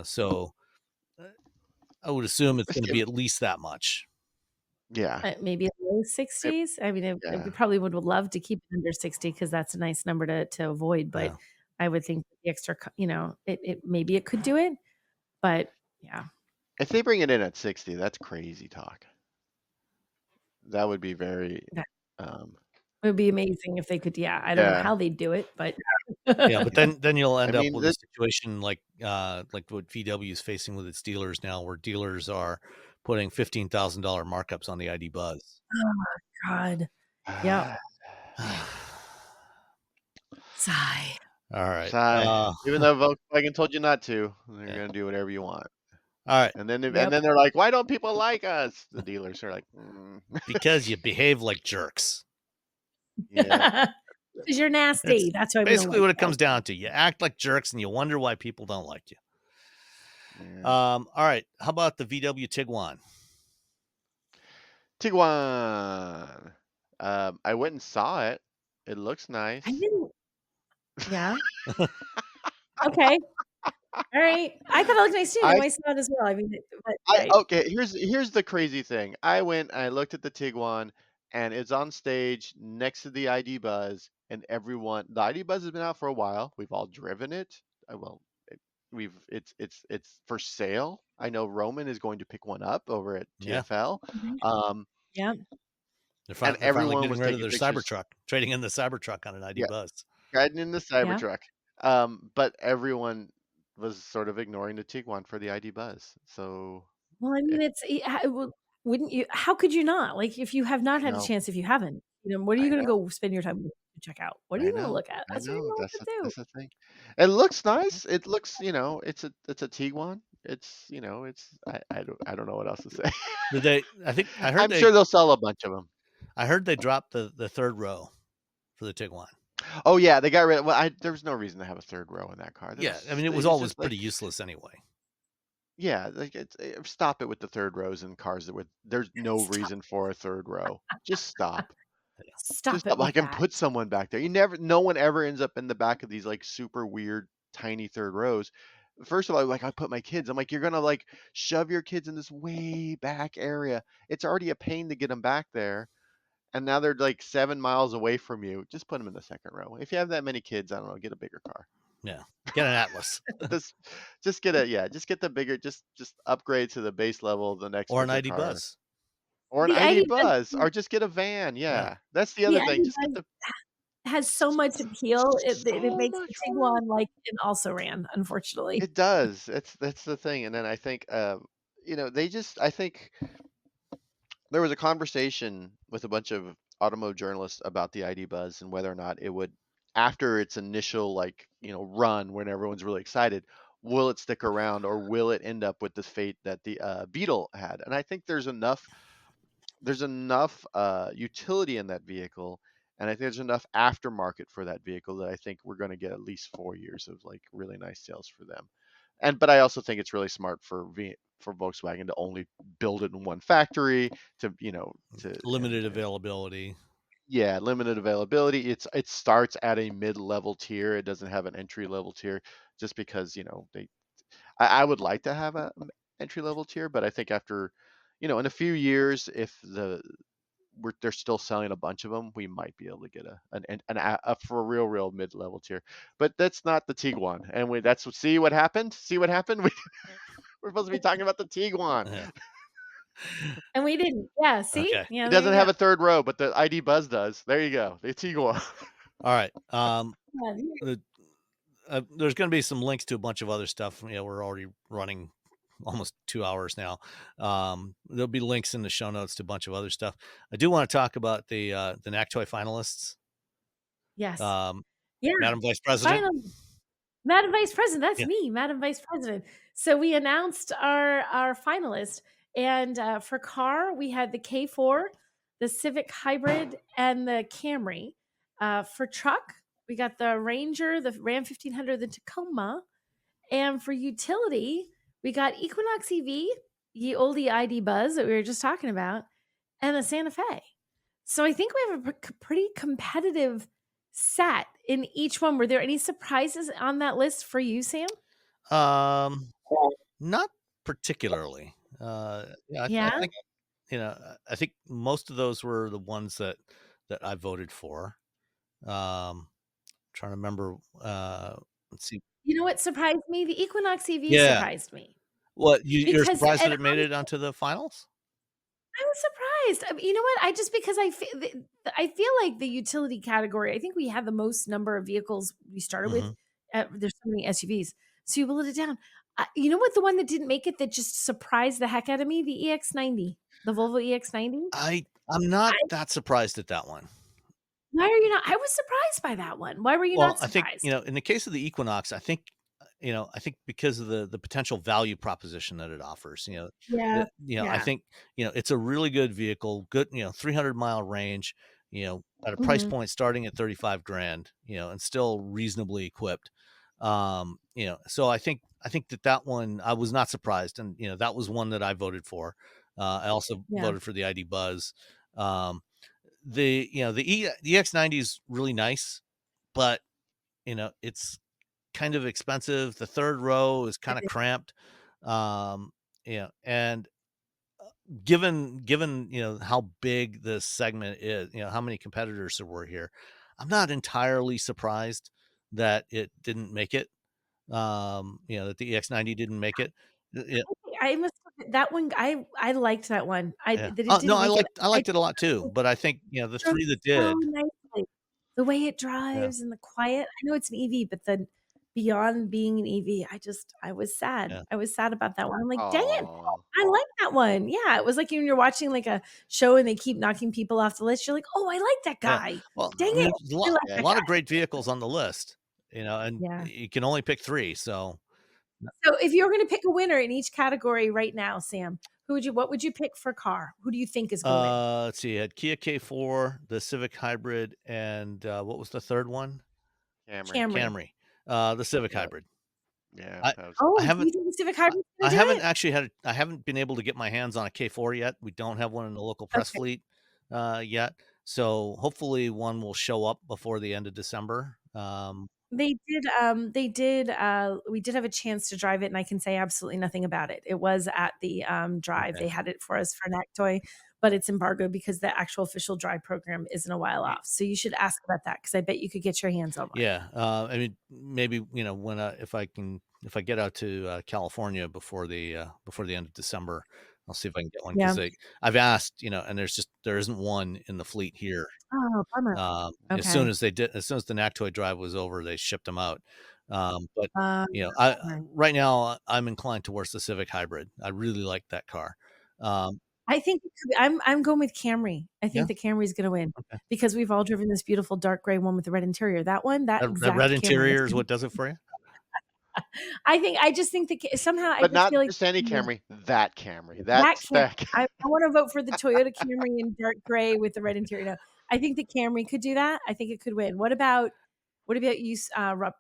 So I would assume it's going to be at least that much. Yeah. Maybe low 60s. I mean, Yeah. we probably would love to keep it under 60 because that's a nice number to avoid. But Yeah. I would think the extra, it maybe it could do it, but yeah. If they bring it in at 60, that's crazy talk. That would be very. It would be amazing if they could. Yeah, I don't know Yeah. how they'd do it, but Yeah, but then you'll end up mean, with a situation like what VW is facing with its dealers now, where dealers are putting $15,000 markups on the ID Buzz. Oh my God. Yeah. Sigh. All right. Sigh. Even though Volkswagen told you not to, they're Yeah. gonna do whatever you want. All right. And then Yep. and then they're like, why don't people like us? The dealers are like, because you behave like jerks. Yeah. Because you're nasty. That's why we don't Basically like what it you. comes down to. You act like jerks and you wonder why people don't like you. Yeah. All right. How about the VW Tiguan? Tiguan. I went and saw it. It looks nice. I didn't. Yeah. Okay. All right. I thought it looked nice too. I- I saw it as well. I mean, but, right. Okay, here's the crazy thing. I went, I looked at the Tiguan, and it's on stage next to the ID Buzz, and the ID Buzz has been out for a while. We've all driven it. It's for sale. I know Roman is going to pick one up over at Yeah. TFL. Mhm. Yeah. They're finally everyone getting was rid of taking their pictures. Cybertruck, trading in the Cybertruck on an ID Yeah. Buzz. Riding in the Yeah. Cybertruck. But everyone was sort of ignoring the Tiguan for the ID Buzz. So Well, I mean, wouldn't you? How could you not? Like, if you have not I had a know. chance, if you haven't, what are you I going to know. go spend your time to check out? What are I you going to know. look at? I That's what you're know. going to look at That's too. the thing. It looks nice. It looks, it's a Tiguan. It's, I don't know what else to say. I heard I'm sure they'll sell a bunch of them. I heard they dropped the third row for the Tiguan. Oh yeah, they got rid of. Well, there was no reason to have a third row in that car. Yeah, I mean it was always pretty useless anyway. Yeah, like stop it with the third rows in cars there's no reason for a third row. Just stop. Stop it. Like, and put someone back there. No one ever ends up in the back of these like super weird tiny third rows. First of all, like I put my kids, I'm like, you're gonna like shove your kids in this way back area. It's already a pain to get them back there. And now they're like 7 miles away from you. Just put them in the second row. If you have that many kids, I don't know, get a bigger car. Yeah, get an Atlas. just get the bigger, just upgrade to the base level of the next or an bigger ID car. Buzz. Or an The ID ID Buzz, or just get a van. Yeah, that's the other thing. Just get the has so much appeal. It makes much the Tiguan like an also ran, unfortunately. It does. That's the thing. And then I think, I think there was a conversation with a bunch of automotive journalists about the ID Buzz and whether or not it would, after its initial run when everyone's really excited, will it stick around or will it end up with the fate that the Beetle had? And I think there's enough utility in that vehicle, and I think there's enough aftermarket for that vehicle that I think we're going to get at least 4 years of like really nice sales for them. But I also think it's really smart for Volkswagen to only build it in one factory to limited availability. Yeah, limited availability. It starts at a mid-level tier. It doesn't have an entry-level tier, just because I would like to have a entry-level tier, but I think after in a few years, if they're still selling a bunch of them, we might be able to get a for a real mid-level tier. But that's not the Tiguan, and see what happened. We're supposed to be talking about the Tiguan. Yeah. And we didn't. Yeah, see? Okay. Yeah, It doesn't have a third row, but the ID Buzz does. There you go. The Tiguan. All right. There's going to be some links to a bunch of other stuff. We're already running almost 2 hours now. There'll be links in the show notes to a bunch of other stuff. I do want to talk about the NACTOY finalists. Yes. Yeah. Madam Vice President. Finally. Madam Vice President, that's me, Madam Vice President. So we announced our finalists, and for car, we had the K4, the Civic Hybrid, and the Camry. For truck, we got the Ranger, the Ram 1500, the Tacoma. And for utility, we got Equinox EV, ye oldie ID Buzz that we were just talking about, and the Santa Fe. So I think we have a pretty competitive set in each one. Were there any surprises on that list for you, Sam? Not particularly. Yeah, I think I think most of those were the ones that I voted for. Trying to remember. Let's see. You know what surprised me? The Equinox EV Yeah. surprised me. What you're Because surprised that and it made it onto the finals? I was surprised. I mean, you know what? I just because I feel like the utility category. I think we had the most number of vehicles we started with. There's so many SUVs, so you whittled it down. You know what? The one that didn't make it that just surprised the heck out of me, the EX90, the Volvo EX90. I'm not that surprised at that one. Why are you not? I was surprised by that one. Why were you not surprised? I think in the case of the Equinox, I think because of the potential value proposition that it offers. Yeah. I think it's a really good vehicle, good 300-mile range. At a price point starting at 35 grand. And still reasonably equipped. So I think that one I was not surprised, and that was one that I voted for. I also voted for the ID Buzz. The EX90 is really nice, but it's kind of expensive. The third row is kind of cramped. And given how big this segment is, how many competitors there were here, I'm not entirely surprised that it didn't make it. That the EX90 didn't make it. I must that one. I liked that one. No, I liked it a lot too. But I think the three that did so nicely. The way it drives and the quiet. I know it's an EV, but then beyond being an EV, I was sad. Yeah. I was sad about that one. I'm like, dang it, I like that one. Yeah, it was like when you're watching like a show and they keep knocking people off the list. You're like, oh, I like that guy. Yeah. Well, dang it, there's a lot of great vehicles on the list. And you can only pick 3. So if you were going to pick a winner in each category right now, Sam, what would you pick for car? Who do you think is going to win? Let's see. I had Kia K4, the Civic Hybrid, and what was the third one? Camry. The Civic Hybrid. Yeah. I haven't. You think the Civic Hybrid? I haven't actually I haven't been able to get my hands on a K4 yet. We don't have one in the local press fleet yet. So hopefully one will show up before the end of December. We did have a chance to drive it, and I can say absolutely nothing about it. It was at the drive. Okay. They had it for us for NACTOY, but it's embargoed because the actual official drive program isn't a while off. So you should ask about that, because I bet you could get your hands on one. Yeah. I mean, maybe, when if I get out to California before the end of December, I'll see if I can get one, because I've asked, and there isn't one in the fleet here. Oh, bummer. As soon as the NACTOY drive was over, they shipped them out. But right now I'm inclined towards the Civic Hybrid. I really like that car. I think I'm going with Camry. I think the Camry is going to win, because we've all driven this beautiful dark gray one with the red interior. That one, that red interior is what does it for you. I just think that somehow, but I not feel just any Camry, that Camry. I want to vote for the Toyota Camry in dark gray with the red interior. No, I think the Camry could do that. I think it could win. What about you,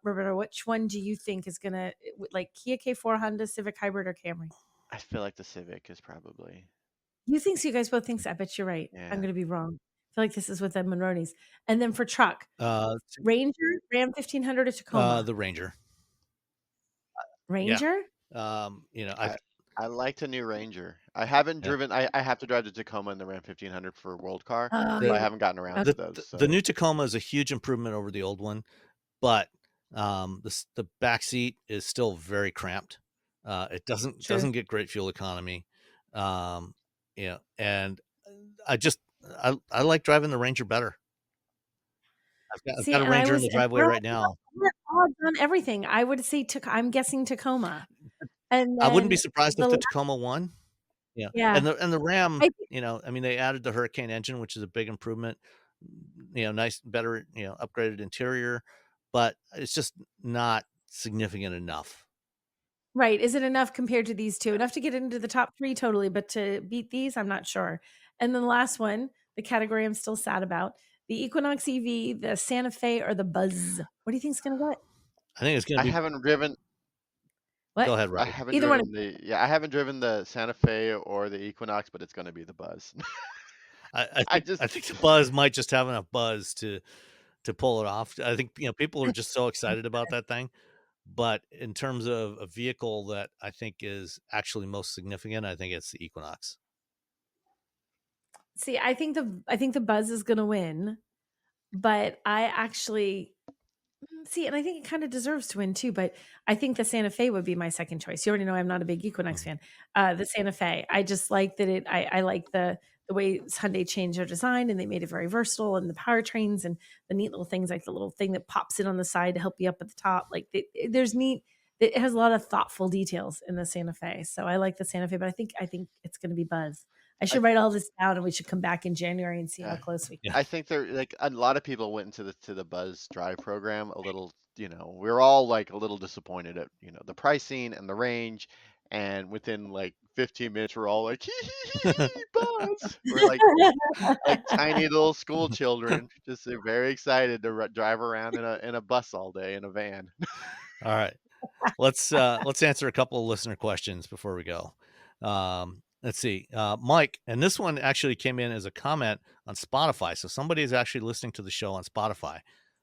Roberto? Which one do you think is gonna, like, Kia K4, Honda, Civic Hybrid, or Camry? I feel like the Civic is probably. You think so? You guys both think so? I bet you're right. Yeah. I'm gonna be wrong. I feel like this is with the Monronis. And then for truck, Ranger, Ram 1500, or Tacoma? The Ranger. Ranger? Yeah. I liked a new Ranger. I haven't driven. I have to drive the Tacoma and the Ram 1500 for World Car. But I haven't gotten around to those. The new Tacoma is a huge improvement over the old one, but the back seat is still very cramped. It doesn't get great fuel economy. And I like driving the Ranger better. I've got a Ranger in the driveway right now. We're odds on everything. I would say I'm guessing Tacoma. And I wouldn't be surprised if the Tacoma won. Yeah. And the Ram, they added the Hurricane engine, which is a big improvement. Nice, better, upgraded interior, but it's just not significant enough. Right. Is it enough compared to these two? Enough to get into the top 3 totally, but to beat these, I'm not sure. And then the last one, the category I'm still sad about, the Equinox EV, the Santa Fe, or the Buzz? What do you think is going to get? I think it's going to I be. haven't driven. What? Go ahead, I Robbie. haven't Either one. driven I haven't driven the Santa Fe or the Equinox, but it's going to be the Buzz. I I think just I think the Buzz might just have enough buzz to pull it off. I think people are just so excited about that thing. But in terms of a vehicle that I think is actually most significant, I think it's the Equinox. See, I think the Buzz is going to win, but I actually see, and I think it kind of deserves to win too. But I think the Santa Fe would be my second choice. You already know I'm not a big Equinox fan. The Santa Fe, I just like that I like the way Hyundai changed their design and they made it very versatile, and the powertrains and the neat little things like the little thing that pops in on the side to help you up at the top. Like there's neat. It has a lot of thoughtful details in the Santa Fe, so I like the Santa Fe. But I think it's going to be Buzz. I should write all this down, and we should come back in January and see how close we get. I think they're like a lot of people went into the Buzz Drive program a little, we were all like a little disappointed at, the pricing and the range. And within like 15 minutes, we're all like, Buzz. We're like tiny little school children, just very excited to drive around in a bus all day in a van. All right. Let's answer a couple of listener questions before we go. Let's see. Mike, and this one actually came in as a comment on Spotify. So somebody is actually listening to the show on Spotify.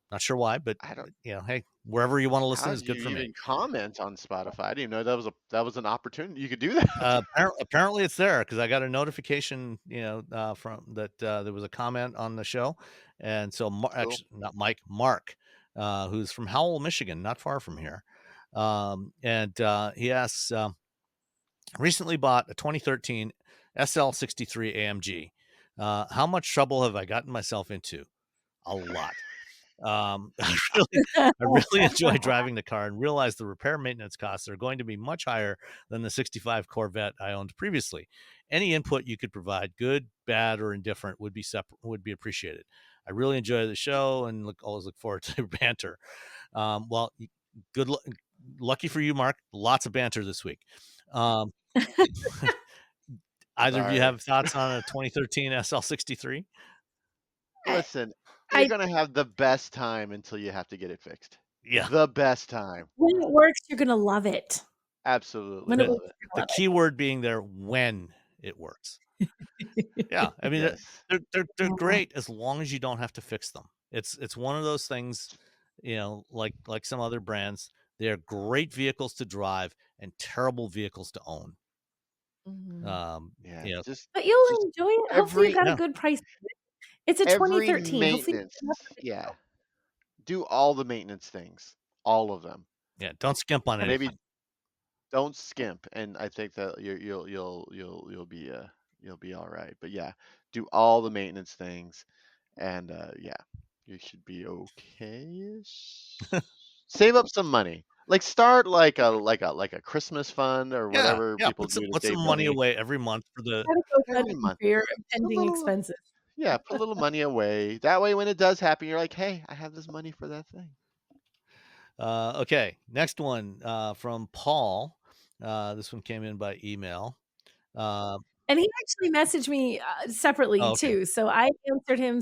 Not sure why, but I don't. Hey, wherever you want to listen How is did good you for me. even comment on Spotify? I didn't even know that was an opportunity. You could do that. Apparently it's there because I got a notification, from that there was a comment on the show, and so actually not Mike, Mark, who's from Howell, Michigan, not far from here, and he asks, recently bought a 2013 SL63 AMG. How much trouble have I gotten myself into? A lot. I really enjoy driving the car and realize the repair maintenance costs are going to be much higher than the 65 Corvette I owned previously. Any input you could provide, good, bad, or indifferent, would be appreciated. I really enjoy the show and always look forward to your banter. Well, good lucky for you, Mark. Lots of banter this week. Either of you have thoughts on a 2013 SL63? Listen, you're going to have the best time until you have to get it fixed. Yeah. The best time. When it works, you're going to love it. Absolutely. When it works, the key word being there, when it works. Yeah. I mean, Yes. they're great as long as you don't have to fix them. It's one of those things, like some other brands, they're great vehicles to drive and terrible vehicles to own. But you'll enjoy it. Hopefully you got a good price. It's a 2013. Maintenance. Yeah. Do all the maintenance things, all of them. Yeah. Don't skimp on anything. Maybe don't skimp, and I think that you'll be all right. But yeah, do all the maintenance things, and you should be okay-ish. Save up some money. Like start like a Christmas fund or whatever people do to put save some money away every month for the every month. For your pending expenses. Yeah, put a little money away. That way, when it does happen, you're like, hey, I have this money for that thing. Okay, next one from Paul. This one came in by email. And he actually messaged me separately too. So I answered him.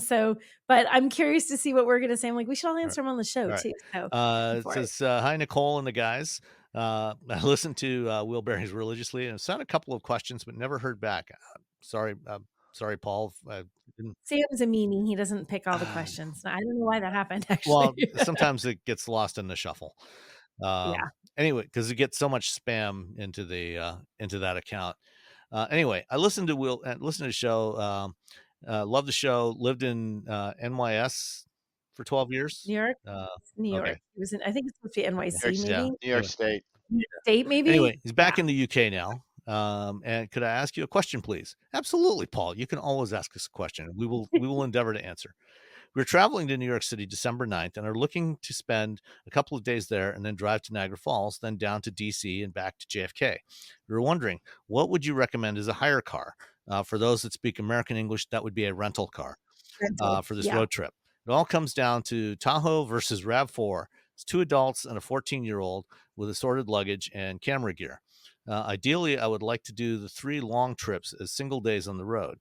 But I'm curious to see what we're going to say. I'm like, we should all answer him on the show too. So it says, hi, Nicole and the guys. I listened to Wheelberries religiously and sent a couple of questions, but never heard back. Sorry, Paul. Sam's a meanie. He doesn't pick all the questions. I don't know why that happened, actually. Well, sometimes it gets lost in the shuffle. Anyway, because you get so much spam into that account. Anyway, I listened to the show. Love the show. Lived in NYS for 12 years. New York. New York. Okay. He was in. I think it's supposed to be NYC, maybe. New York State. New York State, maybe. Anyway, he's back in the UK now. And could I ask you a question, please? Absolutely, Paul. You can always ask us a question. We will endeavor to answer. We're traveling to New York City December 9th and are looking to spend a couple of days there and then drive to Niagara Falls, then down to DC and back to JFK. We were wondering, what would you recommend as a hire car? For those that speak American English, that would be a rental car for this road trip. It all comes down to Tahoe versus RAV4. It's 2 adults and a 14-year-old with assorted luggage and camera gear. Ideally, I would like to do the 3 long trips as single days on the road.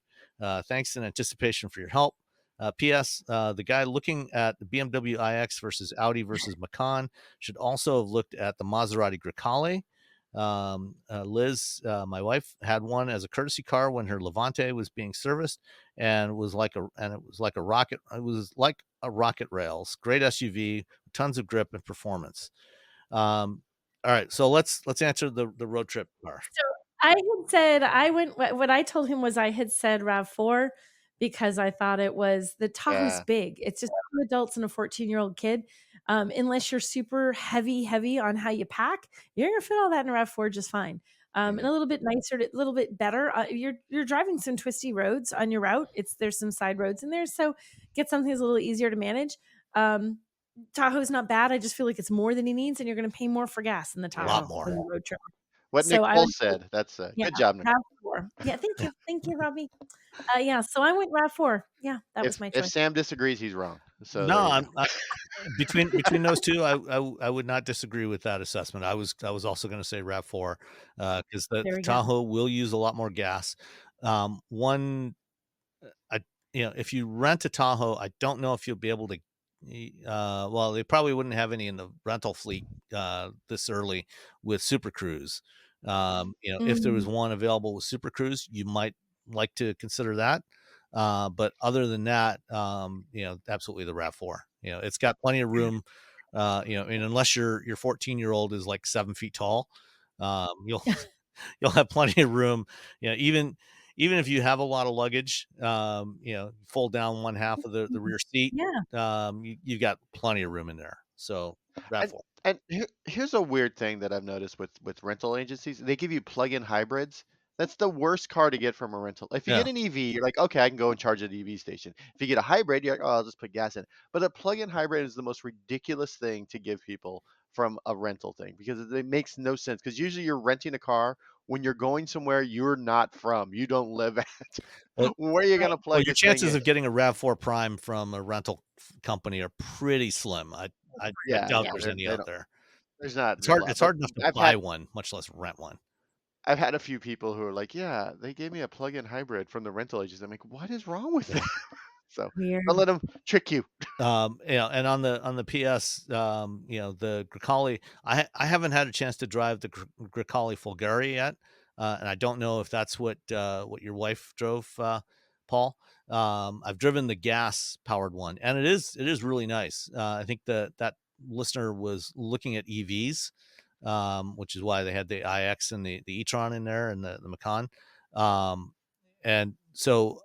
Thanks in anticipation for your help. P.S. The guy looking at the BMW iX versus Audi versus Macan should also have looked at the Maserati Grecale. Liz, my wife, had one as a courtesy car when her Levante was being serviced, and it was like a rocket. It was like a rocket rails. Great SUV, tons of grip and performance. All right, so let's answer the road trip car. So I had said what I told him was I had said RAV4 because I thought it was the Tahoe's big. It's just 2 adults and a 14-year-old kid. Unless you're super heavy on how you pack, you're gonna fit all that in a RAV4 just fine. And a little bit nicer, a little bit better. You're driving some twisty roads on your route. There's some side roads in there, so get something that's a little easier to manage. Tahoe's not bad. I just feel like it's more than he needs, and you're going to pay more for gas in the Tahoe. A lot more. On the road trip. What So Nicole said. That's yeah, good job, Nicole. RAV4. Yeah, thank you, Robbie. Yeah, so I went RAV4. Yeah, that was my choice. If Sam disagrees, he's wrong. So no, between those two, I would not disagree with that assessment. I was also going to say RAV4 because the Tahoe will use a lot more gas. If you rent a Tahoe, I don't know if you'll be able to. Well, they probably wouldn't have any in the rental fleet this early with Super Cruise. If there was one available with Super Cruise, you might like to consider that. But other than that, absolutely the RAV4. It's got plenty of room. Unless your 14-year-old is like 7 feet tall, you'll have plenty of room. Even if you have a lot of luggage, fold down one half of the rear seat. You've got plenty of room in there. So RAV4. And here's a weird thing that I've noticed with rental agencies. They give you plug-in hybrids. That's the worst car to get from a rental. If you get an EV, you're like, okay, I can go and charge at the EV station. If you get a hybrid, you're like, oh, I'll just put gas in. But a plug-in hybrid is the most ridiculous thing to give people from a rental thing because it makes no sense. Because usually you're renting a car when you're going somewhere you're not from, you don't live at. Where are you going to plug? Well, your chances of getting a RAV4 Prime from a rental company are pretty slim. I doubt there's any out there. There's not. It's hard enough to buy one, much less rent one. I've had a few people who are like, yeah, they gave me a plug-in hybrid from the rental agency. I'm like, what is wrong with them? So don't let them trick you. And on the PS, the Grecale, I haven't had a chance to drive the Grecale Fulgari yet, and I don't know if that's what your wife drove, Paul. I've driven the gas powered one, and it is really nice. I think that listener was looking at EVs, which is why they had the iX and the e-tron in there and the Macan, and so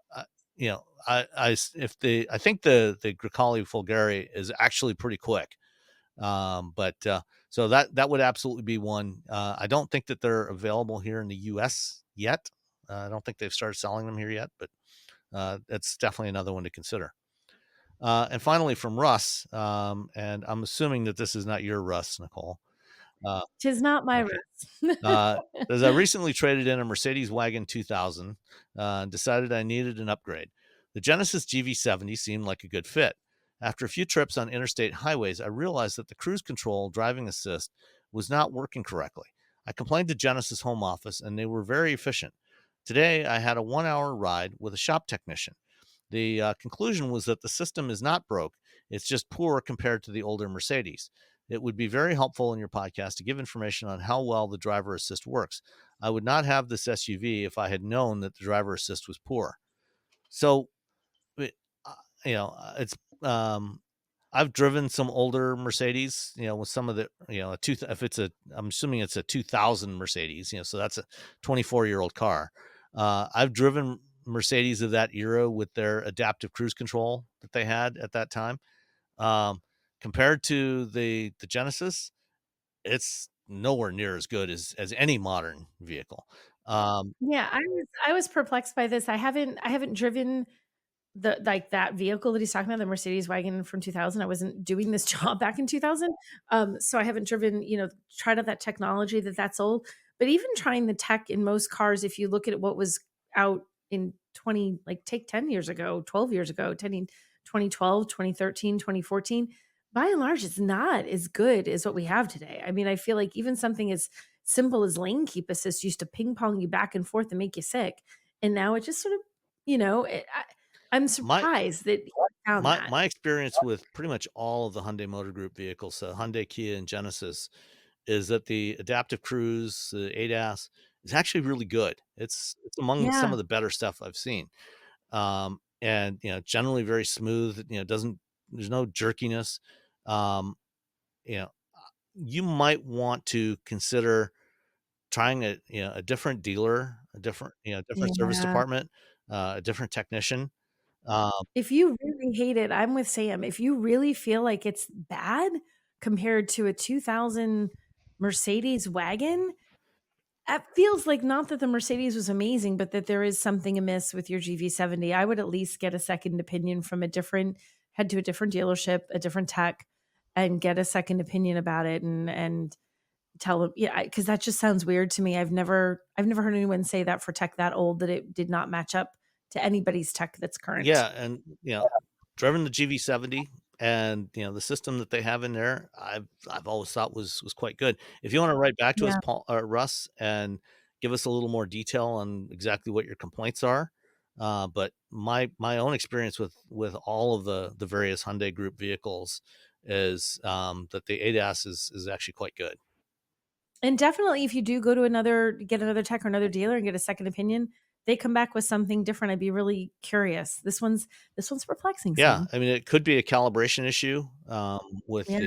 I think the Grecale Fulgari is actually pretty quick, so that would absolutely be one. I don't think that they're available here in the U.S. yet. I don't think they've started selling them here yet, but that's definitely another one to consider. And finally, from Russ, and I'm assuming that this is not your Russ, Nicole. Tis not my Russ. As I recently traded in a Mercedes Wagon 2000, decided I needed an upgrade. The Genesis GV70 seemed like a good fit. After a few trips on interstate highways, I realized that the cruise control driving assist was not working correctly. I complained to Genesis home office, and they were very efficient. Today, I had a 1-hour ride with a shop technician. The conclusion was that the system is not broke. It's just poor compared to the older Mercedes. It would be very helpful in your podcast to give information on how well the driver assist works. I would not have this SUV if I had known that the driver assist was poor. So, it's I've driven some older Mercedes, with some of the, I'm assuming it's a 2000 Mercedes, so that's a 24-year-old car. I've driven Mercedes of that era with their adaptive cruise control that they had at that time. Compared to the Genesis, it's nowhere near as good as any modern vehicle. Yeah, I was perplexed by this. I haven't driven that vehicle that he's talking about, the Mercedes wagon from 2000. I wasn't doing this job back in 2000. So I haven't driven, tried out that technology that's old. But even trying the tech in most cars, if you look at what was out in take 10 years ago, 12 years ago, 2012, 2013, 2014, by and large, it's not as good as what we have today. I mean, I feel like even something as simple as lane keep assist used to ping pong you back and forth and make you sick. And now it just sort of, I'm My surprised that he found that. my experience with pretty much all of the Hyundai Motor Group vehicles, so Hyundai, Kia, and Genesis, is that the adaptive cruise, the ADAS, is actually really good. It's among some Yeah. of the better stuff I've seen. And generally very smooth. There's no jerkiness. Um, you know, you might want to consider trying a different dealer, different service Yeah. department, a different technician. Um, If you really hate it, I'm with Sam. If you really feel like it's bad compared to a 2000 Mercedes wagon, it feels like not that the Mercedes was amazing, but that there is something amiss with your GV70. I would at least get a second opinion from head to a different dealership, a different tech, and get a second opinion about it and tell them, yeah, because that just sounds weird to me. I've never heard anyone say that for tech that old that it did not match up to anybody's tech that's current. yeah, and driving the GV70 and the system that they have in there, I've always thought was quite good. If you want to write back to us, Yeah. Paul, Russ, and give us a little more detail on exactly what your complaints are. But my own experience with all of the various Hyundai Group vehicles is that the ADAS is actually quite good. And definitely if you do go to get another tech or another dealer and get a second opinion, they come back with something different. I'd be really curious. This one's perplexing, Yeah, Sam. I mean, it could be a calibration issue with Yeah.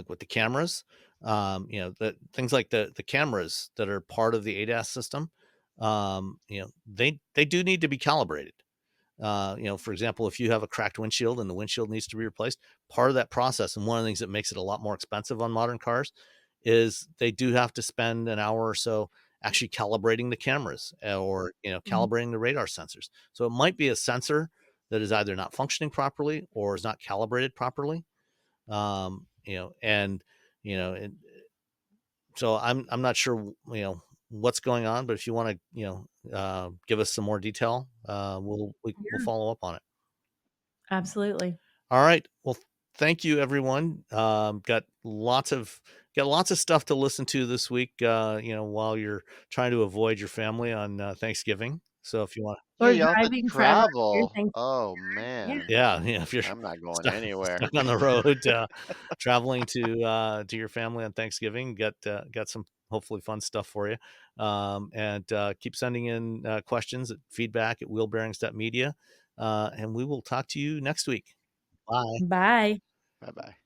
with the cameras. The things like the cameras that are part of the ADAS system. They do need to be calibrated. For example, if you have a cracked windshield and the windshield needs to be replaced, part of that process, and one of the things that makes it a lot more expensive on modern cars, is they do have to spend an hour or so actually calibrating the cameras or Mhm. calibrating the radar sensors. So it might be a sensor that is either not functioning properly or is not calibrated properly. And and so I'm not sure what's going on, but if you want to give us some more detail, we'll Yeah, follow up on it. absolutely. All right. Well, thank you, everyone. Got lots of stuff to listen to this week. While you're trying to avoid your family on Thanksgiving. So if you want, Yeah, Or y'all have to driving forever after travel. Thanksgiving. Oh Yeah. man, yeah, if you're I'm not going stuck anywhere. on the road, traveling to your family on Thanksgiving, got some hopefully fun stuff for you. And keep sending in questions at feedback@wheelbearings.media, and we will talk to you next week. Bye. Bye. Bye bye.